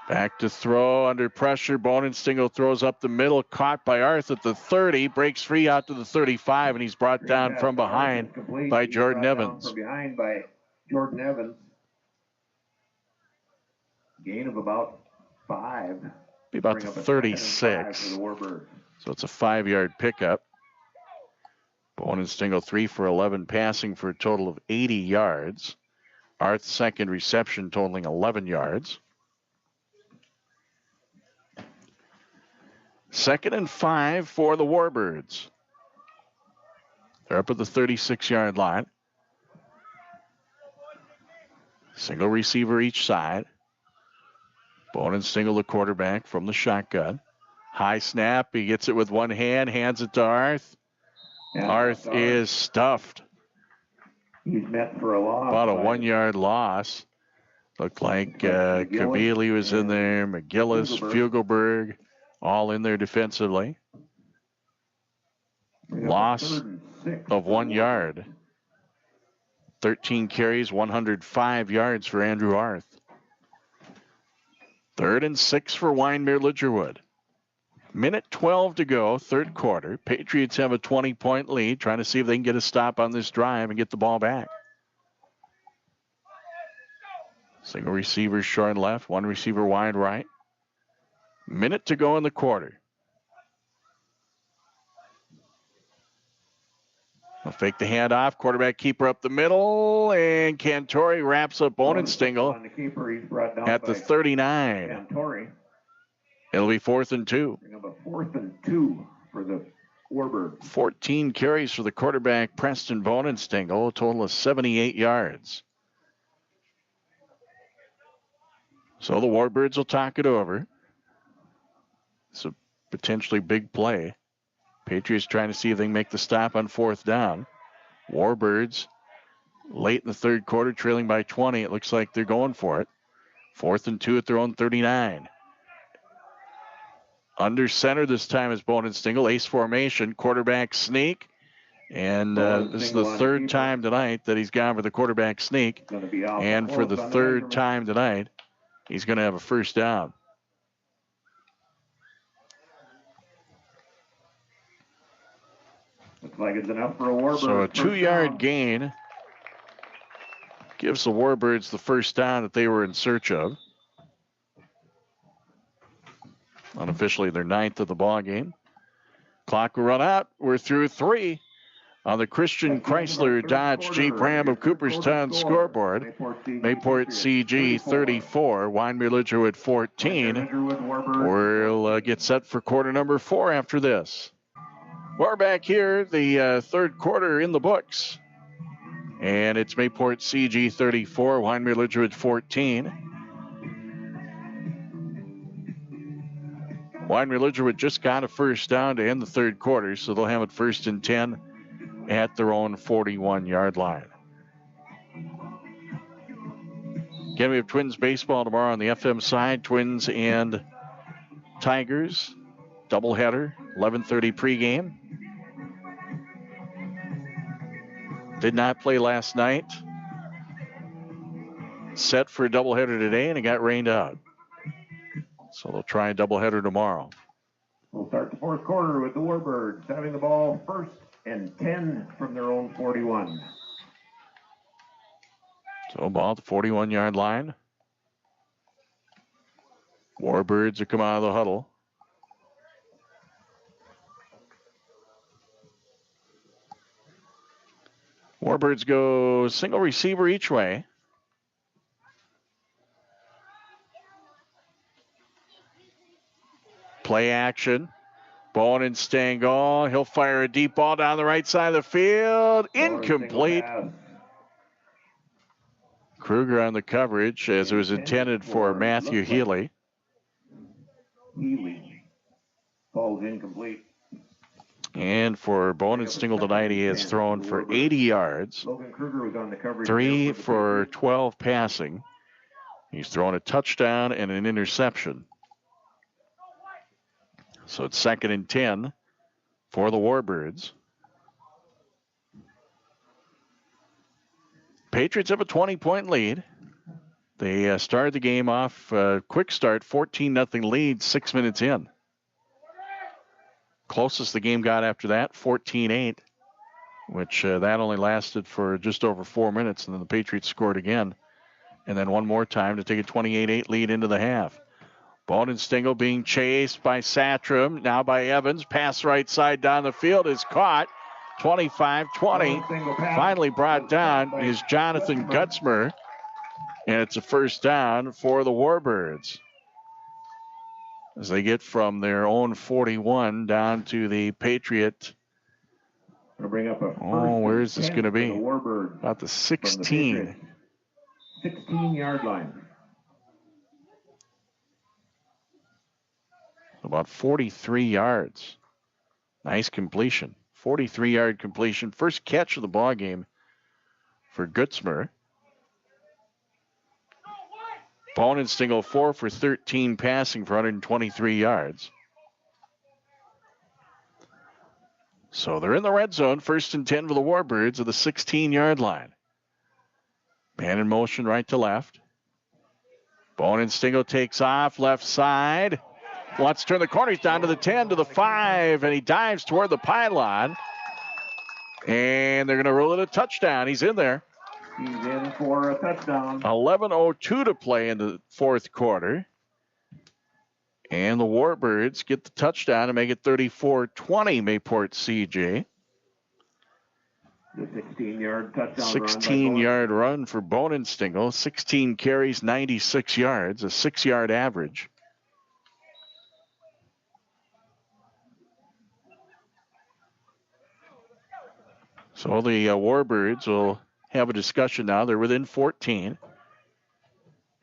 Back to throw under pressure. Bonenstingle throws up the middle, caught by Arth at the 30, breaks free out to the 35, and he's brought down from behind by Jordan Evans. From behind by Jordan Evans. Gain of about 5. Be about the 36. So it's a 5-yard pickup. Bonenstingle 3 for 11 passing for a total of 80 yards. Arth's second reception totaling 11 yards. 2nd and 5 for the Warbirds. They're up at the 36-yard line. Single receiver each side. Bohnenstengel, the quarterback, from the shotgun. High snap. He gets it with one hand, hands it to Arth. Arth is stuffed. He's met for a loss. About a 1-yard loss. Looked like Kavili was in there, McGillis, Fugelberg, all in there defensively. Loss of 1 yard. 13 carries, 105 yards for Andrew Arth. 3rd and 6 for Wyndmere-Lidgerwood. Minute 12 to go, third quarter. Patriots have a 20-point lead, trying to see if they can get a stop on this drive and get the ball back. Single receiver short left, one receiver wide right. Minute to go in the quarter. They'll fake the handoff. Quarterback keeper up the middle, and Cantori wraps up Bohnenstengel at the 39. It'll be 4th and 2. 4th and 2 for the Warbirds. 14 carries for the quarterback, Preston Bohnenstengel, a total of 78 yards. So the Warbirds will talk it over. It's a potentially big play. Patriots trying to see if they can make the stop on 4th down. Warbirds late in the third quarter, trailing by 20. It looks like they're going for it. 4th and 2 at their own 39. Under center this time is Bohnenstengel. Ace formation, quarterback sneak. And this is the 3rd time tonight that he's gone for the quarterback sneak. And for the 3rd time tonight, he's going to have a first down. Looks like it's enough for a Warbird. So a 2-yard gain gives the Warbirds the first down that they were in search of. Unofficially, their 9th of the ball game. Clock will run out. We're through 3 on the Christian Chrysler Dodge Jeep Ram of Cooperstown scoreboard. Mayport CG 34, Wyndmere-Lidgerwood 14. We'll get set for quarter number 4 after this. We're back here, the third quarter in the books. And it's Mayport CG 34, Wyndmere-Lidgerwood 14. Wyndmere-Lidgerwood just got a first down to end the third quarter, so they'll have it 1st and 10 at their own 41-yard line. Again, we have Twins baseball tomorrow on the FM side. Twins and Tigers, doubleheader, 11:30 pregame. Did not play last night. Set for a doubleheader today, and it got rained out. So they'll try a doubleheader tomorrow. We'll start the fourth quarter with the Warbirds having the ball 1st and 10 from their own 41. So ball at the 41-yard line. Warbirds are coming out of the huddle. Warbirds go single receiver each way. Play action. Bohnenstengel. He'll fire a deep ball down the right side of the field. Incomplete. Kruger on the coverage as it was intended for Matthew Healy. Healy. Ball's incomplete. And for Bohnenstengel tonight, he has thrown for 80 yards. Logan Kruger was on the coverage. 3 for 12 passing. He's thrown a touchdown and an interception. So it's 2nd and 10 for the Warbirds. Patriots have a 20-point lead. They started the game off, quick start, 14-0 lead, 6 minutes in. Closest the game got after that, 14-8, which that only lasted for just over 4 minutes, and then the Patriots scored again. And then one more time to take a 28-8 lead into the half. Bohnenstengel being chased by Satram, now by Evans. Pass right side down the field is caught. 25-20. Finally brought down is Jonathan Gutzmer. And it's a first down for the Warbirds. as they get from their own 41 down to the Patriot. Bring up a Where is this going to be? Warbirds about the 16. 16-yard line. About 43 yards. Nice completion. 43-yard completion. First catch of the ball game for Gutzmer. Bohnenstengel 4 for 13 passing for 123 yards. So they're in the red zone. 1st and 10 for the Warbirds at the 16-yard line. Man in motion right to left. Bohnenstengel takes off left side. Wants to turn the corner. He's down to the 10, to the 5, and he dives toward the pylon. And they're going to rule it a touchdown. He's in there. He's in for a touchdown. 11:02 to play in the fourth quarter. And the Warbirds get the touchdown to make it 34-20, Mayport CG. The 16-yard touchdown 16-yard run for Bohnenstengel. 16 carries, 96 yards, a 6-yard average. So the Warbirds will have a discussion now. They're within 14.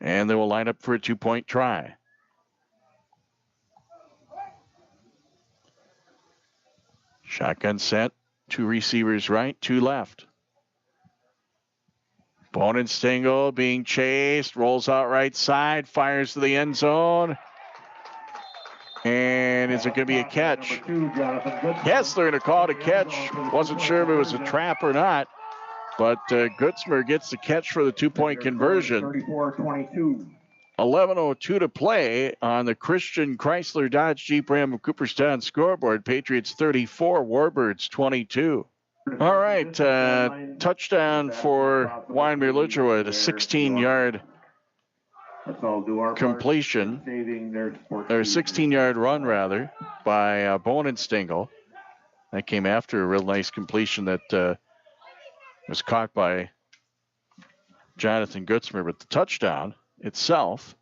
And they will line up for a 2-point try. Shotgun set. 2 receivers right, 2 left. Bohnenstengel being chased, rolls out right side, fires to the end zone. And is it going to be a catch? Yes, they're going to call it a catch. Wasn't sure if it was a trap or not. But Gutzmer gets the catch for the 2-point conversion. 34-22. 11:02 to play on the Christian Chrysler Dodge Jeep Ram of Cooperstown scoreboard. Patriots 34, Warbirds 22. All right, touchdown for Wyndmere-Lidgerwood, a 16-yard completion, or a 16-yard run, rather, by Bohnenstengel. That came after a real nice completion that was caught by Jonathan Gutzmer. But the touchdown itself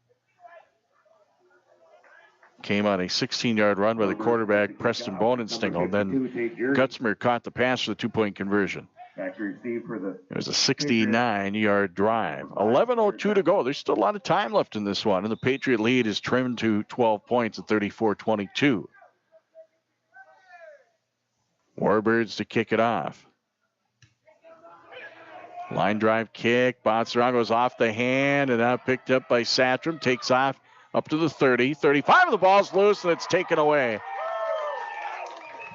came on a 16-yard run by the quarterback, Preston Bohnenstengel. Then Gutzmer caught the pass for the 2-point conversion. It was a 69-yard drive. 11:02 to go. There's still a lot of time left in this one, and the Patriot lead is trimmed to 12 points at 34-22. Warbirds to kick it off. Line drive kick. Bounce around, goes off the hand, and now picked up by Satram. Takes off up to the 30. 35, the ball's loose, and it's taken away.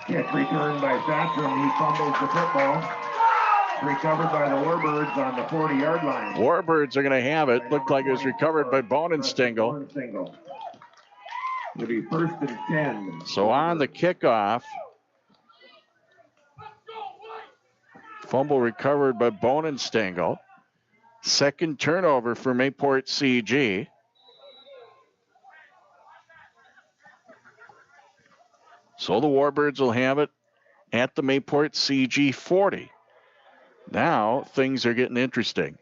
Kick returned by Satram. He fumbles the football. Recovered by the Warbirds on the 40-yard line. Warbirds are going to have it. Looked like it was recovered by Bohnenstengel. It'll be 1st and 10. So on the kickoff, fumble recovered by Bohnenstengel. Second turnover for Mayport CG. So the Warbirds will have it at the Mayport CG 40. Now things are getting interesting.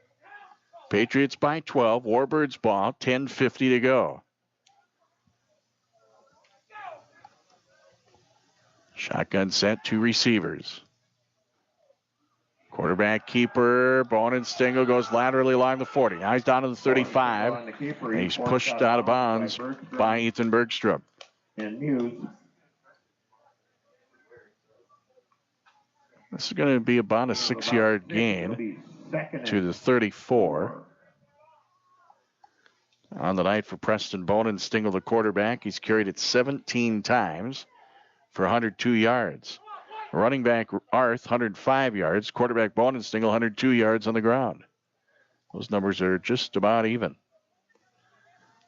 Patriots by 12, Warbirds ball, 10:50 to go. Shotgun set, 2 receivers. Quarterback keeper, Bohnenstengel goes laterally along the 40. Now he's down to the 35. And he's pushed out of bounds by Ethan Bergstrom. And Muse. This is going to be about a 6-yard gain to the 34. On the night for Preston Bohnenstengel, the quarterback, he's carried it 17 times for 102 yards. Running back Arth, 105 yards. Quarterback Bohnenstengel, 102 yards on the ground. Those numbers are just about even.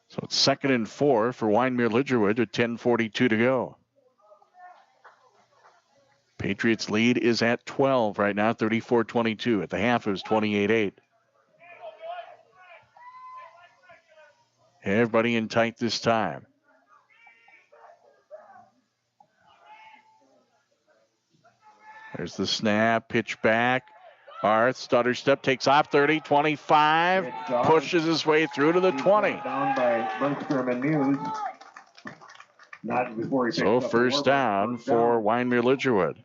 So it's 2nd and 4 for Wyndmere-Lidgerwood with 10:42 to go. Patriots lead is at 12 right now, 34-22. At the half, it was 28-8. Everybody in tight this time. There's the snap, pitch back. Arth, stutter step, takes off 30, 25, pushes his way through to the 20. Down by Bergstrom and Muse. Not before he picks So up the first Warbirds. down First for Wyndmere-Lidgerwood.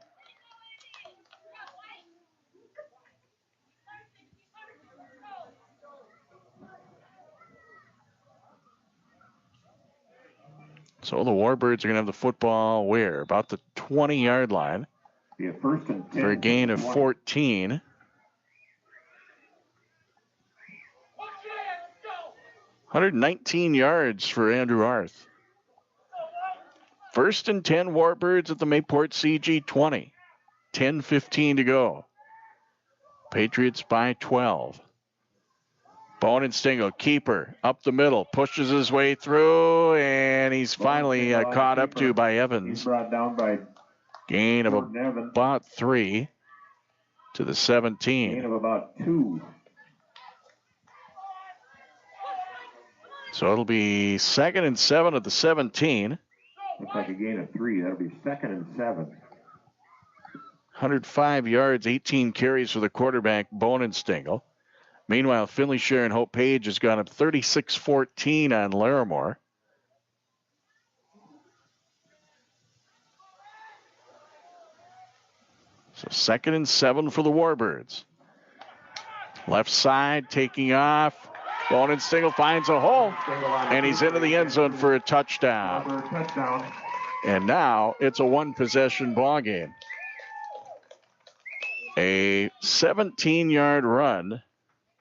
So the Warbirds are going to have the football where? About the 20-yard line. Be a first and 10 for a gain of 20. 14. $119 for Andrew Arth. First and 10 Warbirds at the Mayport CG 20. 10:15 to go. Patriots by 12. Bone and Stingle, keeper, up the middle, pushes his way through, and he's finally caught up to by Evans. He's brought down by gain of Evans. About 3 to the 17. Gain of about 2. So it'll be 2nd and 7 at the 17. Looks like a gain of 3. That'll be 2nd and 7. 105 yards, 18 carries for the quarterback, Bone and Stingle. Meanwhile, Finley Sharon Hope Page has gone up 36-14 on Larimore. So 2nd and 7 for the Warbirds. Left side taking off. Bone and Stingle finds a hole, and he's into the end zone for a touchdown. And now it's a one-possession ball game. A 17-yard run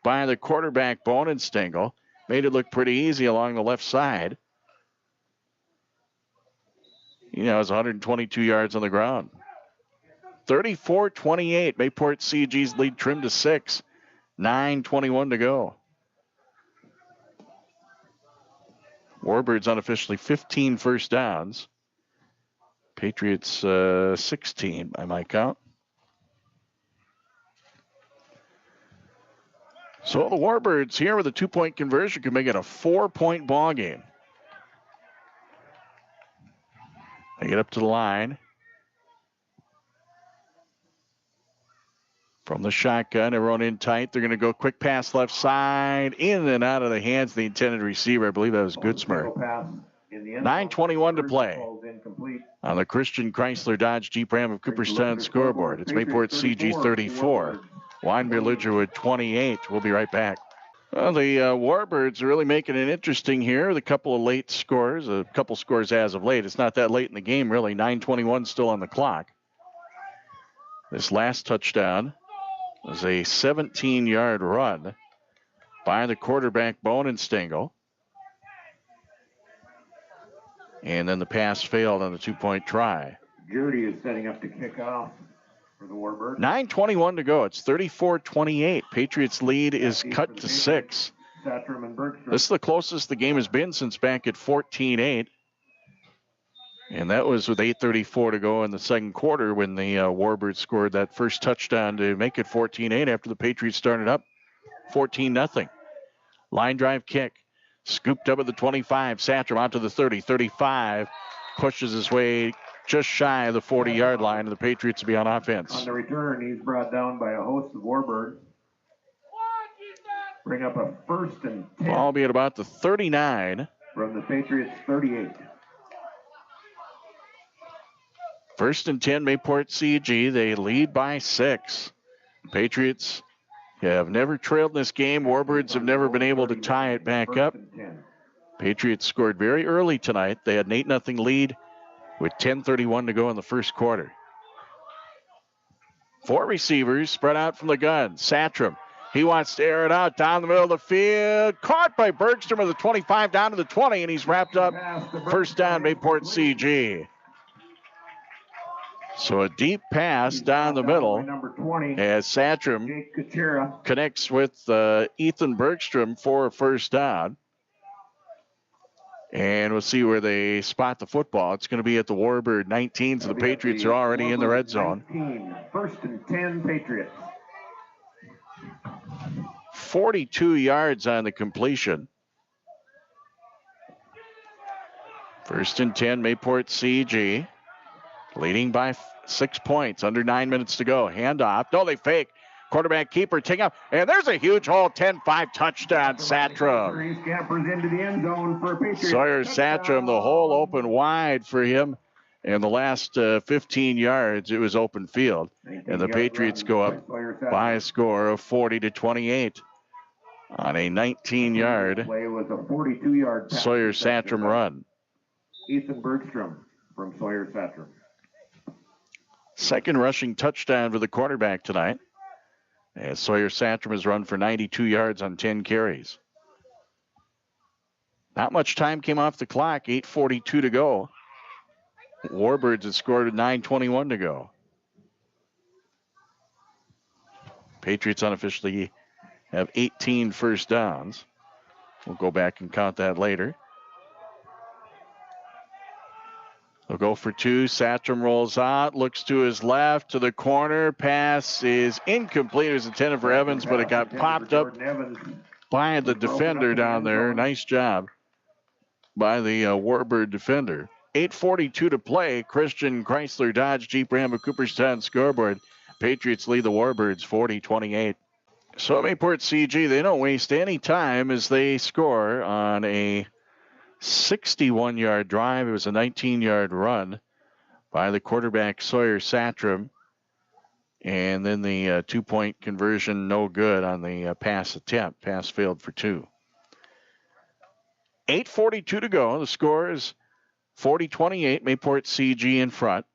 by the quarterback, Bone and Stingle. Made it look pretty easy along the left side. You know, it's 122 yards on the ground. 34-28. Mayport CG's lead trimmed to 6. 9:21 to go. Warbirds unofficially 15 first downs. Patriots 16 by my count. So the Warbirds here with a 2-point conversion can make it a 4-point ball game. They get up to the line. From the shotgun, everyone in tight. They're going to go quick pass left side, in and out of the hands of the intended receiver. I believe that was Goodsmer. 9:21 to play on the Christian Chrysler Dodge Jeep Ram of Cooperstown scoreboard. It's Mayport CG 34. Wyndmere-Lidgerwood 28. We'll be right back. Well, the Warbirds are really making it interesting here with a couple of late scores, a couple scores as of late. It's not that late in the game, really. 9:21 still on the clock. This last touchdown was a 17-yard run by the quarterback, Bone and Stingle. And then the pass failed on the 2-point try. Gertie is setting up to kick off for the Warbirds. 9:21 to go. It's 34-28. Patriots lead is cut to 6. This is the closest the game has been since back at 14-8. And that was with 8:34 to go in the second quarter when the Warbirds scored that first touchdown to make it 14-8 after the Patriots started up 14-0. Line drive kick. Scooped up at the 25. Satcham out to the 30, 35. Pushes his way just shy of the 40-yard line, and the Patriots will be on offense. On the return, he's brought down by a host of Warbirds. Bring up a first and 10. Ball be at about the 39. From the Patriots 38. First and 10, Mayport CG. They lead by 6. Patriots have never trailed in this game. Warbirds have never been able to tie it back up. Patriots scored very early tonight. They had an 8-0 lead with 10:31 to go in the first quarter. 4 receivers spread out from the gun. Satcham, he wants to air it out down the middle of the field. Caught by Bergstrom of the 25 down to the 20, and he's wrapped up. First down, Mayport CG. So a deep pass down the middle as Satcham connects with Ethan Bergstrom for a first down. And we'll see where they spot the football. It's going to be at the Warbird 19, so the Patriots are already in the red zone. 19, first and 10, Patriots. 42 yards on the completion. First and 10, Mayport CG. Leading by 6 points. Under 9 minutes to go. Handoff. No, they fake. Quarterback keeper taking up. And there's a huge hole. 10-5 touchdown, Satrom. He scampers into the end zone for Patriots. Sawyer Satrom, the hole open wide for him. And the last 15 yards, it was open field. And the Patriots go up by a score of 40-28 on a 19-yard Play was a 42-yard Sawyer Satrom run. Ethan Bergstrom from Sawyer Satrom. Second rushing touchdown for the quarterback tonight, as Sawyer Satrom has run for 92 yards on 10 carries. Not much time came off the clock, 8:42 to go. Warbirds had scored with 9:21 to go. Patriots unofficially have 18 first downs. We'll go back and count that later. They'll go for two. Satrom rolls out, looks to his left, to the corner. Pass is incomplete. It was intended for Evans, but it got popped up by the defender down there. Nice job by the Warbird defender. 8:42 to play. Christian Chrysler Dodge Jeep Ram of Cooperstown scoreboard. Patriots lead the Warbirds 40-28. So Mayport CG, they don't waste any time as they score on a 61-yard drive. It was a 19-yard run by the quarterback Sawyer Satrom. And then the two-point conversion, no good on the pass attempt. Pass failed for two. 8:42 to go. The score is 40-28. Mayport CG in front.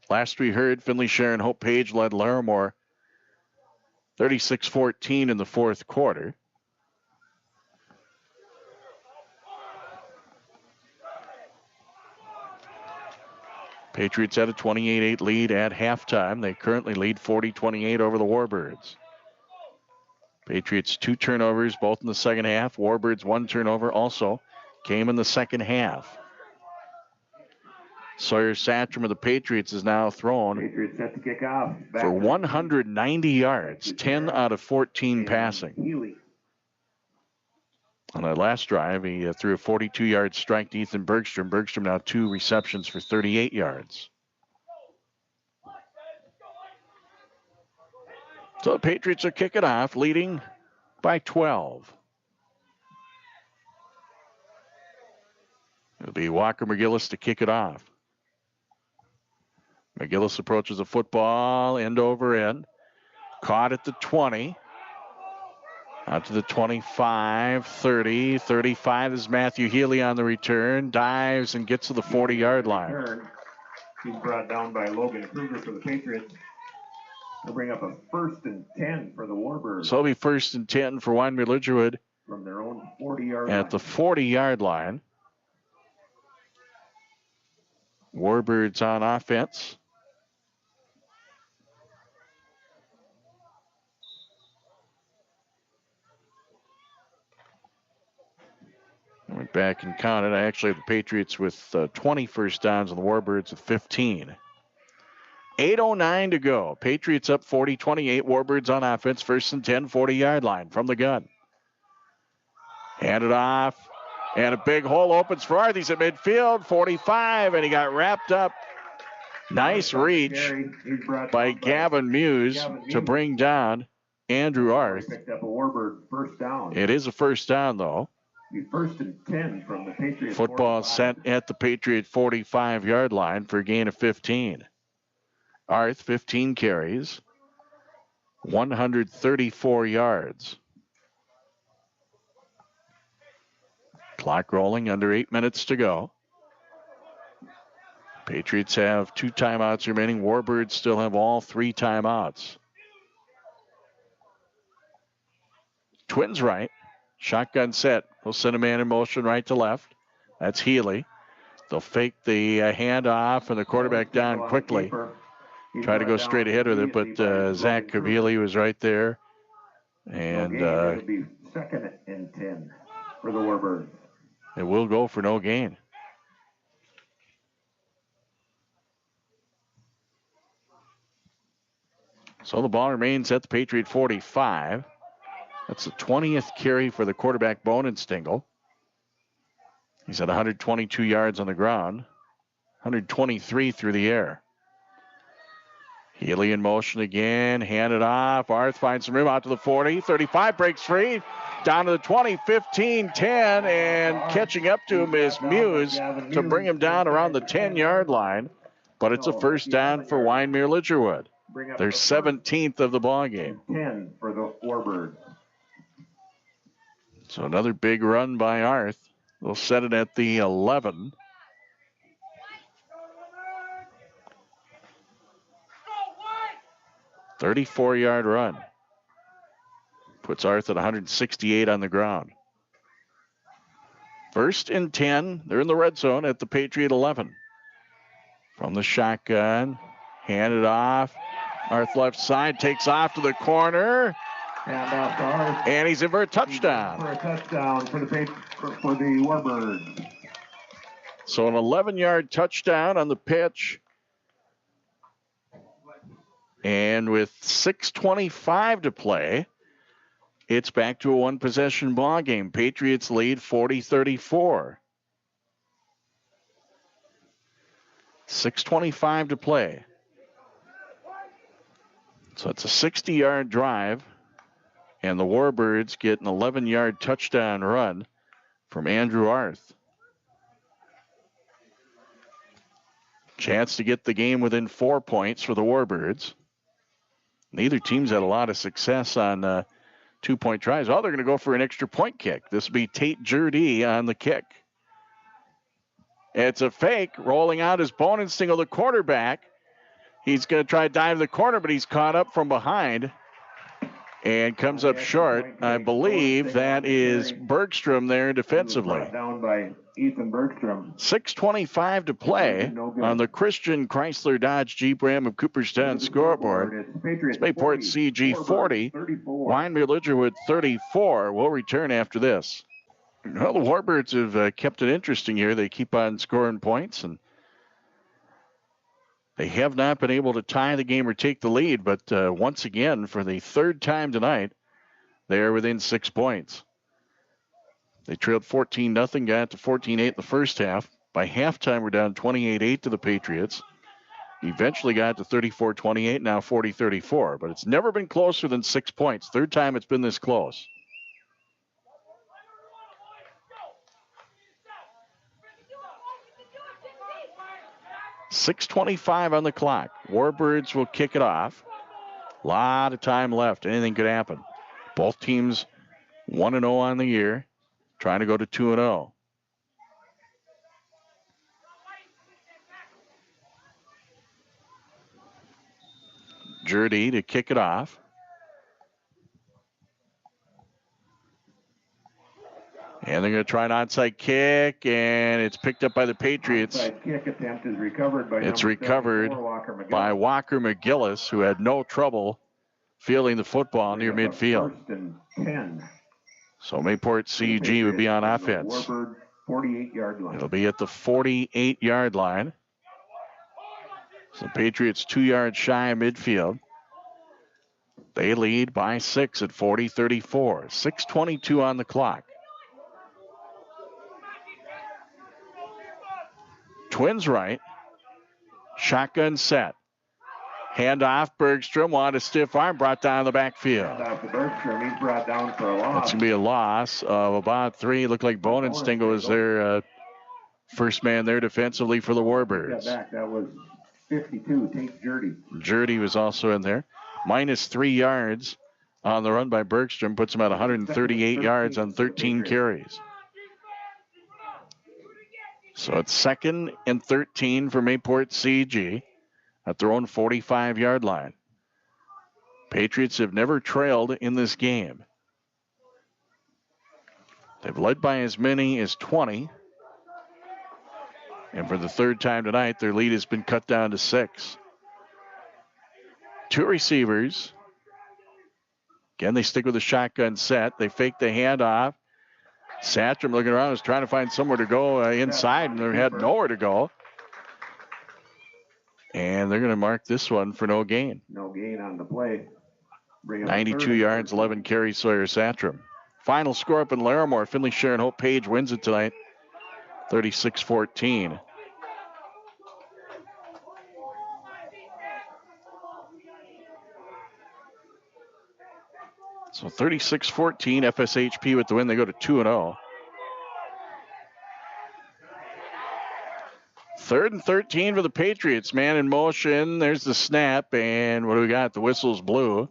Last we heard, Finley Sharon Hope Page led Larimore 36-14 in the fourth quarter. Patriots had a 28-8 lead at halftime. They currently lead 40-28 over the Warbirds. Patriots 2 turnovers, both in the second half. Warbirds 1 turnover also came in the second half. Sawyer Satrom of the Patriots is now thrown Patriots set to kick off. for 190 yards, 10 out of 14 passing. Healy. On that last drive, he threw a 42-yard strike to Ethan Bergstrom. Bergstrom now 2 receptions for 38 yards. So the Patriots will kick it off, leading by 12. It'll be Walker McGillis to kick it off. McGillis approaches the football, end over end. Caught at the 20. Out to the 25, 30, 35 is Matthew Healy on the return. Dives and gets to the 40-yard line. He's brought down by Logan Kruger for the Patriots. They'll bring up a 1st and 10 for the Warbirds. So it'll be 1st and 10 for Wyndmere-Lidgerwood. From their own 40-yard line. At the 40-yard line. Warbirds on offense. Went back and counted. I actually have the Patriots with 20 first downs and the Warbirds with 15. 8:09 to go. Patriots up 40-28. Warbirds on offense. 1st and 10, 40-yard line from the gun. Handed off. And a big hole opens for Arthies at midfield. 45, and he got wrapped up. Nice reach by Gavin Muse to bring down Andrew Arth. Picked up a Warbird first down. It is a first down, though. 1st and 10 from the Patriots. Football 45. sent at the Patriot 45-yard line for a gain of 15. Arth, 15 carries, 134 yards. Clock rolling, under 8 minutes to go. Patriots have 2 timeouts remaining. Warbirds still have all 3 timeouts. Twins right. Shotgun set. They'll send a man in motion right to left. That's Healy. They'll fake the handoff and the quarterback down quickly. Try to go straight ahead with it, but Zach Kavili was right there. And it'll be 2nd and 10 for the Warbirds. It will go for no gain. So the ball remains at the Patriot 45. That's the 20th carry for the quarterback, Bonenstingle. He's at 122 yards on the ground, 123 through the air. Healy in motion again. Handed off. Arth finds some room out to the 40. 35 breaks free. Down to the 20, 15, 10. And catching up to him is Muse to bring him down around the 10-yard line. But it's a first down for Wyndmere-Lidgerwood. They're 17th of the ball game. 10 for the Warbirds. So another big run by Arth. They'll set it at the 11. "34-yard run. Puts Arth at 168 on the ground. First and 10. They're in the red zone at the Patriot 11. From the shotgun. Handed off. Arth left side. Takes off to the corner. And off to Arth. And he's in for a touchdown. For a touchdown for the Warbirds. So an 11-yard touchdown on the pitch. And with 6:25 to play, it's back to a one-possession ball game. Patriots lead 40-34. 6:25 to play. So it's a 60-yard drive, and the Warbirds get an 11-yard touchdown run from Andrew Arth. Chance to get the game within 4 points for the Warbirds. Neither team's had a lot of success on two-point tries. Oh, they're going to go for an extra point kick. This will be Tate Jurdy on the kick. It's a fake. Rolling out is Bonenstingle, the quarterback. He's going to try to dive the corner, but he's caught up from behind and comes up short. I believe that is Bergstrom there defensively. Down by Ethan Bergstrom. 6:25 to play on the Christian Chrysler Dodge Jeep Ram of Cooperstown scoreboard. It's Mayport CG 40, Wyndmere-Lidgerwood 34. We'll return after this. Well, the Warbirds have kept it interesting here. They keep on scoring points, and they have not been able to tie the game or take the lead. But once again, for the third time tonight, they are within 6 points. They trailed 14-0, got to 14-8 in the first half. By halftime, we're down 28-8 to the Patriots. Eventually got to 34-28, now 40-34. But it's never been closer than 6 points. Third time it's been this close. .6:25 on the clock. Warbirds will kick it off. A lot of time left. Anything could happen. Both teams 1-0 on the year. Trying to go to 2-0. Jurdy to kick it off. And they're going to try an onside kick, and it's picked up by the Patriots. Onside kick attempt is recovered by It's recovered by Walker McGillis, who had no trouble fielding the football near midfield. First and 10. So Mayport CG would be on offense. Warbird 48-yard line. It'll be at the 48-yard line. So Patriots 2 yards shy of midfield. They lead by 6 at 40-34. 6:22 on the clock. Twins right. Shotgun set. Hand off. Bergstrom wanted a stiff arm. Brought down the backfield. Hand off to Bergstrom. He's brought down for a loss. That's going to be a loss of about 3. Looked like Bonenstingle was their first man there defensively for the Warbirds. That was 52. Tate Jurdy. Jurdy was also in there. -3 yards on the run by Bergstrom. Puts him at 138 yards on 13 carries. So it's 2nd and 13 for Mayport CG at their own 45-yard line. Patriots have never trailed in this game. They've led by as many as 20. And for the third time tonight, their lead has been cut down to 6. 2 receivers. Again, they stick with the shotgun set. They fake the handoff. Satcham looking around, was trying to find somewhere to go inside, and they had nowhere to go. And they're going to mark this one for no gain. No gain on the play. 92 yards, 11 carries, Sawyer Satcham. Final score up in Larimore. Finley Sharon Hope Page wins it tonight, 36-14. So 36-14, FSHP with the win. They go to 2-0. 3rd and 13 for the Patriots. Man in motion. There's the snap. And what do we got? The whistle's blew.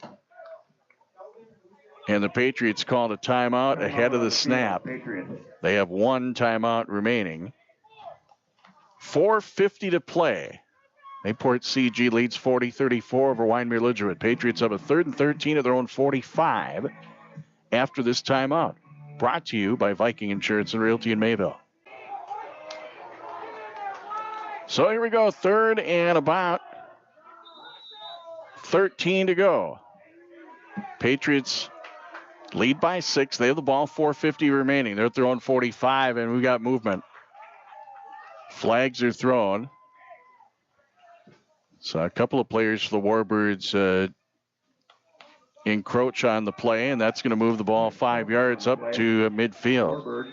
And the Patriots called a timeout ahead of the snap. They have one timeout remaining. 4:50 to play. Mayport CG leads 40-34 over Wyndmere-Lidgerwood. Patriots have a 3rd and 13 of their own 45 after this timeout. Brought to you by Viking Insurance and Realty in Mayville. So here we go, 3rd and about 13 to go. Patriots lead by 6. They have the ball, 4:50 remaining. They're at their own 45, and we got movement. Flags are thrown. So a couple of players for the Warbirds encroach on the play, and that's going to move the ball 5 yards up to midfield.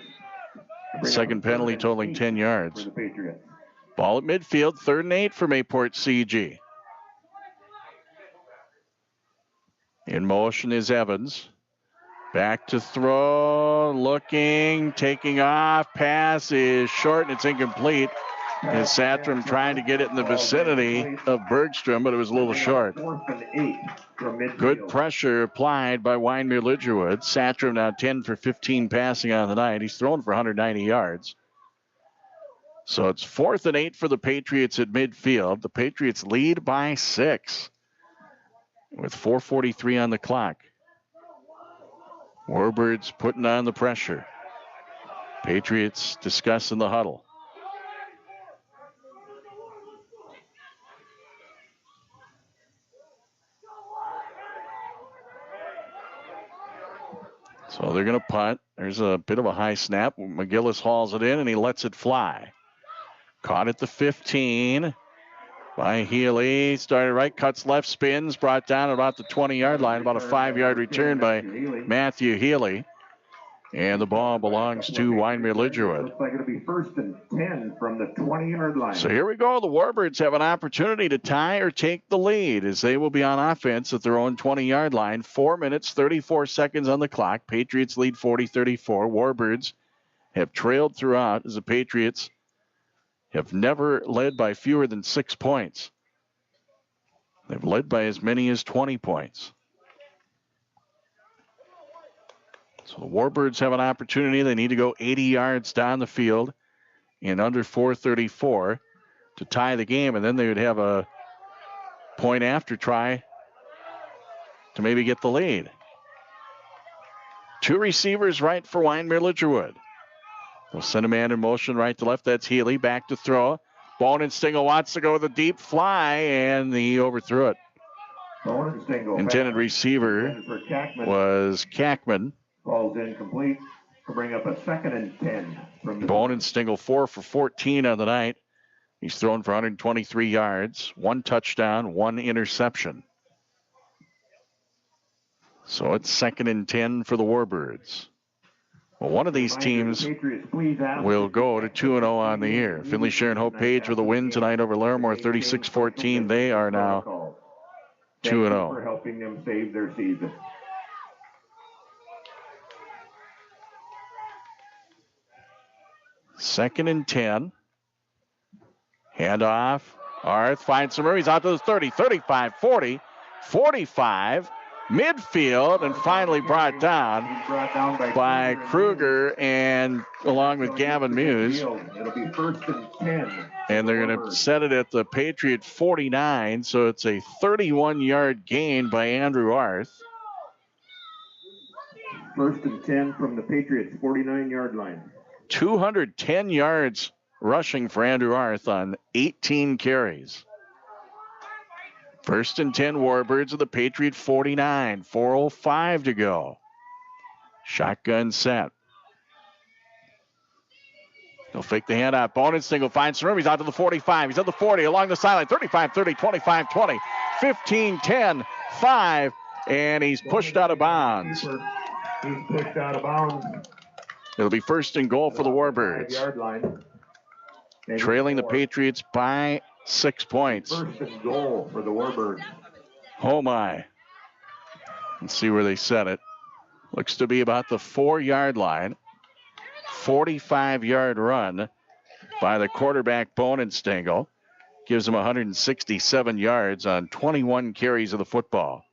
Second penalty totaling 10 yards. Ball at midfield, 3rd and 8 for Mayport CG. In motion is Evans. Back to throw, looking, taking off. Pass is short and it's incomplete. And Satram trying to get it in the vicinity of Bergstrom, but it was a little short. Good pressure applied by Wyndmere-Lidgerwood. Satram now 10 for 15 passing on the night. He's thrown for 190 yards. So it's 4th and 8 for the Patriots at midfield. The Patriots lead by 6 with 4:43 on the clock. Warbirds putting on the pressure. Patriots discussing the huddle. So they're going to punt. There's a bit of a high snap. McGillis hauls it in, and he lets it fly. Caught at the 15 by Healy. Started right, cuts left, spins, brought down at about the 20-yard line. About a 5-yard return by Matthew Healy. And the ball belongs to Wyndmere-Lidgerwood. Looks like it'll be 1st and 10 from the 20-yard line. So here we go. The Warbirds have an opportunity to tie or take the lead as they will be on offense at their own 20-yard line. 4 minutes, 34 seconds on the clock. Patriots lead 40-34. Warbirds have trailed throughout as the Patriots have never led by fewer than 6 points. They've led by as many as 20 points. So the Warbirds have an opportunity. They need to go 80 yards down the field in under 4:34 to tie the game, and then they would have a point after try to maybe get the lead. 2 receivers right for Wyndmere-Lidgerwood. They'll send a man in motion right to left. That's Healy. Back to throw. Bohnenstengel wants to go with a deep fly, and he overthrew it. Intended receiver was Kackman. Ball's incomplete. To bring up a 2nd and 10. Bohnenstengel 4 for 14 on the night. He's thrown for 123 yards, 1 touchdown, 1 interception. So it's 2nd and 10 for the Warbirds. Well, one of these teams will go to 2-0 on the year. Finley Sharon Hope Page with a win tonight over Larimore, 36-14. They are now 2-0. For helping them save their season. Second and 10. Handoff. Arth finds some room. He's out to the 30, 35, 40, 45. Midfield, and finally brought down by Kruger and along with Gavin Muse. It'll be 1st and 10. And they're going to set it at the Patriot 49, so it's a 31-yard gain by Andrew Arth. 1st and 10 from the Patriots 49-yard line. 210 yards rushing for Andrew Arth on 18 carries. 1st and 10 Warbirds of the Patriot 49. 4:05 to go. Shotgun set. He'll fake the handoff. Bohnenstengel finds some room. He's out to the 45. He's at the 40 along the sideline. 35, 30, 25, 20, 15, 10, 5. And he's pushed out of bounds. He's pushed out of bounds. It'll be 1st and goal for the Warbirds. Yard line. Trailing the Patriots by 6 points. 1st and goal for the Warbirds. Oh my. Let's see where they set it. Looks to be about the 4-yard line. 45-yard run by the quarterback, Bonenstengel. Gives him 167 yards on 21 carries of the football.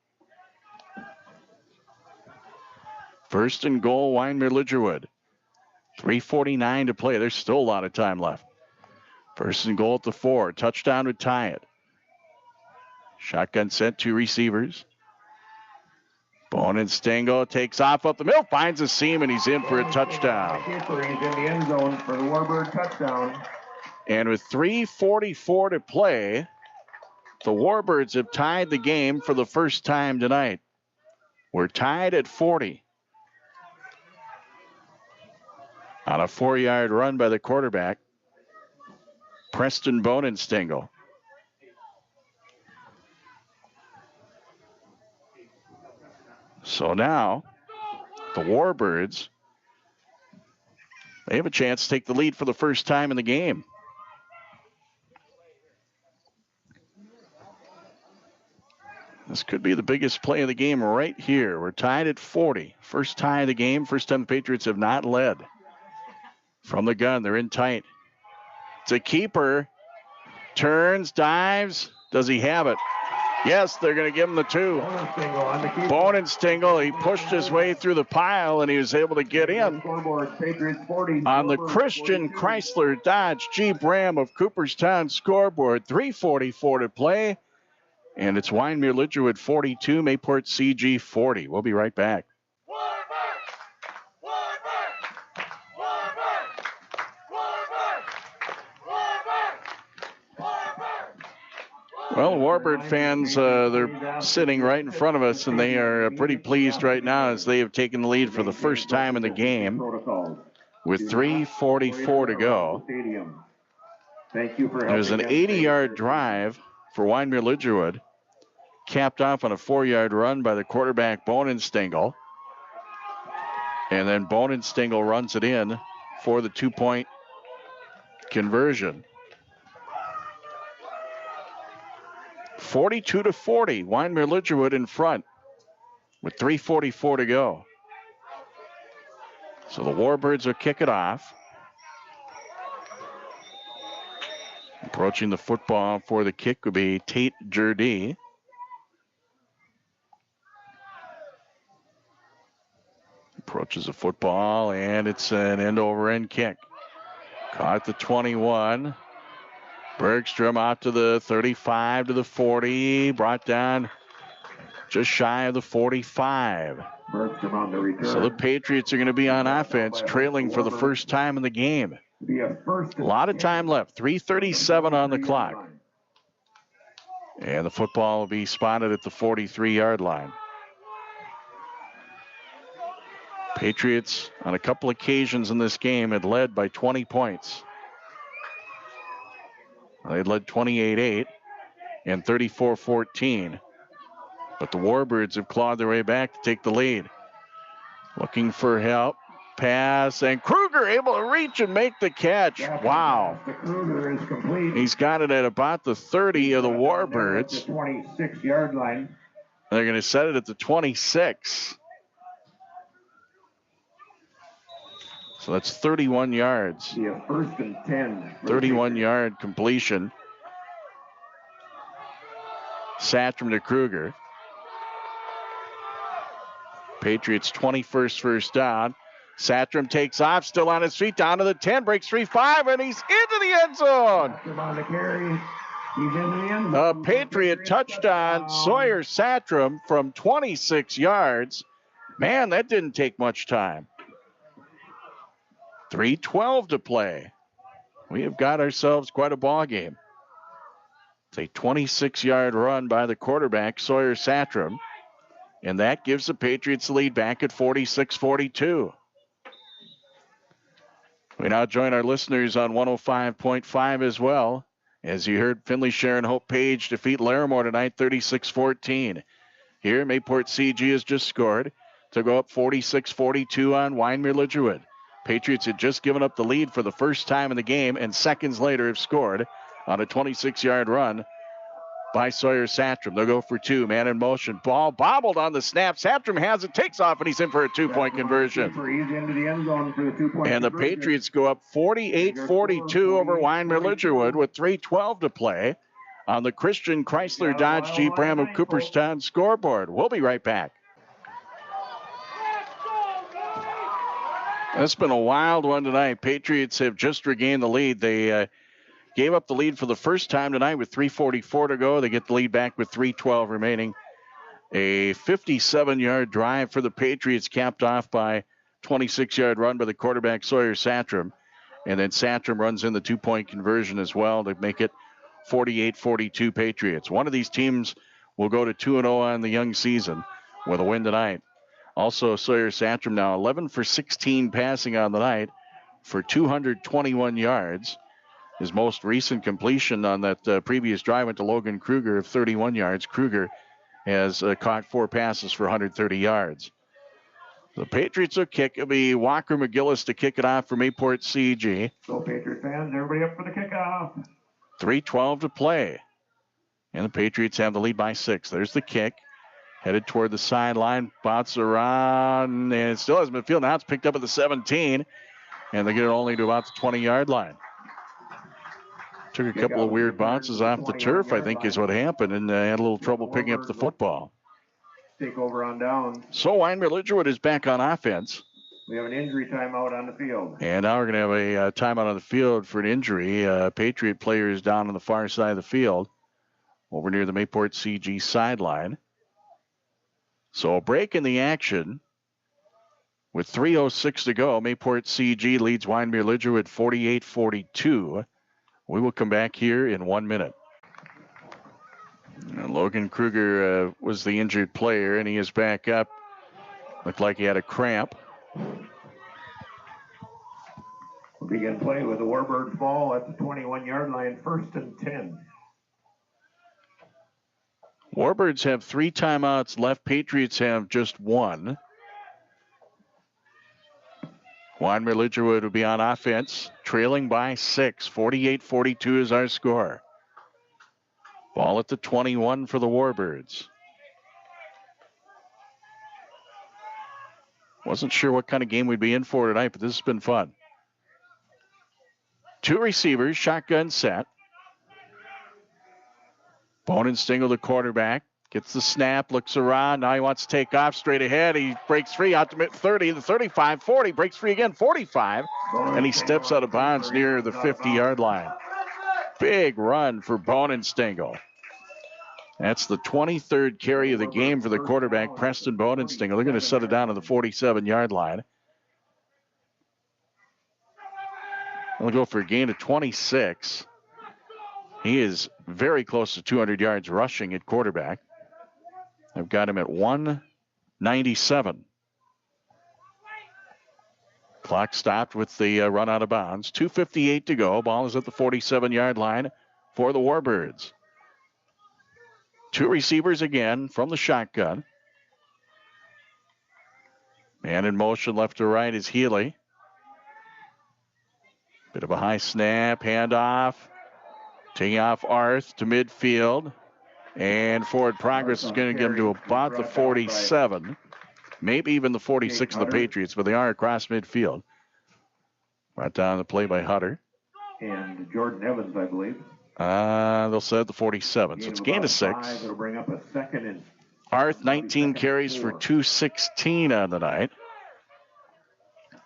First and goal, Wyndmere-Lidgerwood. 3:49 to play. There's still a lot of time left. First and goal at the 4. Touchdown would tie it. Shotgun set, 2 receivers. Bonenstengel takes off up the middle, finds a seam, and he's in for a touchdown. He's in the end zone for the Warbird touchdown. And with 3:44 to play, the Warbirds have tied the game for the first time tonight. We're tied at 40. On a 4-yard run by the quarterback, Preston Bonenstengel. So now, the Warbirds, they have a chance to take the lead for the first time in the game. This could be the biggest play of the game right here. We're tied at 40. First tie of the game. First time the Patriots have not led. From the gun, they're in tight. It's a keeper. Turns, dives. Does he have it? Yes, they're going to give him the 2. Bonenstengel, he pushed his way through the pile, and he was able to get in on the Christian Chrysler Dodge Jeep Ram of Cooperstown scoreboard. 3:44 to play, and it's Wyndmere-Lidgerwood 42, Mayport CG 40. We'll be right back. Well, Warbird fans, they're sitting right in front of us, and they are pretty pleased right now as they have taken the lead for the first time in the game with 3:44 to go. There's an 80-yard drive for Wyndmere-Lidgerwood, capped off on a 4-yard run by the quarterback, Bonenstengel. And then Bonenstengel runs it in for the 2-point conversion. 42-40, Wyndmere-Lidgerwood in front with 3:44 to go. So the Warbirds will kick it off. Approaching the football for the kick would be Tate Jerdee. Approaches the football, and it's an end-over-end kick. Caught at the 21. Bergstrom out to the 35, to the 40. Brought down just shy of the 45. Bergstrom on the return. So the Patriots are going to be on offense, trailing for the first time in the game. A lot of time left. 3:37 on the clock. And the football will be spotted at the 43-yard line. Patriots, on a couple occasions in this game, had led by 20 points. They led 28-8 and 34-14. But the Warbirds have clawed their way back to take the lead. Looking for help. Pass, and Kruger able to reach and make the catch. Wow. Kruger is complete. He's got it at about the 30 of the Warbirds. 26-yard line. They're going to set it at the 26. So that's 31 yards. Yeah, first and 10. 31-yard completion. Satcham to Kruger. Patriots 21st first down. Satcham takes off, still on his feet, down to the 10, breaks 3-5, and he's into the end zone. On the carry. He's in the end zone. A Patriot touchdown, Sawyer Satcham from 26 yards. Man, that didn't take much time. 3:12 to play. We have got ourselves quite a ball game. It's a 26-yard run by the quarterback, Sawyer Satcham, and that gives the Patriots the lead back at 46-42. We now join our listeners on 105.5 as well. As you heard, Finley Sharon Hope Page defeat Larimore tonight, 36-14. Here, Mayport CG has just scored to go up 46-42 on Wyndmere-Lidgerwood. Patriots had just given up the lead for the first time in the game, and seconds later have scored on a 26-yard run by Sawyer Satrom. They'll go for two. Man in motion. Ball bobbled on the snap. Satrom has it, takes off, and he's in for a two-point conversion. Into the end zone for the 2-point And the conversion. Patriots go up 48-42 over Wyndmere-Lidgerwood with 3:12 to play on the Christian Chrysler Dodge Jeep Ram of Cooperstown scoreboard. We'll be right back. It's been a wild one tonight. Patriots have just regained the lead. They gave up the lead for the first time tonight with 3:44 to go. They get the lead back with 3:12 remaining. A 57-yard drive for the Patriots, capped off by 26-yard run by the quarterback Sawyer Satrom. And then Satrom runs in the two-point conversion as well to make it 48-42 Patriots. One of these teams will go to 2-0 on the young season with a win tonight. Also, Sawyer Satrom now 11 for 16 passing on the night for 221 yards. His most recent completion on that previous drive went to Logan Kruger of 31 yards. Kruger has caught 4 passes for 130 yards. The Patriots will kick. It'll be Walker McGillis to kick it off from Mayport CG. So, Patriot fans, everybody up for the kickoff. 3:12 to play. And the Patriots have the lead by 6. There's the kick. Headed toward the sideline. Bounce around. And it still has midfield. Now it's picked up at the 17. And they get it only to about the 20-yard line. Took a couple of weird bounces off the turf, I think, is what happened. And had a little trouble picking up the football. Take over on down. So Wyndmere-Lidgerwood is back on offense. We have an injury timeout on the field. And now we're going to have a timeout on the field for an injury. Patriot player is down on the far side of the field over near the Mayport CG sideline. So a break in the action with 3:06 to go. Mayport CG leads Wyndmere-Lidgerwood 48-42. We will come back here in 1 minute. And Logan Kruger was the injured player, and he is back up. Looked like he had a cramp. We'll begin play with the Warbirds ball at the 21-yard line, 1st and 10. Warbirds have 3 timeouts left. Patriots have just 1. Wyndmere-Lidgerwood will be on offense, trailing by 6. 48-42 is our score. Ball at the 21 for the Warbirds. Wasn't sure what kind of game we'd be in for tonight, but this has been fun. 2 receivers, shotgun set. Bonenstingle, the quarterback, gets the snap, looks around. Now he wants to take off straight ahead. He breaks free out to 30, the 35, 40, breaks free again, 45. And he steps out of bounds near the 50-yard line. Big run for Bonenstingle. That's the 23rd carry of the game for the quarterback, Preston Bonenstingle. They're going to set it down to the 47-yard line. We'll go for a gain of 26. He is very close to 200 yards rushing at quarterback. I've got him at 197. Clock stopped with the run out of bounds. 2:58 to go. Ball is at the 47-yard line for the Warbirds. 2 receivers again from the shotgun. Man in motion left to right is Healy. Bit of a high snap, handoff. Taking off Arth to midfield. And forward progress is going to get him to about the 47. Maybe even the 46 of the Patriots, but they are across midfield. Right down the play by Hutter. And Jordan Evans, I believe. They'll set the 47. So it's gain of 6. It'll bring up a 2nd and Arth, 19 carries for 216 on the night.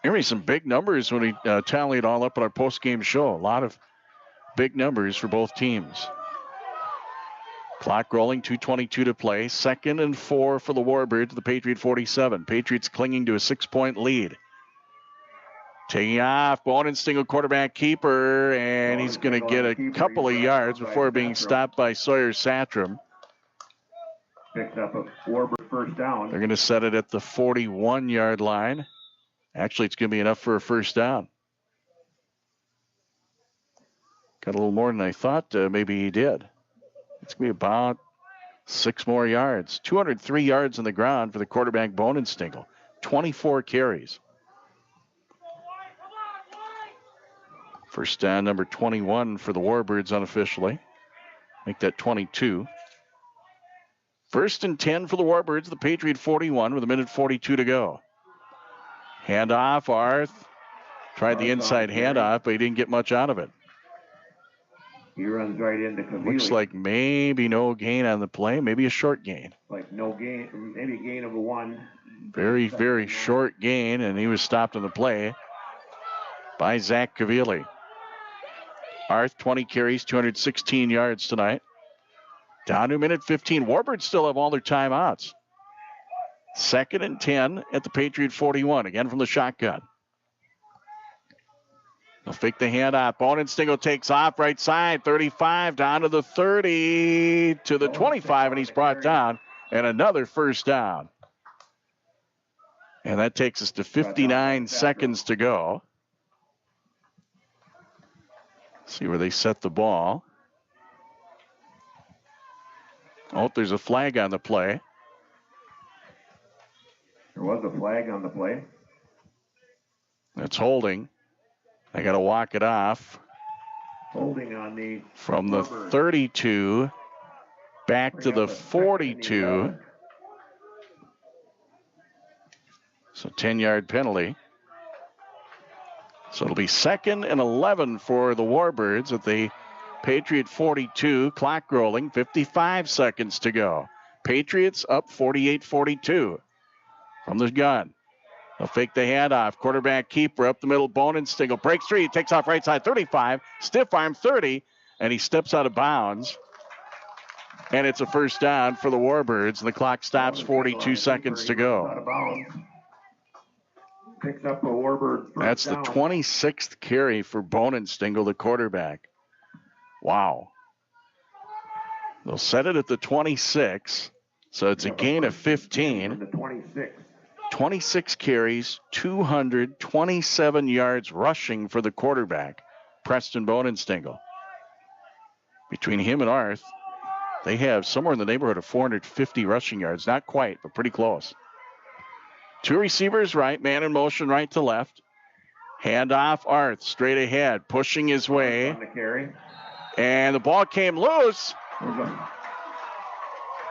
There were some big numbers when we tally it all up in our post-game show. A lot of big numbers for both teams. Clock rolling, 2:22 to play. 2nd and 4 for the Warbirds, the Patriot 47. Patriots clinging to a 6-point lead. Taking off, Bonenstingle, quarterback keeper, and he's going to get a couple of yards before being stopped by Sawyer Satrom. Picks up a Warbird first down. They're going to set it at the 41-yard line. Actually, it's going to be enough for a first down. Got a little more than I thought maybe he did. It's going to be about 6 more yards. 203 yards on the ground for the quarterback, Bonenstingle. 24 carries. First down, number 21 for the Warbirds unofficially. Make that 22. First and 10 for the Warbirds, the Patriot 41 with 1:42 to go. Handoff, Arth. Tried the inside handoff, but he didn't get much out of it. He runs right into Kavili. Looks like maybe no gain on the play, maybe a short gain. Like no gain, maybe a gain of a 1. Very, very short gain, and he was stopped on the play by Zach Kavili. Arth, 20 carries, 216 yards tonight. Down to 1:15. Warbirds still have all their timeouts. Second and 10 at the Patriot 41, again from the shotgun. They'll fake the handoff. Bonenstingle takes off right side, 35 down to the 30 to the 25, and he's brought down. And another first down. And that takes us to 59 seconds to go. See where they set the ball. Oh, there's a flag on the play. There was a flag on the play. That's holding. They got to walk it off. Holding on the from the 32 back to the 42. So 10-yard penalty. So it'll be 2nd and 11 for the Warbirds at the Patriot 42. Clock rolling, 55 seconds to go. Patriots up 48-42 from the gun. They'll fake the handoff. Quarterback keeper up the middle. Bonenstingle breaks free. He takes off right side 35. Stiff arm 30. And he steps out of bounds. And it's a first down for the Warbirds. And the clock stops 42 seconds to go. Picks up a Warbird. That's the 26th carry for Bonenstingle, the quarterback. Wow. They'll set it at the 26. So it's a gain of 15. The 26. 26 carries, 227 yards rushing for the quarterback, Preston Bonenstingle. Between him and Arth, they have somewhere in the neighborhood of 450 rushing yards. Not quite, but pretty close. Two receivers right, man in motion right to left. Handoff, Arth straight ahead, pushing his way. And the ball came loose.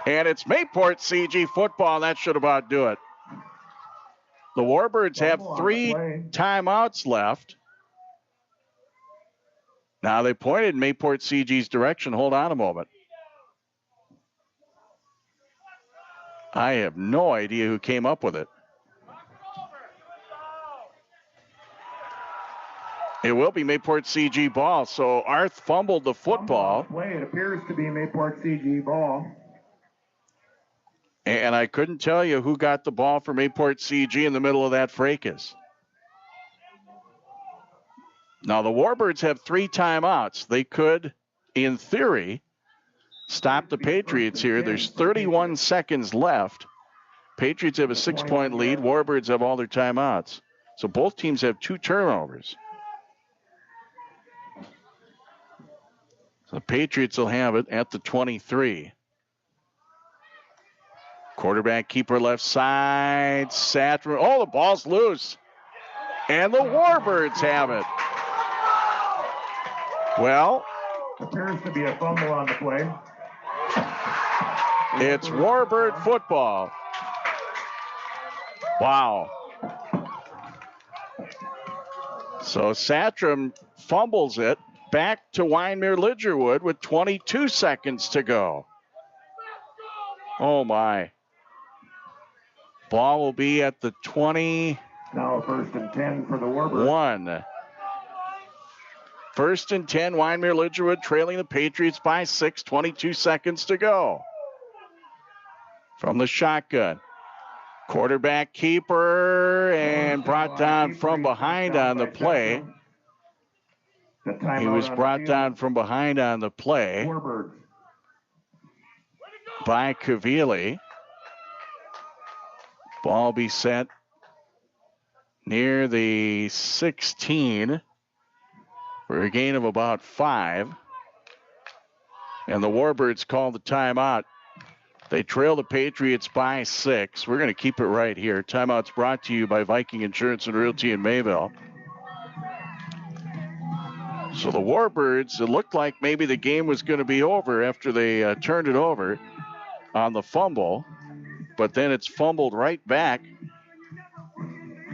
And it's Mayport CG football. That should about do it. The Warbirds have 3 timeouts left. Now they pointed Mayport CG's direction. Hold on a moment. I have no idea who came up with it. It will be Mayport CG ball. So Arth fumbled the football. It appears to be Mayport CG ball. And I couldn't tell you who got the ball from Mayport CG in the middle of that fracas. Now, the Warbirds have 3 timeouts. They could, in theory, stop the Patriots here. There's 31 seconds left. Patriots have a 6-point lead. Warbirds have all their timeouts. So both teams have 2 turnovers. So the Patriots will have it at the 23. Quarterback keeper left side. Satchel. Oh, the ball's loose. And the Warbirds have it. Well, appears to be a fumble on the play. It's Warbird football. Wow. So Satchel fumbles it back to Wyndmere-Lidgerwood with 22 seconds to go. Oh, my. Ball will be at the 20. Now 1st and 10 for the Warbirds. 1. 1st and 10, Wyndmere-Lidgerwood trailing the Patriots by 6, 22 seconds to go. From the shotgun. Quarterback keeper and brought down from behind on the play. He was brought down from behind on the play by Kavili. Ball be set near the 16 for a gain of about 5. And the Warbirds call the timeout. They trail the Patriots by 6. We're going to keep it right here. Timeout's brought to you by Viking Insurance and Realty in Mayville. So the Warbirds, it looked like maybe the game was going to be over after they turned it over. on the fumble, but then it's fumbled right back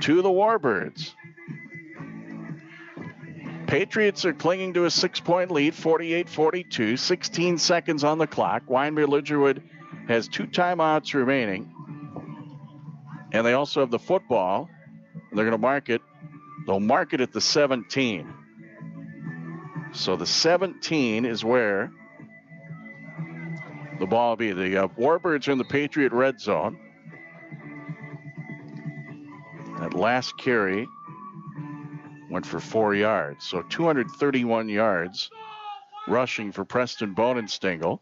to the Warbirds. Patriots are clinging to a 6-point lead, 48-42, 16 seconds on the clock. Wyndmere-Lidgerwood has 2 timeouts remaining, and they also have the football. They're going to mark it. They'll mark it at the 17. So the 17 is where the ball will be. The Warbirds are in the Patriot red zone. That last carry went for 4 yards. So 231 yards rushing for Preston Bonenstingle.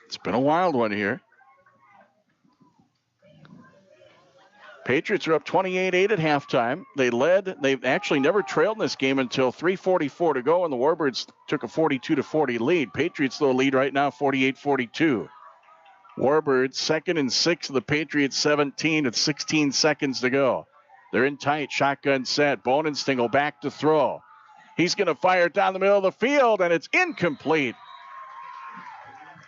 It's been a wild one here. Patriots are up 28-8 at halftime. They've actually never trailed in this game until 3:44 to go, and the Warbirds took a 42-40 lead. Patriots, though, lead right now 48-42. Warbirds, 2nd and 6 of the Patriots 17 with 16 seconds to go. They're in tight, shotgun set. Bonenstingle back to throw. He's going to fire it down the middle of the field, and it's incomplete.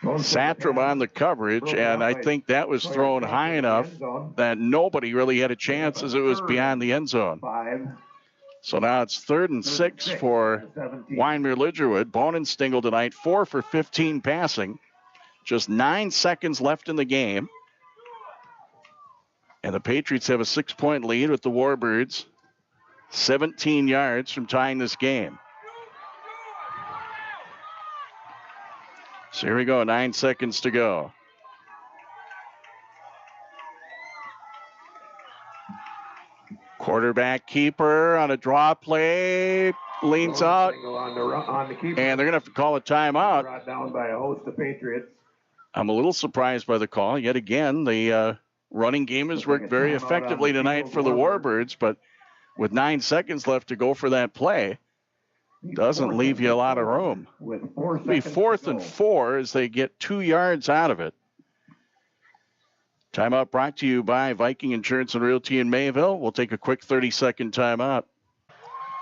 Satram on the coverage, and I think that was thrown high enough that nobody really had a chance as it was beyond the end zone. So now it's 3rd and 6 for Wyndmere-Lidgerwood. Bonenstingle tonight, 4 for 15 passing. Just 9 seconds left in the game. And the Patriots have a 6-point lead with the Warbirds 17 yards from tying this game. So here we go, 9 seconds to go. Quarterback keeper on a draw play, leans out, and they're going to have to call a timeout. Brought down by a host of Patriots. I'm a little surprised by the call. Yet again, the running game has worked very effectively tonight for the Warbirds, but with 9 seconds left to go for that play, doesn't leave you a lot of room. It'll be 4th and 4 as they get 2 yards out of it. Timeout brought to you by Viking Insurance and Realty in Mayville. We'll take a quick 30-second timeout.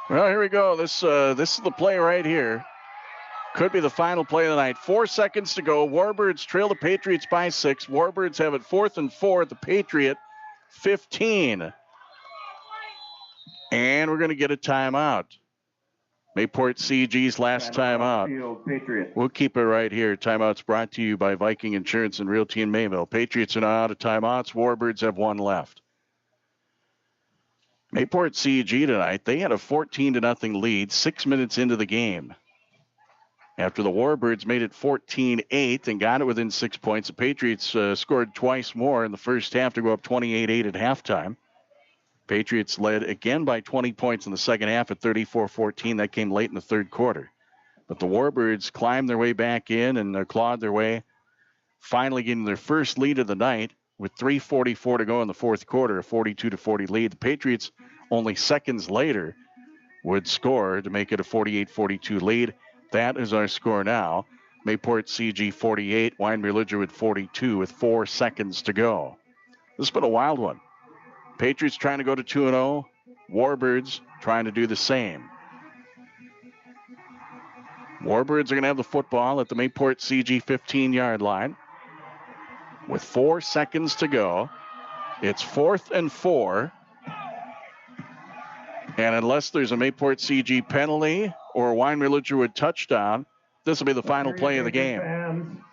Well, here we go. This is the play right here. Could be the final play of the night. 4 seconds to go. Warbirds trail the Patriots by 6. Warbirds have it 4th and 4 at the Patriot 15. And we're going to get a timeout. Mayport CG's last timeout. We'll keep it right here. Timeout's brought to you by Viking Insurance and Realty in Mayville. Patriots are now out of timeouts. Warbirds have 1 left. Mayport CG tonight, they had a 14-0 lead 6 minutes into the game. After the Warbirds made it 14-8 and got it within 6 points, the Patriots scored twice more in the first half to go up 28-8 at halftime. Patriots led again by 20 points in the second half at 34-14. That came late in the third quarter. But the Warbirds climbed their way back in and clawed their way, finally getting their first lead of the night with 3:44 to go in the fourth quarter, a 42-40 lead. The Patriots, only seconds later, would score to make it a 48-42 lead. That is our score now. Mayport CG 48, Wyndmere-Lidgerwood 42 with 4 seconds to go. This has been a wild one. Patriots trying to go to 2-0. Warbirds trying to do the same. Warbirds are going to have the football at the Mayport CG 15-yard line. With 4 seconds to go, it's 4th and 4. And unless there's a Mayport CG penalty or a Wyndmere-Lidgerwood touchdown, this will be the final play of the game.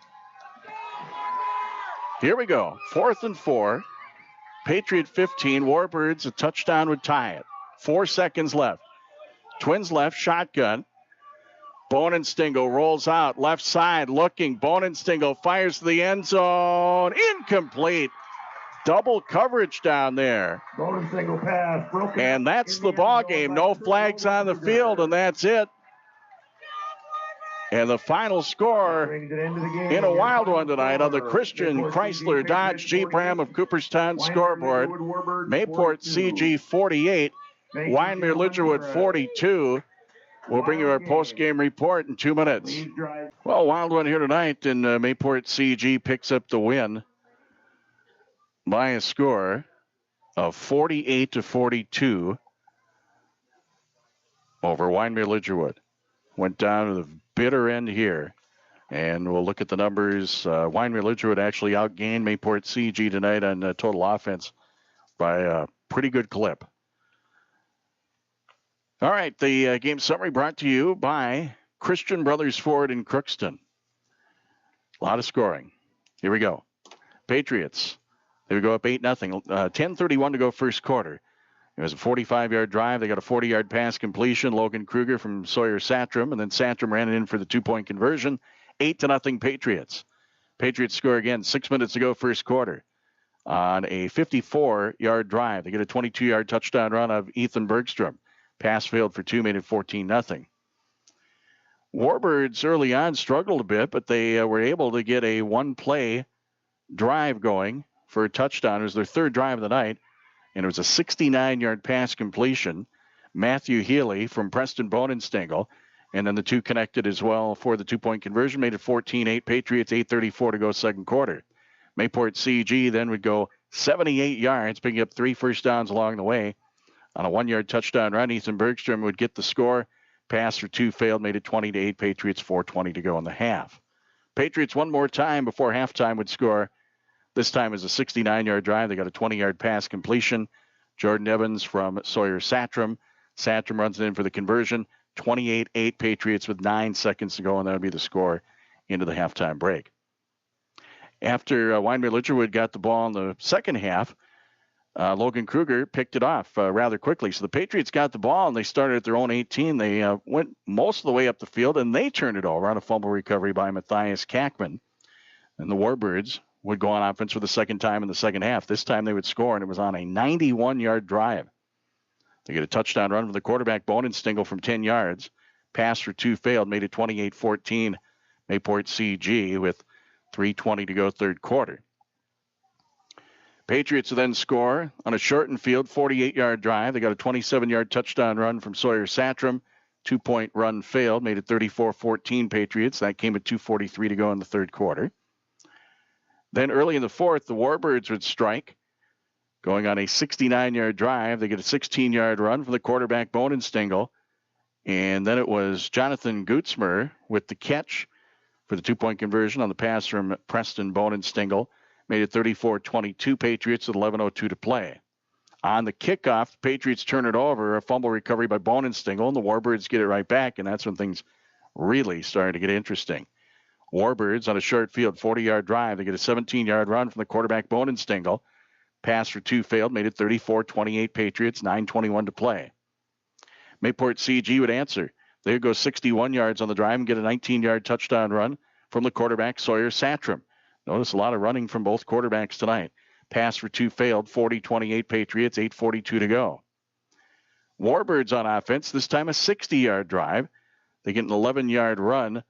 Here we go. 4th and 4. Patriot 15, Warbirds, a touchdown would tie it. 4 seconds left. Twins left, shotgun. Bonenstingle rolls out, left side, looking. Bonenstingle fires to the end zone. Incomplete. Double coverage down there. Bonenstingle pass, broken. And that's the ball game. No flags on the field, and that's it. And the final score in a wild one tonight on the Christian Chrysler Dodge Jeep Ram of Cooperstown scoreboard. Mayport CG 48, Wyndmere-Lidgerwood 42. We'll bring you our post-game report in 2 minutes. Well, wild one here tonight, and Mayport CG picks up the win by a score of 48-42 over Wyndmere-Lidgerwood. Went down to the bitter end here. And we'll look at the numbers. Wyndmere-Lidgerwood actually outgained Mayport CG tonight on total offense by a pretty good clip. All right, the game summary brought to you by Christian Brothers Ford in Crookston. A lot of scoring. Here we go. Patriots, they would go up 8-0. 10:31 to go first quarter. It was a 45-yard drive. They got a 40-yard pass completion. Logan Kruger from Sawyer Satram, and then Satram ran it in for the 2-point conversion. 8-0 Patriots. Patriots score again. 6 minutes to go first quarter on a 54-yard drive. They get a 22-yard touchdown run of Ethan Bergstrom. Pass failed for 2, made it 14-0. Warbirds early on struggled a bit, but they were able to get a one-play drive going for a touchdown. It was their third drive of the night, and it was a 69-yard pass completion. Matthew Healy from Preston Bonenstengel, and then the two connected as well for the 2-point conversion, made it 14-8. Patriots, 8:34 to go second quarter. Mayport CG then would go 78 yards, picking up 3 first downs along the way. On a 1-yard touchdown run, Ethan Bergstrom would get the score. Pass for 2 failed, made it 20-8. Patriots, 4:20 to go in the half. Patriots one more time before halftime would score. This time is a 69-yard drive. They got a 20-yard pass completion. Jordan Evans from Sawyer Satram. Satram runs it in for the conversion. 28-8 Patriots with 9 seconds to go, and that would be the score into the halftime break. After Wyndmere-Lidgerwood got the ball in the second half, Logan Kruger picked it off rather quickly. So the Patriots got the ball, and they started at their own 18. They went most of the way up the field, and they turned it over on a fumble recovery by Matthias Kackman. And the Warbirds would go on offense for the second time in the second half. This time they would score, and it was on a 91-yard drive. They get a touchdown run from the quarterback, Bonenstengel, from 10 yards. Pass for 2 failed, made it 28-14. Mayport CG with 3:20 to go third quarter. Patriots then score on a shortened field, 48-yard drive. They got a 27-yard touchdown run from Sawyer Satram. 2-point run failed, made it 34-14 Patriots. That came at 2:43 to go in the third quarter. Then early in the fourth, the Warbirds would strike, going on a 69-yard drive. They get a 16-yard run from the quarterback, Bonenstengel. And then it was Jonathan Gutzmer with the catch for the 2-point conversion on the pass from Preston Bonenstengel. Made it 34-22 Patriots with 11:02 to play. On the kickoff, the Patriots turn it over, a fumble recovery by Bonenstengel, and the Warbirds get it right back, and that's when things really started to get interesting. Warbirds on a short field, 40-yard drive. They get a 17-yard run from the quarterback, Bonenstengel. Pass for 2 failed, made it 34-28 Patriots, 9:21 to play. Mayport CG would answer. They would go 61 yards on the drive and get a 19-yard touchdown run from the quarterback, Sawyer Satram. Notice a lot of running from both quarterbacks tonight. Pass for 2 failed, 40-28 Patriots, 8:42 to go. Warbirds on offense, this time a 60-yard drive. They get an 11-yard run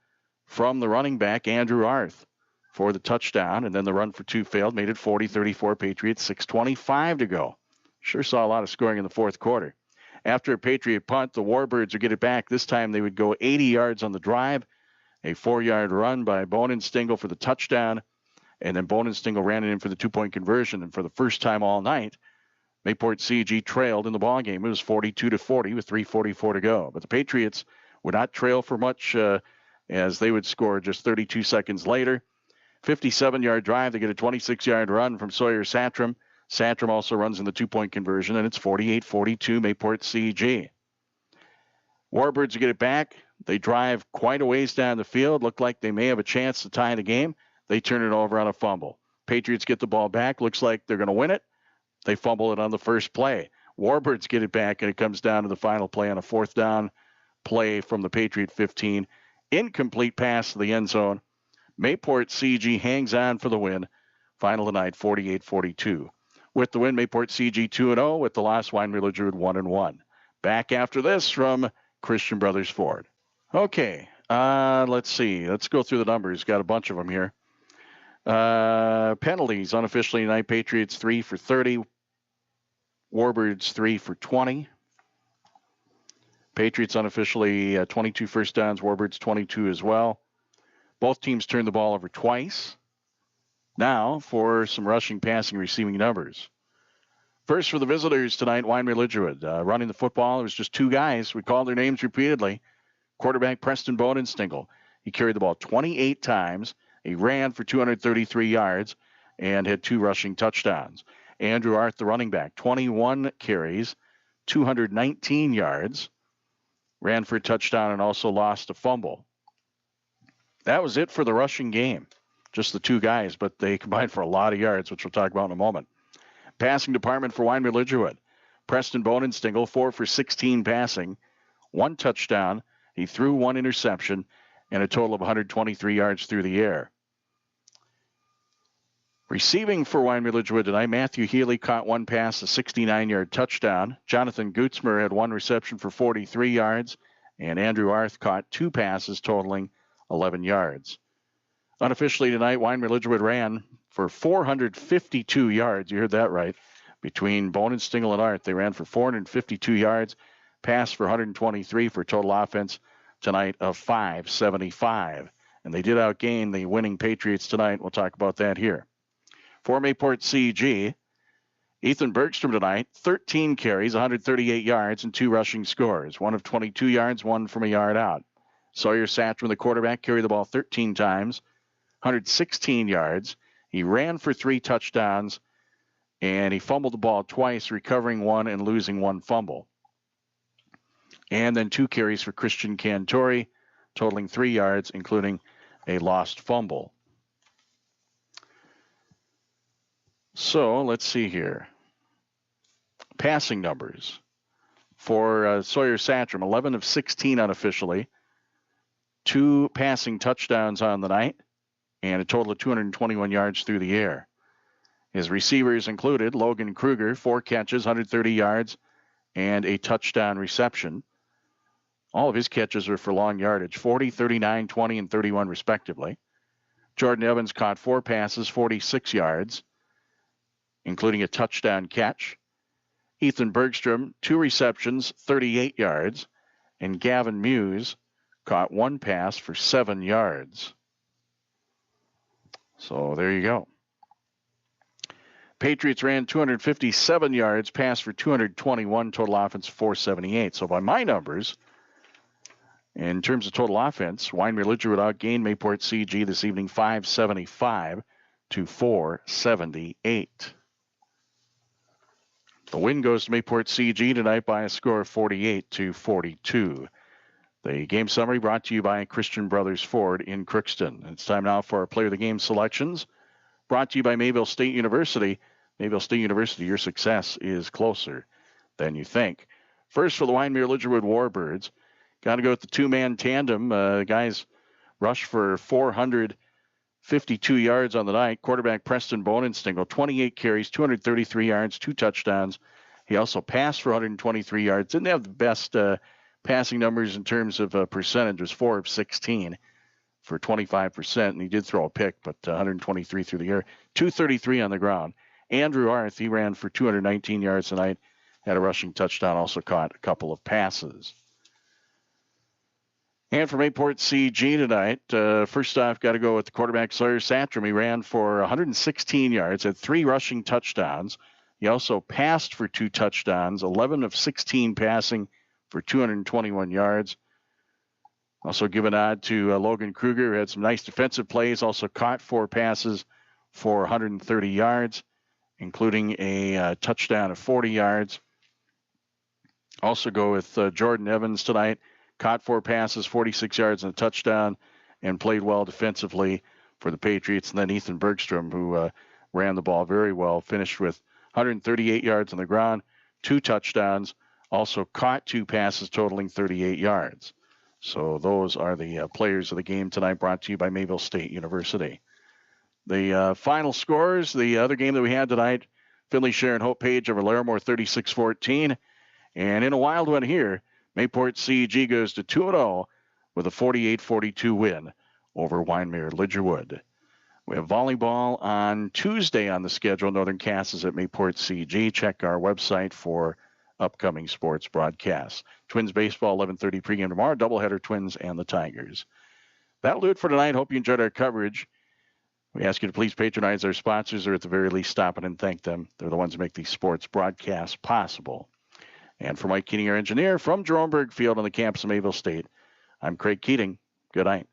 from the running back, Andrew Arth, for the touchdown, and then the run for 2 failed, made it 40-34 Patriots, 6:25 to go. Sure saw a lot of scoring in the fourth quarter. After a Patriot punt, the Warbirds would get it back. This time they would go 80 yards on the drive, a 4-yard run by Bonenstengel for the touchdown, and then Bonenstengel ran it in for the 2-point conversion. And for the first time all night, Mayport CG trailed in the ballgame. It was 42-40 with 3:44 to go. But the Patriots would not trail for much as they would score just 32 seconds later. 57-yard drive. They get a 26-yard run from Sawyer Satram. Satram also runs in the 2-point conversion, and it's 48-42 Mayport CG. Warbirds get it back. They drive quite a ways down the field. Look like they may have a chance to tie the game. They turn it over on a fumble. Patriots get the ball back. Looks like they're going to win it. They fumble it on the first play. Warbirds get it back, and it comes down to the final play on a 4th down play from the Patriot 15. Incomplete pass to the end zone. Mayport CG hangs on for the win. Final tonight, 48-42. With the win, Mayport CG 2-0. With the loss, Wyndmere-Lidgerwood 1-1. Back after this from Christian Brothers Ford. Okay, let's see. Let's go through the numbers. Got a bunch of them here. Penalties unofficially tonight. Patriots 3 for 30. Warbirds 3 for 20. Patriots unofficially 22 first downs. Warbirds 22 as well. Both teams turned the ball over twice. Now for some rushing, passing, receiving numbers. First for the visitors tonight, Wyndmere-Lidgerwood. Running the football, it was just 2 guys. We called their names repeatedly. Quarterback Preston Bonenstengel. He carried the ball 28 times. He ran for 233 yards and had 2 rushing touchdowns. Andrew Arth, the running back, 21 carries, 219 yards, ran for a touchdown and also lost a fumble. That was it for the rushing game. Just the 2 guys, but they combined for a lot of yards, which we'll talk about in a moment. Passing department for Wyndmere-Lidgerwood. Preston Bonenstingle, 4 for 16 passing, 1 touchdown. He threw 1 interception and a total of 123 yards through the air. Receiving for Wyndmere-Lidgerwood tonight, Matthew Healy caught 1 pass, a 69-yard touchdown. Jonathan Gutzmer had 1 reception for 43 yards, and Andrew Arth caught 2 passes totaling 11 yards. Unofficially tonight, Wyndmere-Lidgerwood ran for 452 yards. You heard that right. Between Bonenstingle and Arth, they ran for 452 yards, passed for 123 for total offense tonight of 575. And they did outgain the winning Patriots tonight. We'll talk about that here. For Mayport CG, Ethan Bergstrom tonight, 13 carries, 138 yards, and 2 rushing scores. 1 of 22 yards, 1 from a yard out. Sawyer Satcham, the quarterback, carried the ball 13 times, 116 yards. He ran for 3 touchdowns, and he fumbled the ball twice, recovering 1 and losing 1 fumble. And then 2 carries for Christian Cantori, totaling 3 yards, including a lost fumble. So let's see here. Passing numbers for Sawyer Satcham, 11 of 16 unofficially, 2 passing touchdowns on the night, and a total of 221 yards through the air. His receivers included Logan Kruger, 4 catches, 130 yards, and a touchdown reception. All of his catches were for long yardage, 40, 39, 20, and 31 respectively. Jordan Evans caught 4 passes, 46 yards, including a touchdown catch. Ethan Bergstrom, 2 receptions, 38 yards, and Gavin Muse caught 1 pass for 7 yards. So there you go. Patriots ran 257 yards, passed for 221, total offense 478. So by my numbers, in terms of total offense, Wyndmere-Lidgerwood outgained Mayport CG this evening 575 to 478. The win goes to Mayport CG tonight by a score of 48 to 42. The game summary brought to you by Christian Brothers Ford in Crookston. It's time now for our Player of the Game selections. Brought to you by Mayville State University. Mayville State University, your success is closer than you think. First for the Wyndmere-Lidgerwood Warbirds. Got to go with the 2-man tandem. The guys rushed for 452 yards on the night. Quarterback Preston Bonenstingle, 28 carries, 233 yards, 2 touchdowns. He also passed for 123 yards. Didn't have the best passing numbers in terms of percentage. It was 4 of 16 for 25%, and he did throw a pick, but 123 through the air, 233 on the ground. Andrew Arth, he ran for 219 yards tonight, had a rushing touchdown, also caught a couple of passes. And for Mayport CG tonight, first off, got to go with the quarterback Sawyer Satcham. He ran for 116 yards, had 3 rushing touchdowns. He also passed for 2 touchdowns, 11 of 16 passing for 221 yards. Also give a nod to Logan Kruger, who had some nice defensive plays, also caught 4 passes for 130 yards, including a touchdown of 40 yards. Also go with Jordan Evans tonight. Caught 4 passes, 46 yards, and a touchdown, and played well defensively for the Patriots. And then Ethan Bergstrom, who ran the ball very well, finished with 138 yards on the ground, 2 touchdowns, also caught 2 passes totaling 38 yards. So those are the players of the game tonight, brought to you by Mayville State University. The final scores, the other game that we had tonight, Finley Sharon Hope Page over Larimore 36-14. And in a wild one here, Mayport CG goes to 2-0 with a 48-42 win over Wyndmere-Lidgerwood. We have volleyball on Tuesday on the schedule. Northern Cass is at Mayport CG. Check our website for upcoming sports broadcasts. Twins baseball, 11:30 pregame tomorrow. Doubleheader, Twins and the Tigers. That'll do it for tonight. Hope you enjoyed our coverage. We ask you to please patronize our sponsors, or at the very least stop in and thank them. They're the ones who make these sports broadcasts possible. And for Mike Keating, our engineer, from Jeromeburg Field on the campus of Mayville State, I'm Craig Keating. Good night.